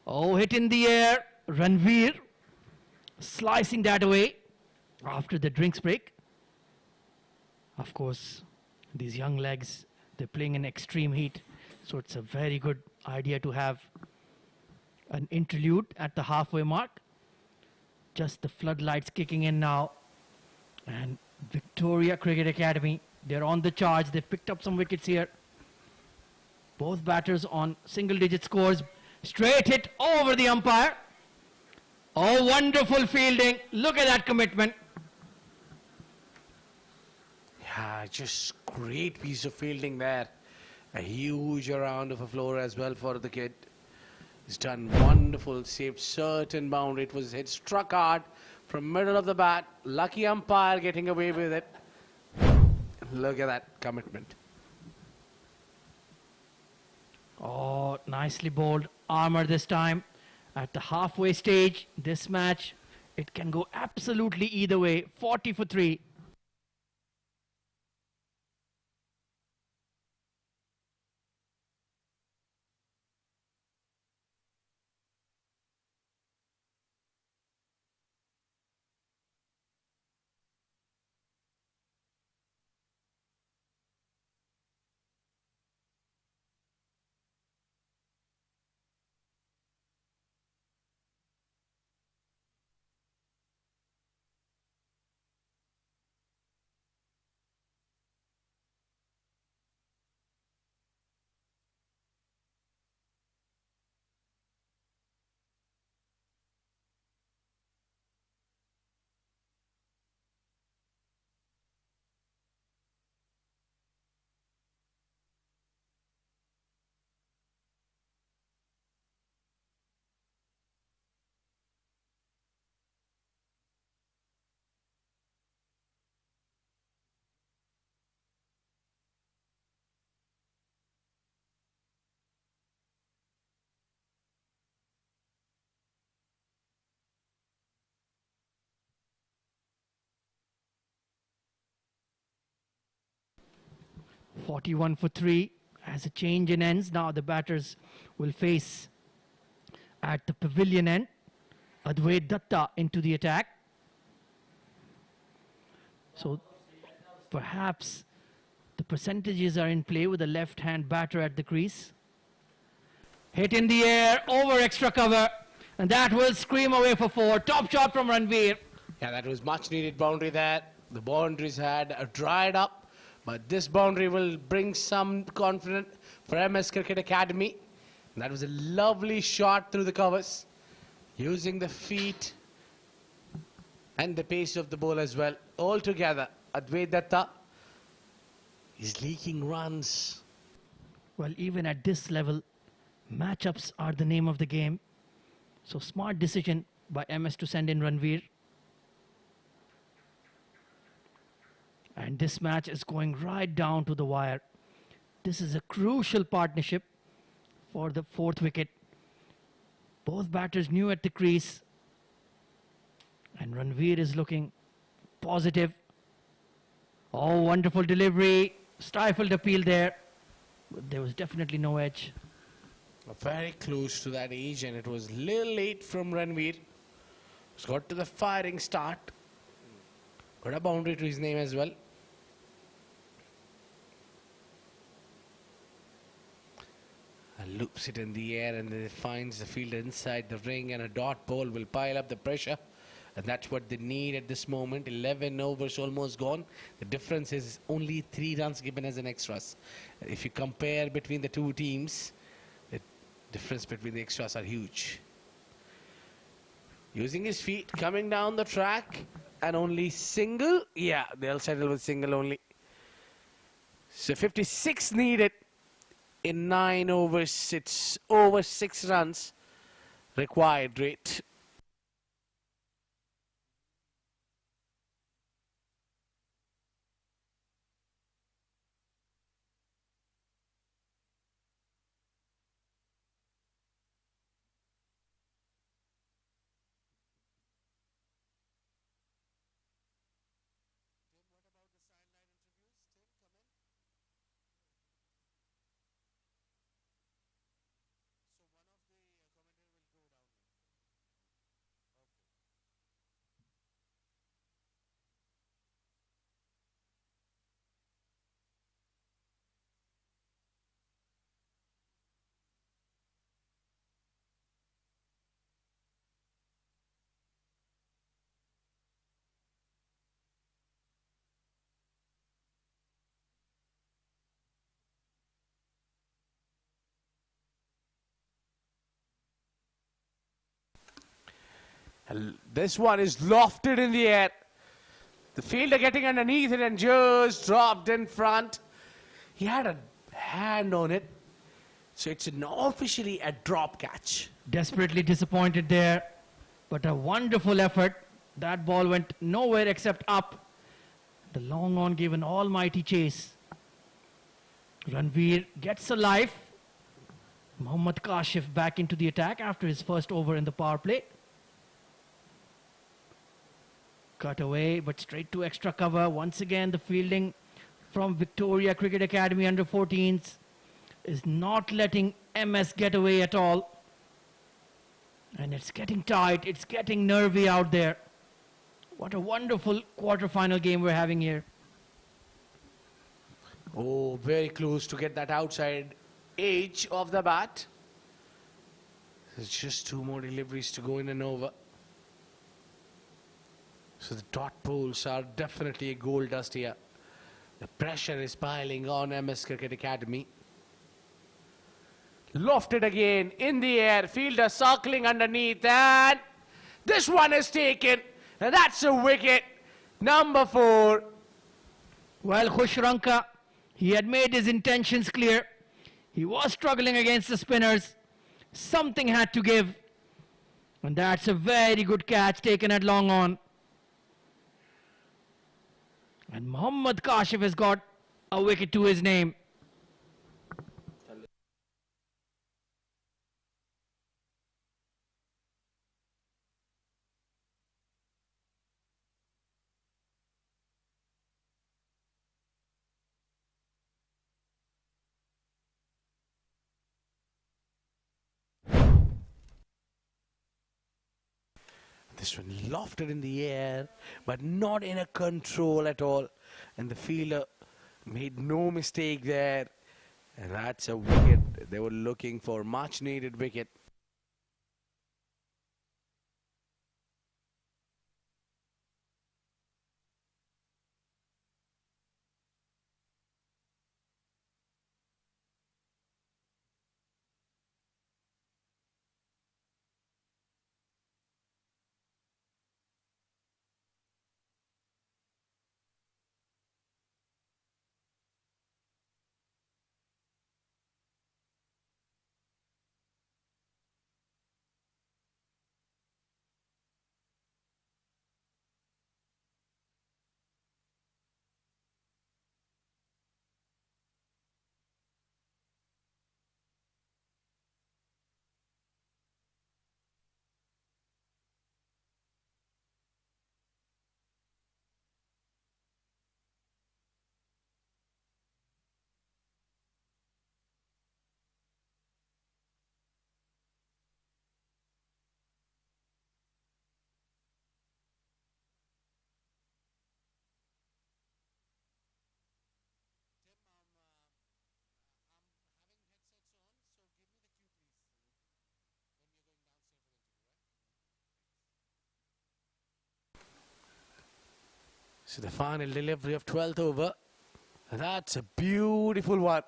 Oh, hit in the air. Ranveer slicing that away after the drinks break. Of course, these young legs, they're playing in extreme heat. So it's a very good idea to have an interlude at the halfway mark. Just the floodlights kicking in now. And Victoria Cricket Academy, they're on the charge. They've picked up some wickets here. Both batters on single-digit scores. Straight hit over the umpire. Oh, wonderful fielding. Look at that commitment. Yeah, just great piece of fielding there. A huge round of a floor as well for the kid. He's done wonderful, saved certain boundary. It was hit, struck hard from middle of the bat. Lucky umpire getting away with it. Look at that commitment. Oh, nicely bowled. Armour this time. At the halfway stage, this match, it can go absolutely either way. 40 for 3. .41 for 3 as a change in ends. Now the batters will face at the pavilion end. Advait Datta into the attack. So perhaps the percentages are in play with the left-hand batter at the crease. Hit in the air, over extra cover. And that will scream away for 4. Top shot from Ranveer. Yeah, that was much needed boundary there. The boundaries had dried up, but this boundary will bring some confidence for MS Cricket Academy. And that was a lovely shot through the covers, using the feet and the pace of the ball as well. All together, Advait Datta is leaking runs. Well, even at this level, matchups are the name of the game. So smart decision by MS to send in Ranveer. And this match is going right down to the wire. This is a crucial partnership for the 4th wicket. Both batters new at the crease. And Ranveer is looking positive. Oh, wonderful delivery. Stifled appeal there. But there was definitely no edge. Very close to that edge, and it was a little late from Ranveer. He's got to the firing start. Got a boundary to his name as well. And loops it in the air, and then finds the fielder inside the ring, and a dot ball will pile up the pressure. And that's what they need at this moment. 11 overs almost gone. The difference is only 3 runs given as an extras. If you compare between the two teams, the difference between the extras are huge. Using his feet, coming down the track, and only single. Yeah, they'll settle with single only. So 56 needed in 9 overs. It's over 6 runs required rate. And this one is lofted in the air. The fielder getting underneath it and just dropped in front. He had a hand on it. So it's not officially a drop catch. Desperately disappointed there, but a wonderful effort. That ball went nowhere except up. The long on gave an almighty chase. Ranveer gets a life. Mohammad Kashif back into the attack after his first over in the power play. Cut away, but straight to extra cover. Once again, the fielding from Victoria Cricket Academy under 14s is not letting MS get away at all. And it's getting tight. It's getting nervy out there. What a wonderful quarter-final game we're having here. Oh, very close to get that outside edge of the bat. There's just 2 more deliveries to go in and over. So the dot poles are definitely a gold dust here. The pressure is piling on MS Cricket Academy. Lofted again in the air. Fielder circling underneath, and this one is taken. And that's a wicket. Number 4. Well, Khushranka, he had made his intentions clear. He was struggling against the spinners. Something had to give. And that's a very good catch taken at long on. And Mohammad Kashif has got a wicket to his name. This one lofted in the air, but not in a control at all. And the fielder made no mistake there. And that's a wicket. They were looking for much needed wicket. So the final delivery of 12th over. That's a beautiful one.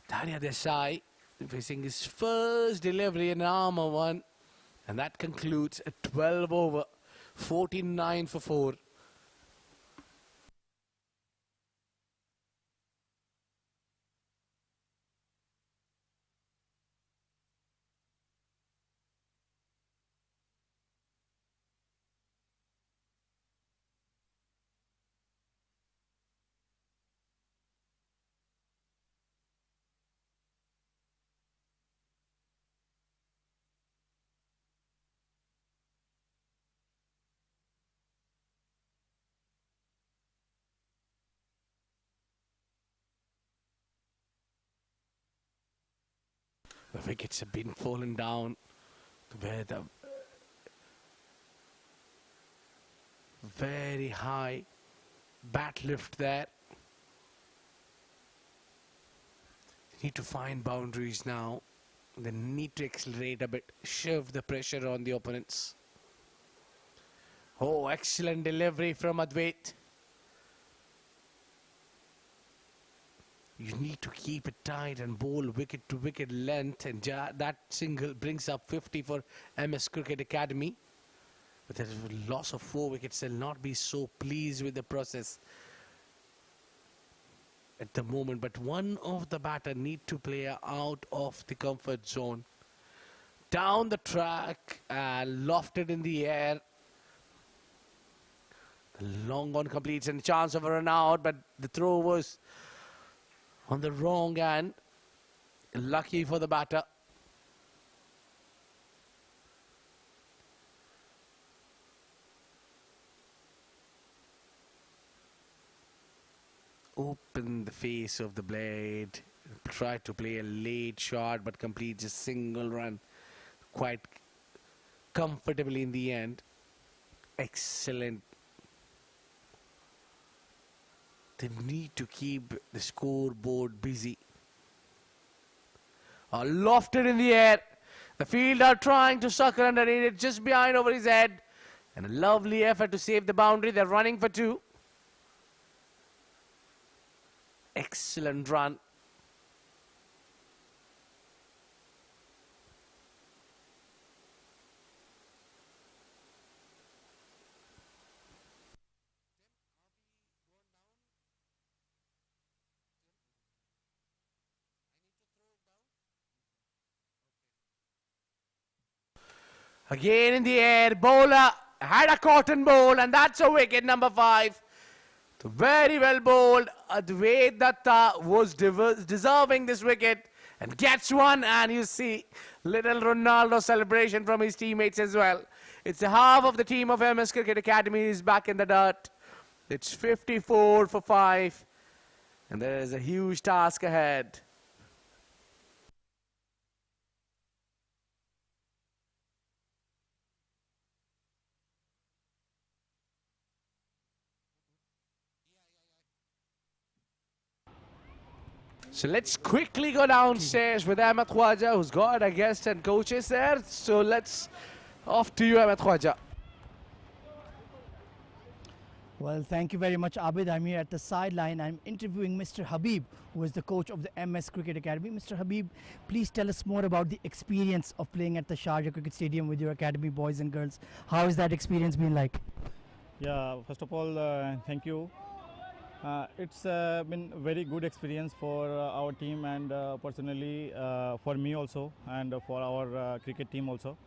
Daria Desai facing his first delivery in armour 1. And that concludes a 12 over, 14-9 for 4. The wickets have been fallen down to where the very high bat lift there. They need to find boundaries now. They need to accelerate a bit, shove the pressure on the opponents. Oh, excellent delivery from Advait. you need to keep it tight and bowl wicket to wicket length, and that single brings up 50 for MS Cricket Academy. But there is a loss of 4 wickets. They'll not be so pleased with the process at the moment. But one of the batter need to play out of the comfort zone. Down the track, lofted in the air. The long on completes and chance of a run out, but the throw was on the wrong hand. Lucky for the batter. Open the face of the blade. Tried to play a late shot, but completes a single run quite comfortably in the end. Excellent. They need to keep the scoreboard busy. Lofted in the air. The fielder trying to sucker underneath it, just behind over his head. And a lovely effort to save the boundary. They're running for 2. Excellent run. Again in the air, bowler had a cotton bowl, and that's a wicket, number 5. Very well bowled. Advait Datta was deserving this wicket and gets one, and you see little Ronaldo celebration from his teammates as well. It's the half of the team of MS Cricket Academy is back in the dirt. It's 54 for 5, and there is a huge task ahead. So let's quickly go downstairs with Ahmed Khwaja, who's got a guest and coaches there. So let's off to you, Ahmed Khwaja. Well, thank you very much, Abid. I'm here at the sideline. I'm interviewing Mr. Habib, who is the coach of the MS Cricket Academy. Mr. Habib, please tell us more about the experience of playing at the Sharjah Cricket Stadium with your academy boys and girls. How has that experience been like? Yeah, first of all, thank you. It's been a very good experience for our team and personally for me also, and for our cricket team also.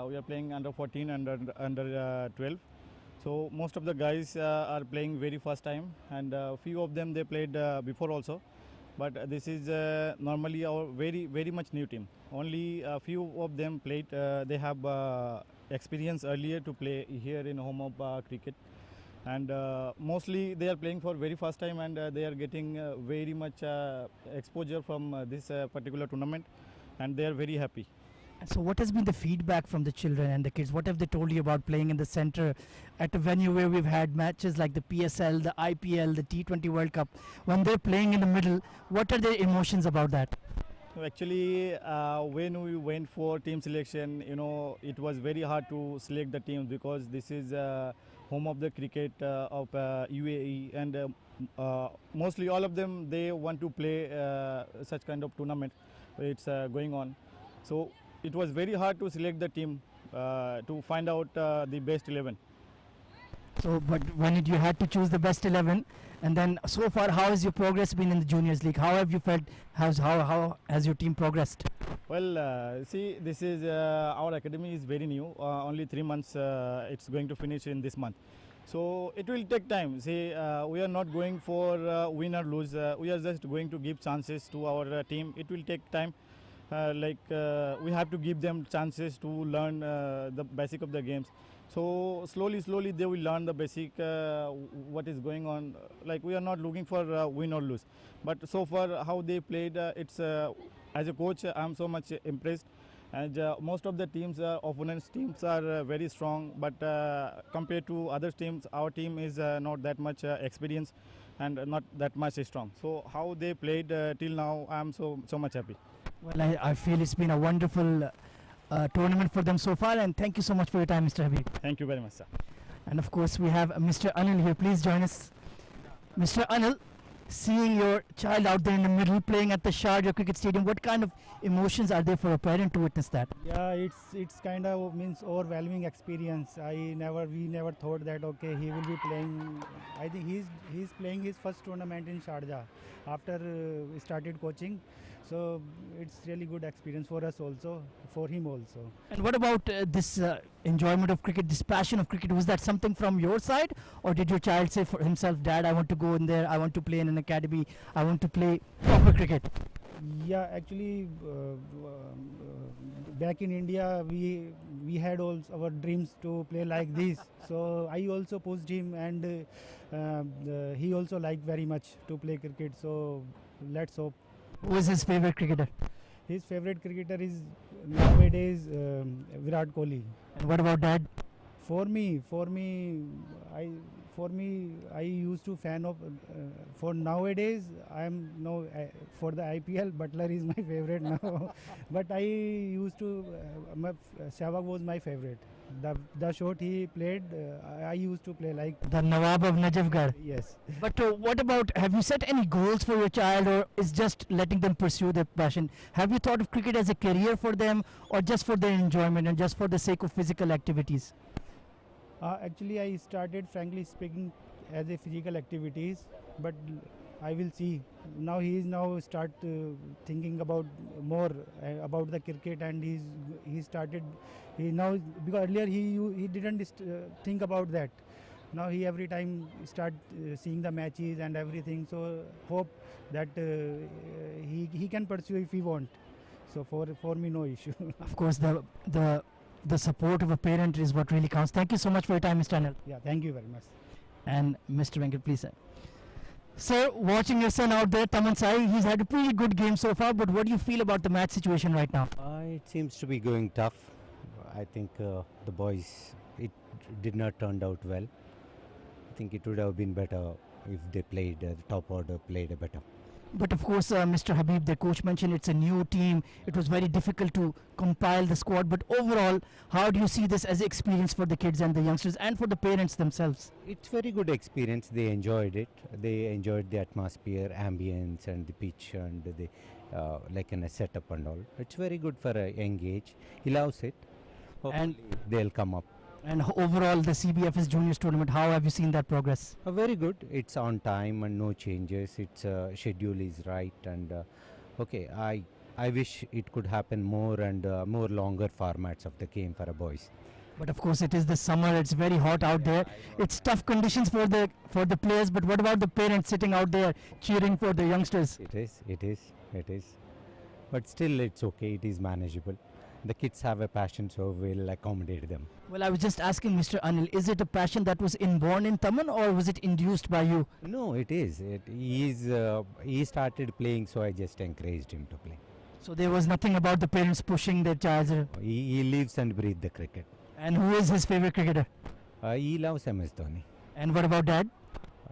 We are playing under 14 and under 12. So most of the guys are playing very first time, and few of them they played before also. But this is normally our very much new team. Only a few of them played. They have experience earlier to play here in home of cricket. And mostly they are playing for very first time, and they are getting very much exposure from this particular tournament, and they are very happy. And so what has been the feedback from the children and the kids? What have they told you about playing in the center at a venue where we've had matches like the PSL, the IPL, the T20 World Cup? When they're playing in the middle, what are their emotions about that? Actually, when we went for team selection, it was very hard to select the teams, because this is home of the cricket of UAE, and mostly all of them, they want to play such kind of tournament. It's going on. So it was very hard to select the team to find out the best 11. So, but when you had to choose the best 11, and then so far, how has your progress been in the Juniors League? How have you felt? How has your team progressed? Well, see, this is our academy is very new. Only 3 months. It's going to finish in this month. So it will take time. See, we are not going for win or lose. We are just going to give chances to our team. It will take time. We have to give them chances to learn the basic of the games. So slowly they will learn the basic what is going on. Like, we are not looking for win or lose, but so far how they played, it's as a coach I'm so much impressed. And most of the teams, opponents teams are very strong, but compared to other teams, our team is not that much experienced and not that much strong. So how they played till now, I'm so much happy. Well, I feel it's been a wonderful tournament for them so far, and thank you so much for your time, Mr. Habib. Thank you very much, sir. And of course, we have Mr. Anil here. Please join us. Mr. Anil, seeing your child out there in the middle playing at the Sharjah Cricket Stadium, what kind of emotions are there for a parent to witness that? Yeah, it's kind of means overwhelming experience. We never thought that okay he will be playing. I think he's playing his first tournament in Sharjah after we started coaching. So it's really good experience for us also, for him also. And what about this enjoyment of cricket, this passion of cricket? Was that something from your side, or did your child say for himself, Dad, I want to go in there, I want to play in an academy, I want to play proper cricket? Yeah, actually, back in India, we had all our dreams to play like this. So I also pushed him, and he also liked very much to play cricket. So let's hope. Who is his favorite cricketer? His favorite cricketer is nowadays Virat Kohli. And what about Dad? For me, I used to fan of. For nowadays, I am no for the IPL. Butler is my favorite now, but I used to. Sehwag was my favorite. The shot he played, I used to play like. The Nawab of Najafgarh. Yes. But what about, have you set any goals for your child, or is just letting them pursue their passion? Have you thought of cricket as a career for them, or just for their enjoyment and just for the sake of physical activities? Actually, I started, frankly speaking, as a physical activities, but I will see. Now he is now start thinking about more about the cricket, and he started. He now, because earlier he didn't think about that. Now he every time start seeing the matches and everything. So hope that he can pursue if he want. So for me, no issue. Of course, the support of a parent is what really counts. Thank you so much for your time, Mr. Anil. Yeah, thank you very much. And Mr. Venkat, please, sir. Sir, watching your son out there, Taman Sai, he's had a pretty good game so far, but what do you feel about the match situation right now? It seems to be going tough. I think the boys, it did not turn out well. I think it would have been better if they played, the top order played better. But of course, Mr. Habib, the coach, mentioned it's a new team. It was very difficult to compile the squad. But overall, how do you see this as an experience for the kids and the youngsters and for the parents themselves? It's very good experience. They enjoyed it. They enjoyed the atmosphere, ambience, and the pitch, and the like in a setup and all. It's very good for a young age. He loves it. Hopefully they'll come up. And overall, the CBFS Juniors tournament, how have you seen that progress? Very good. It's on time and no changes. Its schedule is right, and okay. I wish it could happen more and more longer formats of the game for boys. But of course, it is the summer. It's very hot out there. It's tough conditions for the players. But what about the parents sitting out there cheering for the youngsters? It is. But still, it's okay. It is manageable. The kids have a passion, so we'll accommodate them. Well, I was just asking Mr. Anil, is it a passion that was inborn in Taman, or was it induced by you? No, it is. He started playing, so I just encouraged him to play. So there was nothing about the parents pushing their child? He lives and breathes the cricket. And who is his favorite cricketer? He loves MS Dhoni. And what about Dad?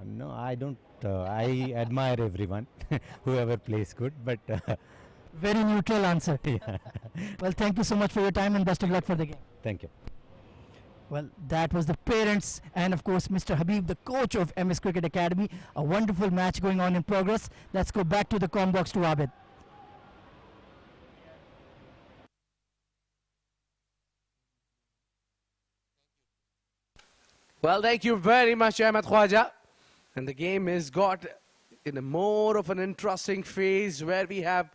No, I don't. I admire everyone, whoever plays good, but... Very neutral answer. Yeah. Well, thank you so much for your time and best of luck for the game. Thank you. Well, that was the parents and of course Mr. Habib, the coach of MS Cricket Academy. A wonderful match going on in progress. Let's go back to the comm box to Abid. Well, thank you very much, Ahmed Khwaja. And the game has got in a more of an interesting phase where we have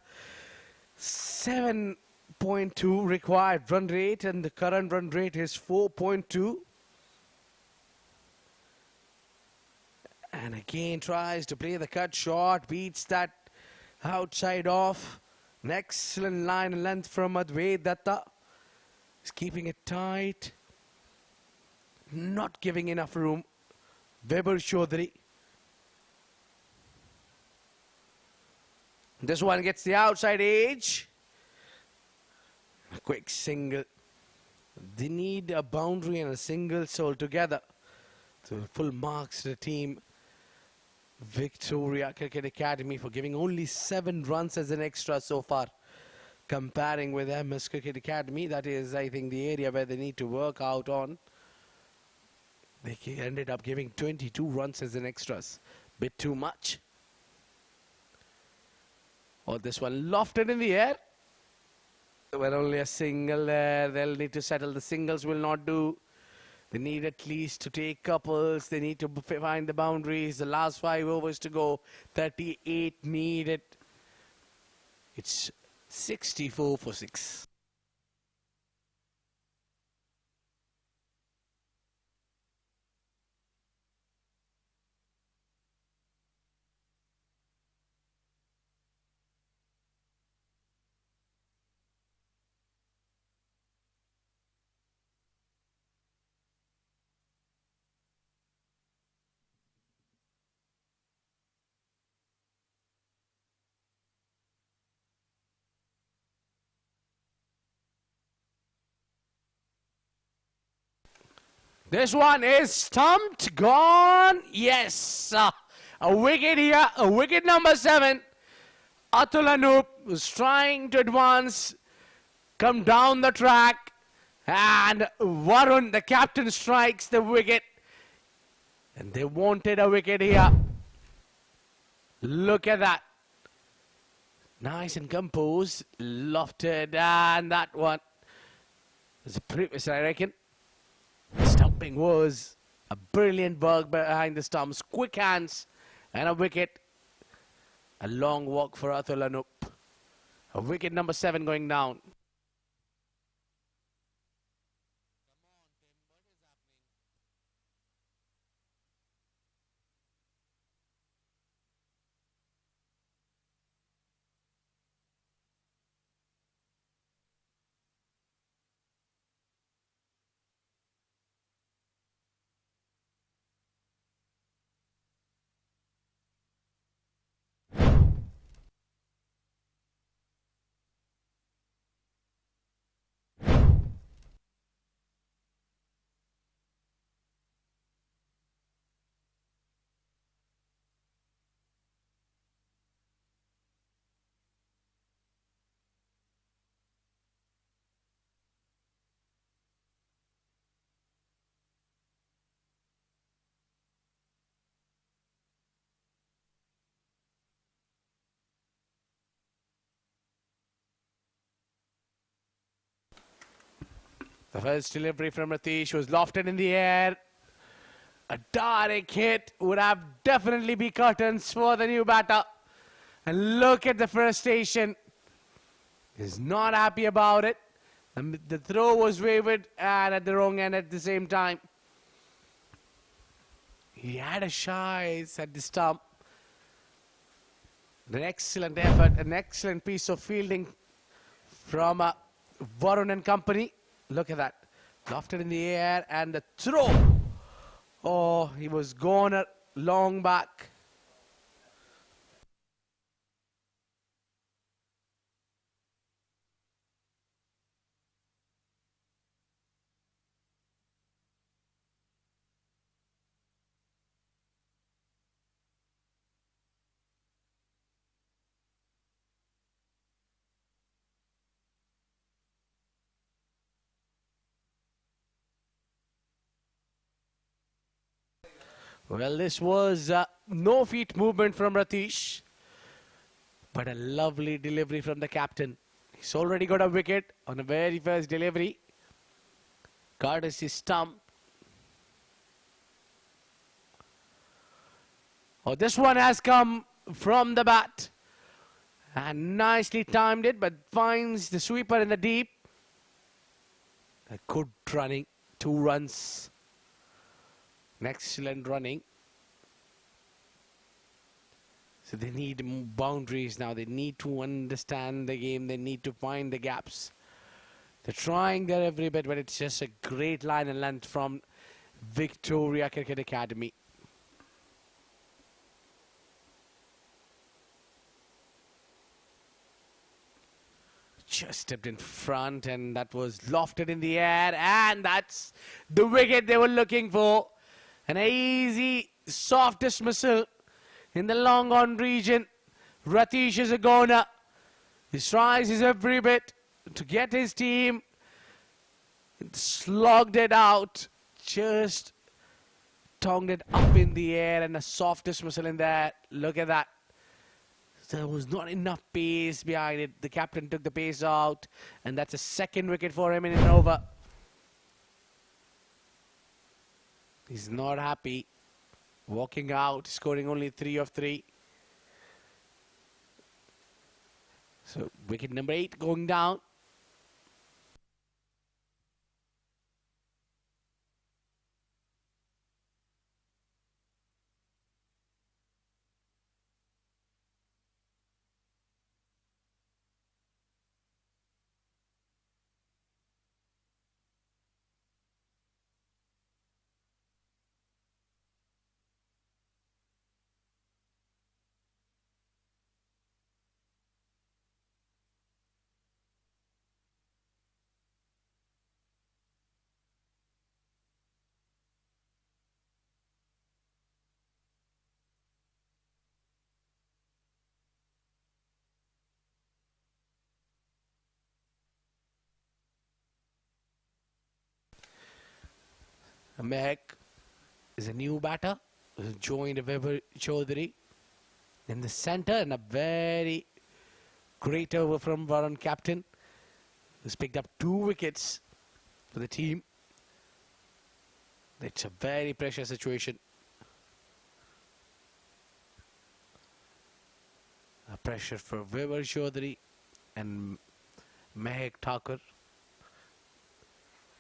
7.2 required run rate, and the current run rate is 4.2. And again tries to play the cut shot, beats that outside off. An excellent line and length from Advait Datta. He's keeping it tight, not giving enough room. Weber Chaudhary. This one gets the outside edge. A quick single. They need a boundary and a single soul together. So full marks to the team. Victoria Cricket Academy for giving only 7 runs as an extra so far. Comparing with MS Cricket Academy, that is, I think, the area where they need to work out on. They ended up giving 22 runs as an extras. Bit too much. Oh, this one lofted in the air. Well, only a single there. They'll need to settle. The singles will not do. They need at least to take couples. They need to find the boundaries. The last 5 overs to go. 38 needed. It's 64 for 6. This one is stumped, gone. Yes, a wicket here, a wicket number 7. Atul Anup was trying to advance, come down the track, and Varun, the captain, strikes the wicket. And they wanted a wicket here. Look at that. Nice and composed, lofted, and that one was a previous, I reckon. Stumping was a brilliant work behind the stumps. Quick hands and a wicket. A long walk for Atul Anup. A wicket number 7 going down. The first delivery from Ratish was lofted in the air. A direct hit would have definitely be curtains for the new batter. And look at the frustration. He's not happy about it. And the throw was wavered and at the wrong end at the same time. He had a shy at the stump. An excellent effort, an excellent piece of fielding from Varun and company. Look at that. Lofted in the air and the throw. Oh, he was gone a long back. Well, this was no feet movement from Ratish, but a lovely delivery from the captain. He's already got a wicket on the very first delivery. Courtesy stump. Oh, this one has come from the bat and nicely timed it, but finds the sweeper in the deep. A good running, 2 runs. An excellent running. So they need boundaries now. They need to understand the game. They need to find the gaps. They're trying their every bit, but it's just a great line and length from Victoria Cricket Academy. Just stepped in front and that was lofted in the air, and that's the wicket they were looking for. An easy, soft dismissal in the long on region. Ratish is a goner. He tries his every bit to get his team. Slogged it out. Just tongued it up in the air and a soft dismissal in there. Look at that. There was not enough pace behind it. The captain took the pace out, and that's a second wicket for him in an over. He's not happy. Walking out, scoring only 3 of 3. So wicket number 8 going down. Mehak is a new batter who joined Weber Chaudhary in the centre, and a very great over from Varun captain, who's picked up 2 wickets for the team. It's a very pressure situation. A pressure for Weber Chaudhary and Mehak Thakur.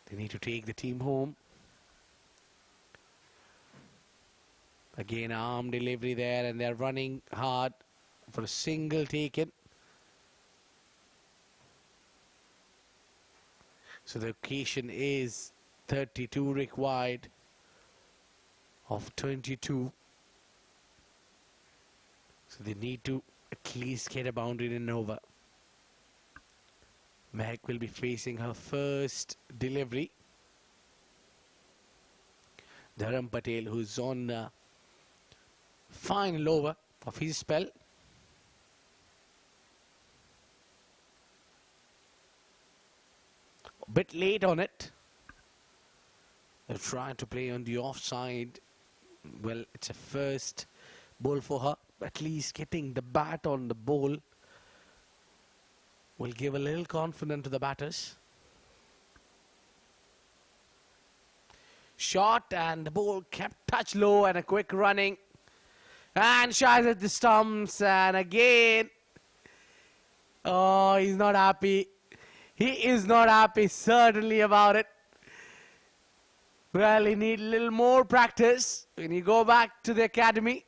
They need to take the team home. Again, arm delivery there, and they're running hard for a single taken. So the occasion is 32 required of 22. So they need to at least get a boundary in an over. Mehak will be facing her first delivery. Dharam Patel, who's on final over of his spell. A bit late on it. They're trying to play on the offside. Well, it's a first ball for her. At least getting the bat on the ball will give a little confidence to the batters. Shot, and the ball kept touch low, and a quick running. And shies at the stumps, and again, oh, he's not happy. He is not happy, certainly, about it. Well, he needs a little more practice. When you go back to the academy,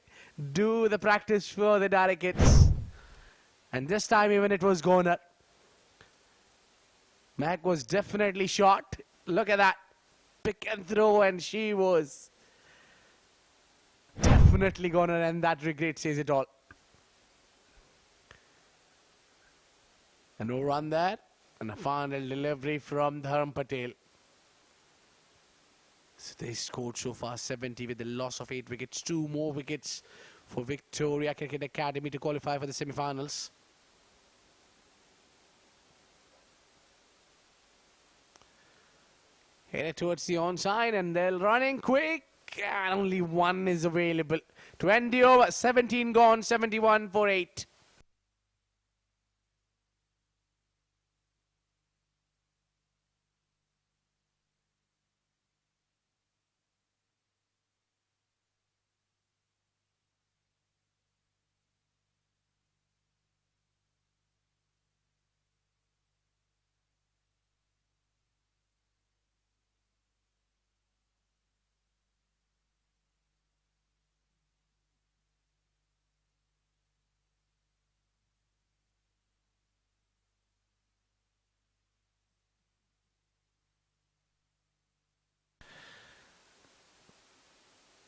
do the practice for the direct hits. And this time, even it was Goner. Mac was definitely shot. Look at that. Pick and throw, and she was definitely gonna, and that regret says it all. And no run there, and a final delivery from Dharam Patel. So they scored so far 70 with the loss of 8 wickets. 2 more wickets for Victoria Cricket Academy to qualify for the semi-finals. Headed towards the onside, and they're running quick, and only 1 is available to end the over. 17 gone, 71 for 8.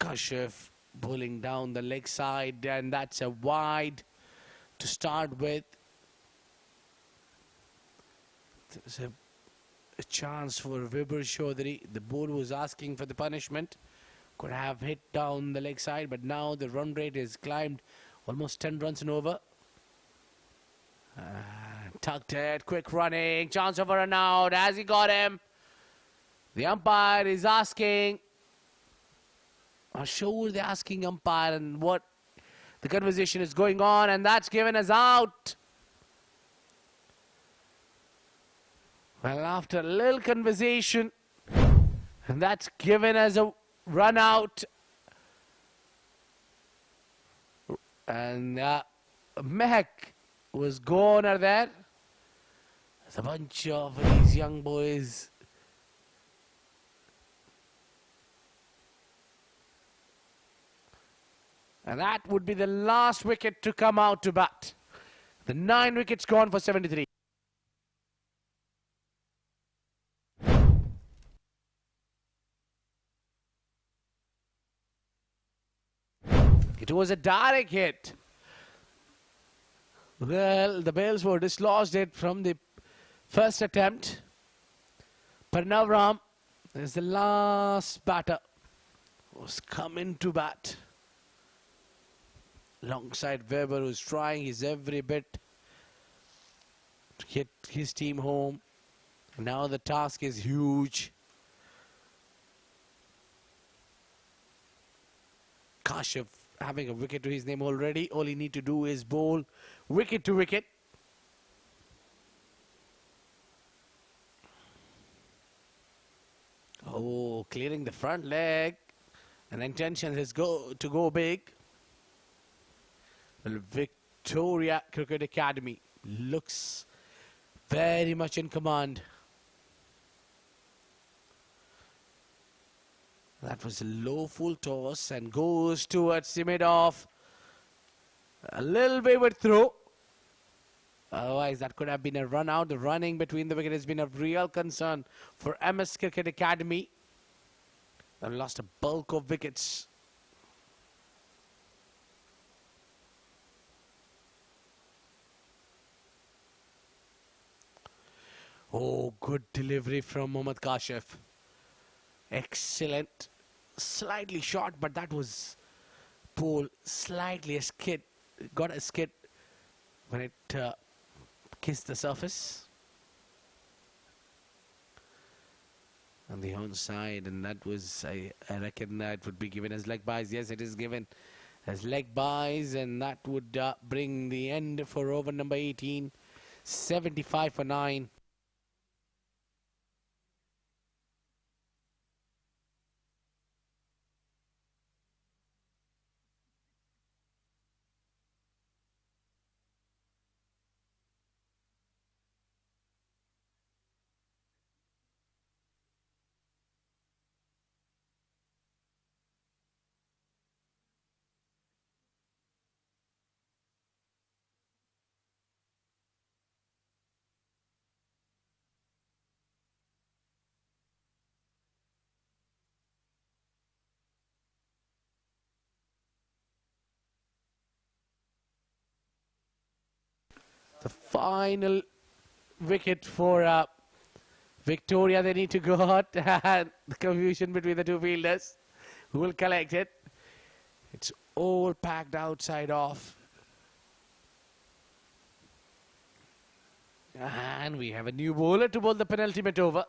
Kashyap pulling down the leg side, and that's a wide to start with. There's a chance for Weber Chaudhary. The ball was asking for the punishment. Could have hit down the leg side, but now the run rate has climbed almost 10 runs and over. Tucked it, quick running, chance of a run out. Has he got him? The umpire is asking. I'm sure they're asking umpire, and what The conversation is going on, and that's given us out. Well, after a little conversation, and that's given us a run out. And Mehak was gone out there. There's a bunch of these young boys. And that would be the last wicket to come out to bat. The 9 wickets gone for 73. It was a direct hit. Well, the Bales were dislodged it from the first attempt. Pranav Ram is the last batter who's come in to bat. Alongside Weber, who's trying his every bit to get his team home. Now the task is huge. Kashyap having a wicket to his name already. All he need to do is bowl wicket to wicket. Oh, clearing the front leg. And intention is to go big. Well, Victoria Cricket Academy looks very much in command. That was a low full toss and goes towards the mid-off. A little wayward throw. Otherwise, that could have been a run out. The running between the wicket has been a real concern for MS Cricket Academy. They've lost a bulk of wickets. Oh, good delivery from Mohammad Kashyap. Excellent. Slightly short, but that was pole slightly a skid. Got a skid when it kissed the surface. On the onside, and that was, I reckon that would be given as leg byes. Yes, it is given as leg byes, and that would bring the end for over number 18. 75 for 9. The final wicket for Victoria. They need to go out. The confusion between the two fielders who will collect it. It's all packed outside off. And we have a new bowler to bowl the penultimate over.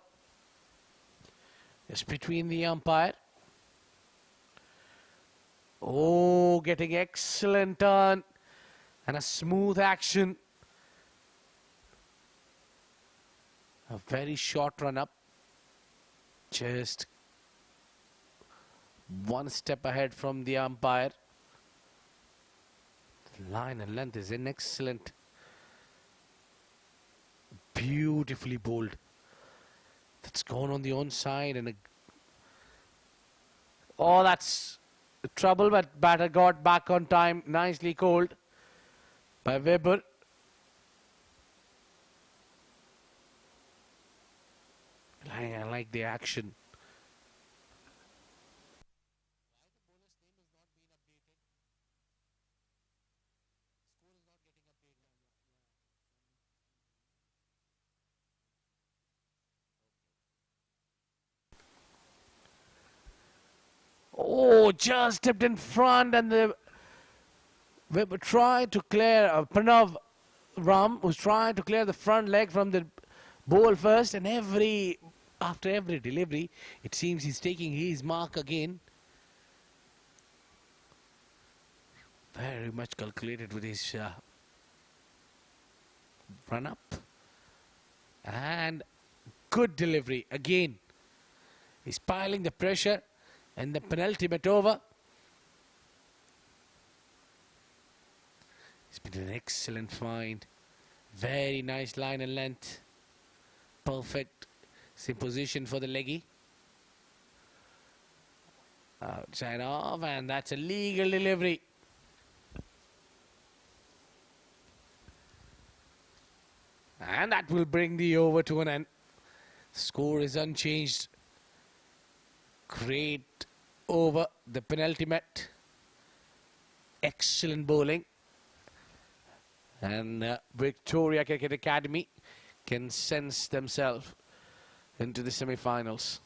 It's between the umpire. Oh, getting excellent turn and a smooth action. A very short run up. Just one step ahead from the umpire. The line and length is in excellent. Beautifully bowled. That's gone on the onside and oh, that's trouble, but batter got back on time. Nicely called by Weber. I like the action. Oh, just stepped in front, and the Weber tried to clear. Pranav Ram was trying to clear the front leg from the ball first, and after every delivery, it seems he's taking his mark again. Very much calculated with his run up. And good delivery again. He's piling the pressure and the penultimate over. It's been an excellent find. Very nice line and length. Perfect sim position for the leggy. Outside off, and that's a legal delivery. And that will bring the over to an end. Score is unchanged. Great over the penultimate. Excellent bowling. And Victoria Cricket Academy can sense themselves into the semi-finals.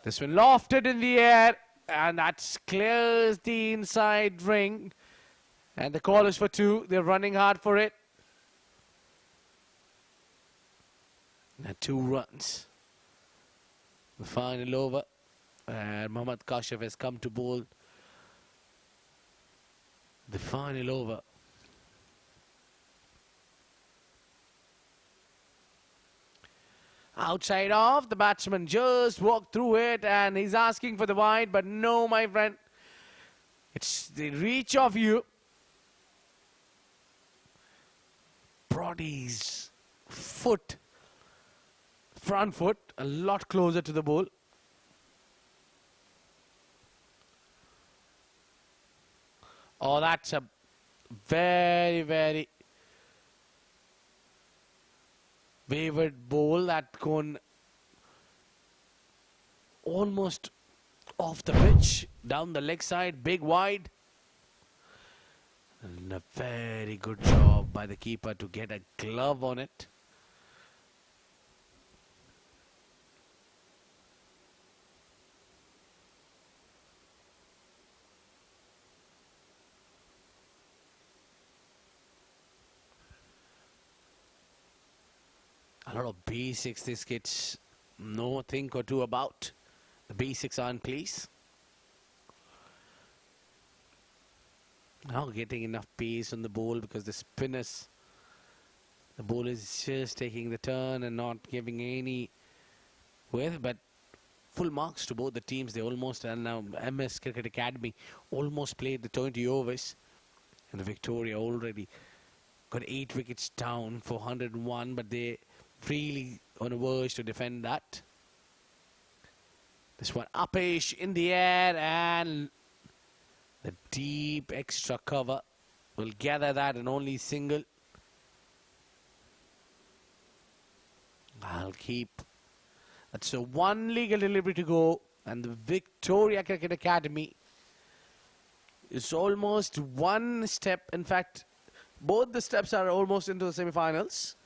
This one lofted in the air, and that clears the inside ring. And the call is for two. They're running hard for it. And 2 runs. The final over. And Mohammad Kashif has come to bowl the final over. Outside off, the batsman just walked through it and he's asking for the wide, but no, my friend. It's the reach of you. Brought his foot, front foot, a lot closer to the ball. Oh, that's a very, very wavered ball that gone almost off the pitch, down the leg side, big wide. And a very good job by the keeper to get a glove on it. A lot of basics these kids know a thing or two about. The basics are in place. Now getting enough pace on the ball because the spinners, the ball is just taking the turn and not giving any width, but full marks to both the teams. They almost, and now MS Cricket Academy almost played the 20 overs, and Victoria already got 8 wickets down for 101, but they really on the verge to defend that. This one uppish in the air, and the deep extra cover will gather that and only single. I'll keep. That's a 1 legal delivery to go, and the Victoria Cricket Academy is almost 1 step. In fact, both the steps are almost into the semi-finals.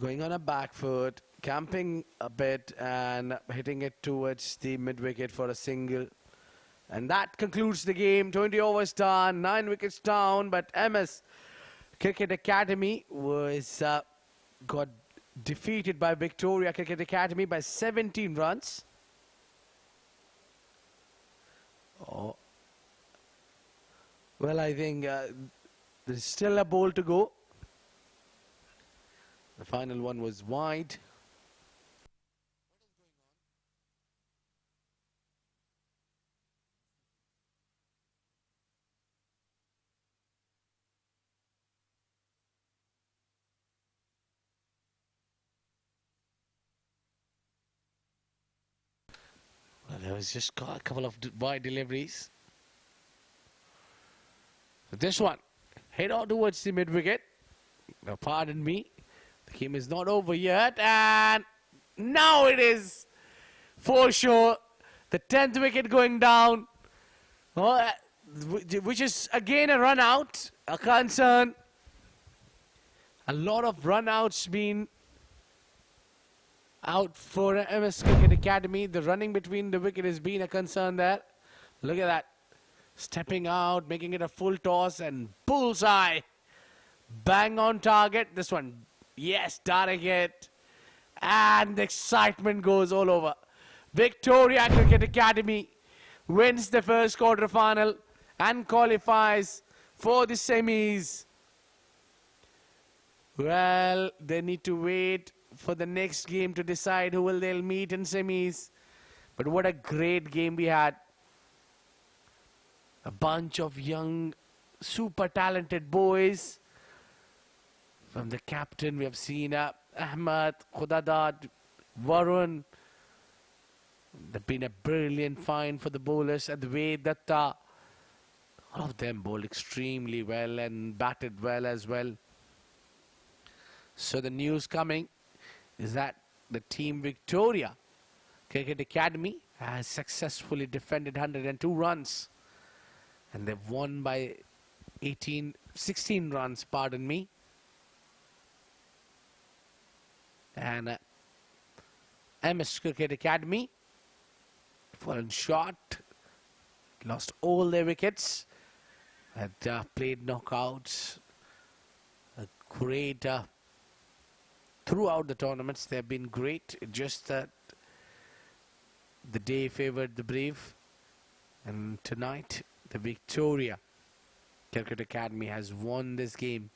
Going on a back foot, camping a bit and hitting it towards the mid-wicket for a single. And that concludes the game. 20 overs done, 9 wickets down, but MS Cricket Academy was got defeated by Victoria Cricket Academy by 17 runs. Oh. Well, I think there's still a ball to go. The final one was wide. Well, there was just a couple of wide deliveries. This one, head on towards the mid-wicket. Now, pardon me. The game is not over yet, and now it is for sure. The 10th wicket going down, which is again a run out, a concern. A lot of run outs been out for MS Cricket Academy. The running between the wicket has been a concern there. Look at that. Stepping out, making it a full toss and bullseye. Bang on target. This one, yes, direct hit. And the excitement goes all over. Victoria Cricket Academy wins the first quarter final and qualifies for the semis. Well, they need to wait for the next game to decide who will they'll meet in semis. But what a great game we had. A bunch of young, super talented boys. From the captain, we have seen Ahmad, Khudadad, Varun. They've been a brilliant find for the bowlers. And the way that all of them bowled extremely well and batted well as well. So the news coming is that the team Victoria Cricket Academy has successfully defended 102 runs. And they've won by 16 runs, pardon me. And MS Cricket Academy fallen short, lost all their wickets, had played knockouts. A great throughout the tournaments, they have been great. Just that the day favored the brave, and tonight the Victoria Cricket Academy has won this game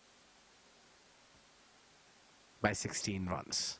by 16 runs.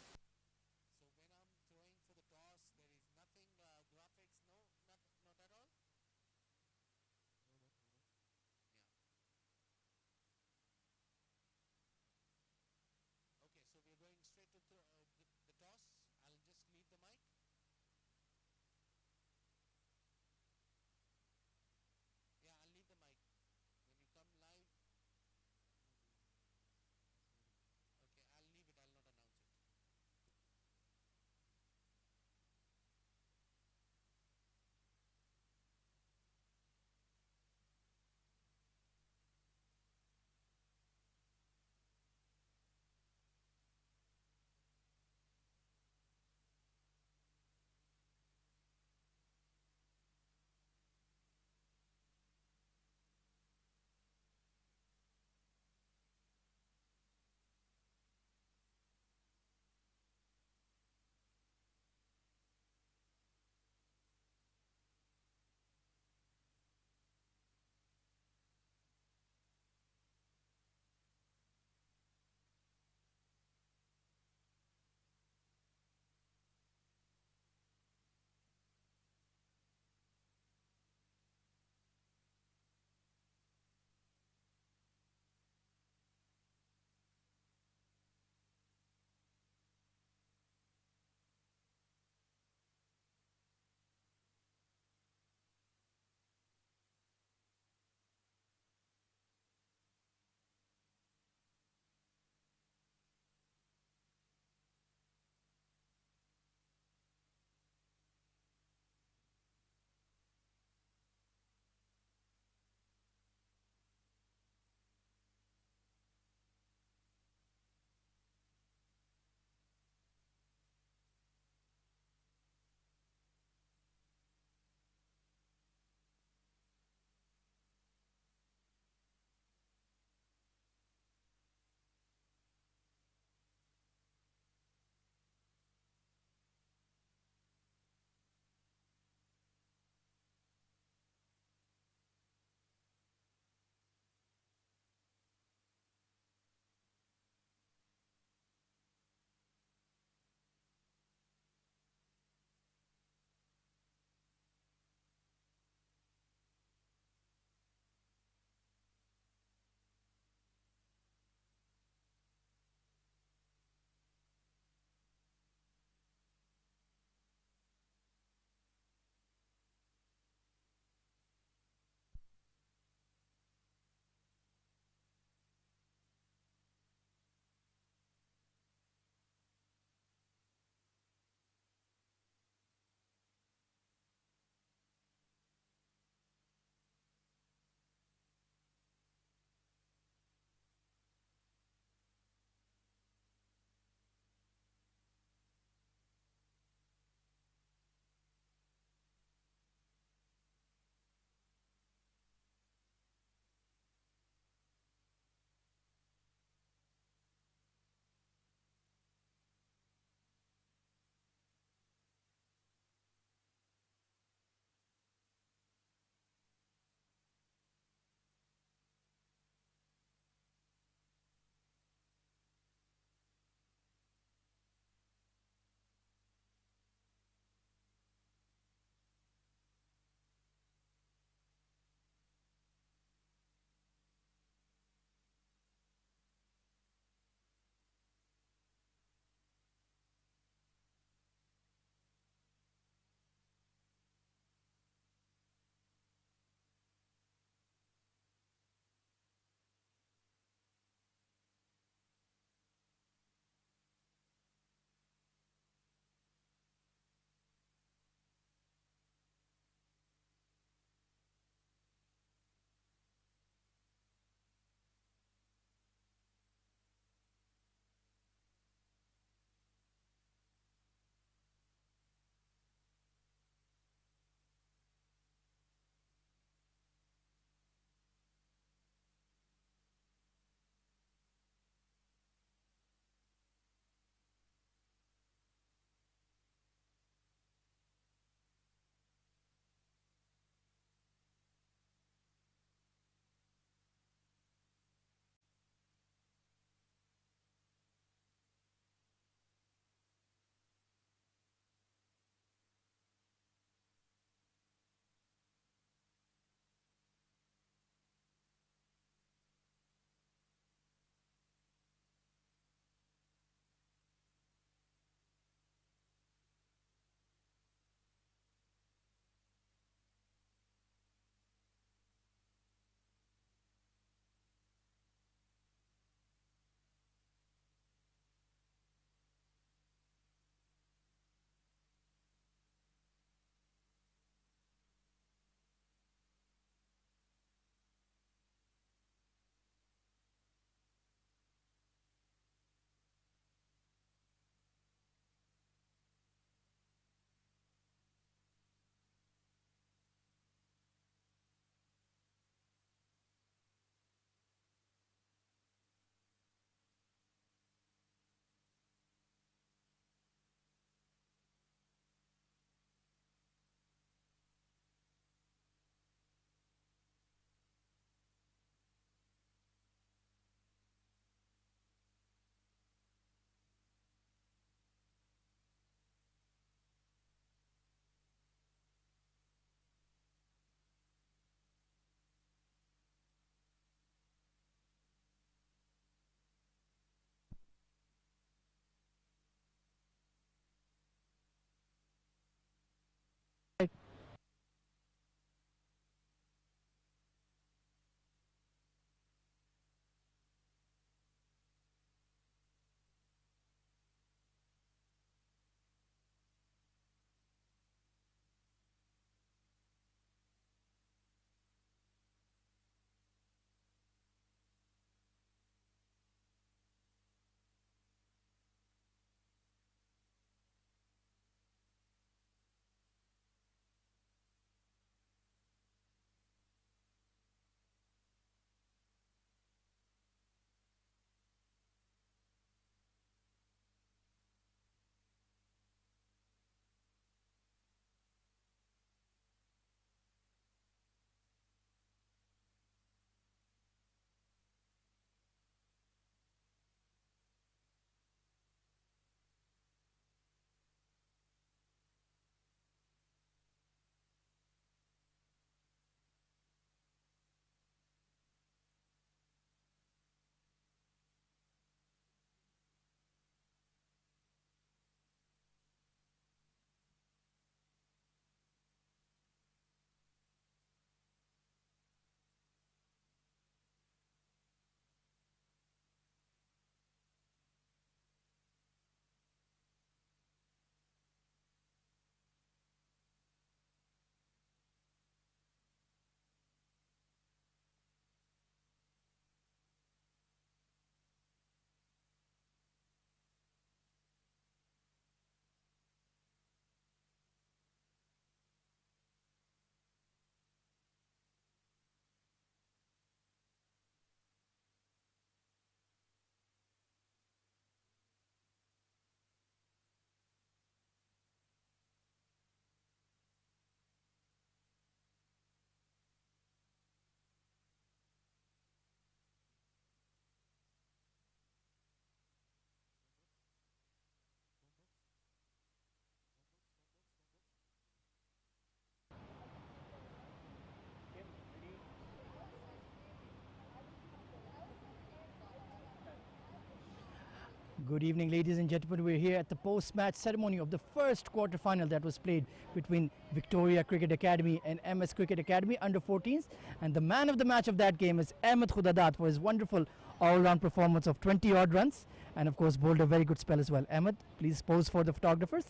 Good evening, ladies and gentlemen. We're here at the post-match ceremony of the first quarter-final that was played between Victoria Cricket Academy and MS Cricket Academy under 14s. And the man of the match of that game is Ahmed Khudadat for his wonderful all-round performance of 20-odd runs and, of course, bowled a very good spell as well. Ahmed, please pose for the photographers.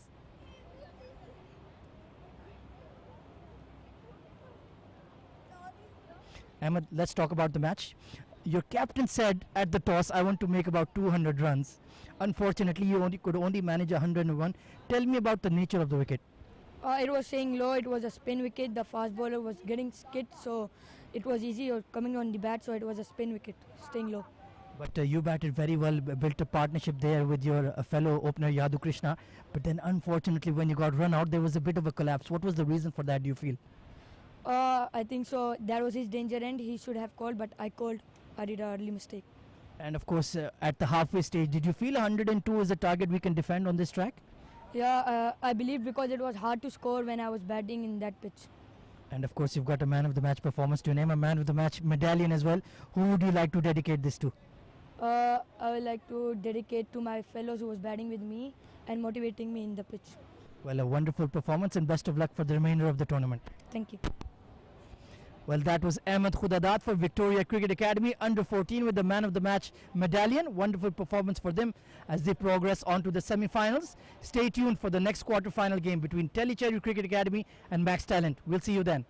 Ahmed, let's talk about the match. Your captain said at the toss, I want to make about 200 runs. Unfortunately, you could only manage 101. Tell me about the nature of the wicket. It was staying low. It was a spin wicket. The fast bowler was getting skid, so it was easy coming on the bat. So it was a spin wicket, staying low. But you batted very well, built a partnership there with your fellow opener Yadu Krishna. But then, unfortunately, when you got run out, there was a bit of a collapse. What was the reason for that, do you feel? I think so. That was his danger end. He should have called, but I called. I did an early mistake. And of course, at the halfway stage, did you feel 102 is a target we can defend on this track? Yeah, I believe because it was hard to score when I was batting in that pitch. And of course, you've got a man of the match performance to name, a man of the match medallion as well. Who would you like to dedicate this to? I would like to dedicate to my fellows who was batting with me and motivating me in the pitch. Well, a wonderful performance and best of luck for the remainder of the tournament. Thank you. Well, that was Ahmed Khudadat for Victoria Cricket Academy under 14 with the man of the match medallion. Wonderful performance for them as they progress on to the semi-finals. Stay tuned for the next quarter-final game between Telecherry Cricket Academy and Max Talent. We'll see you then.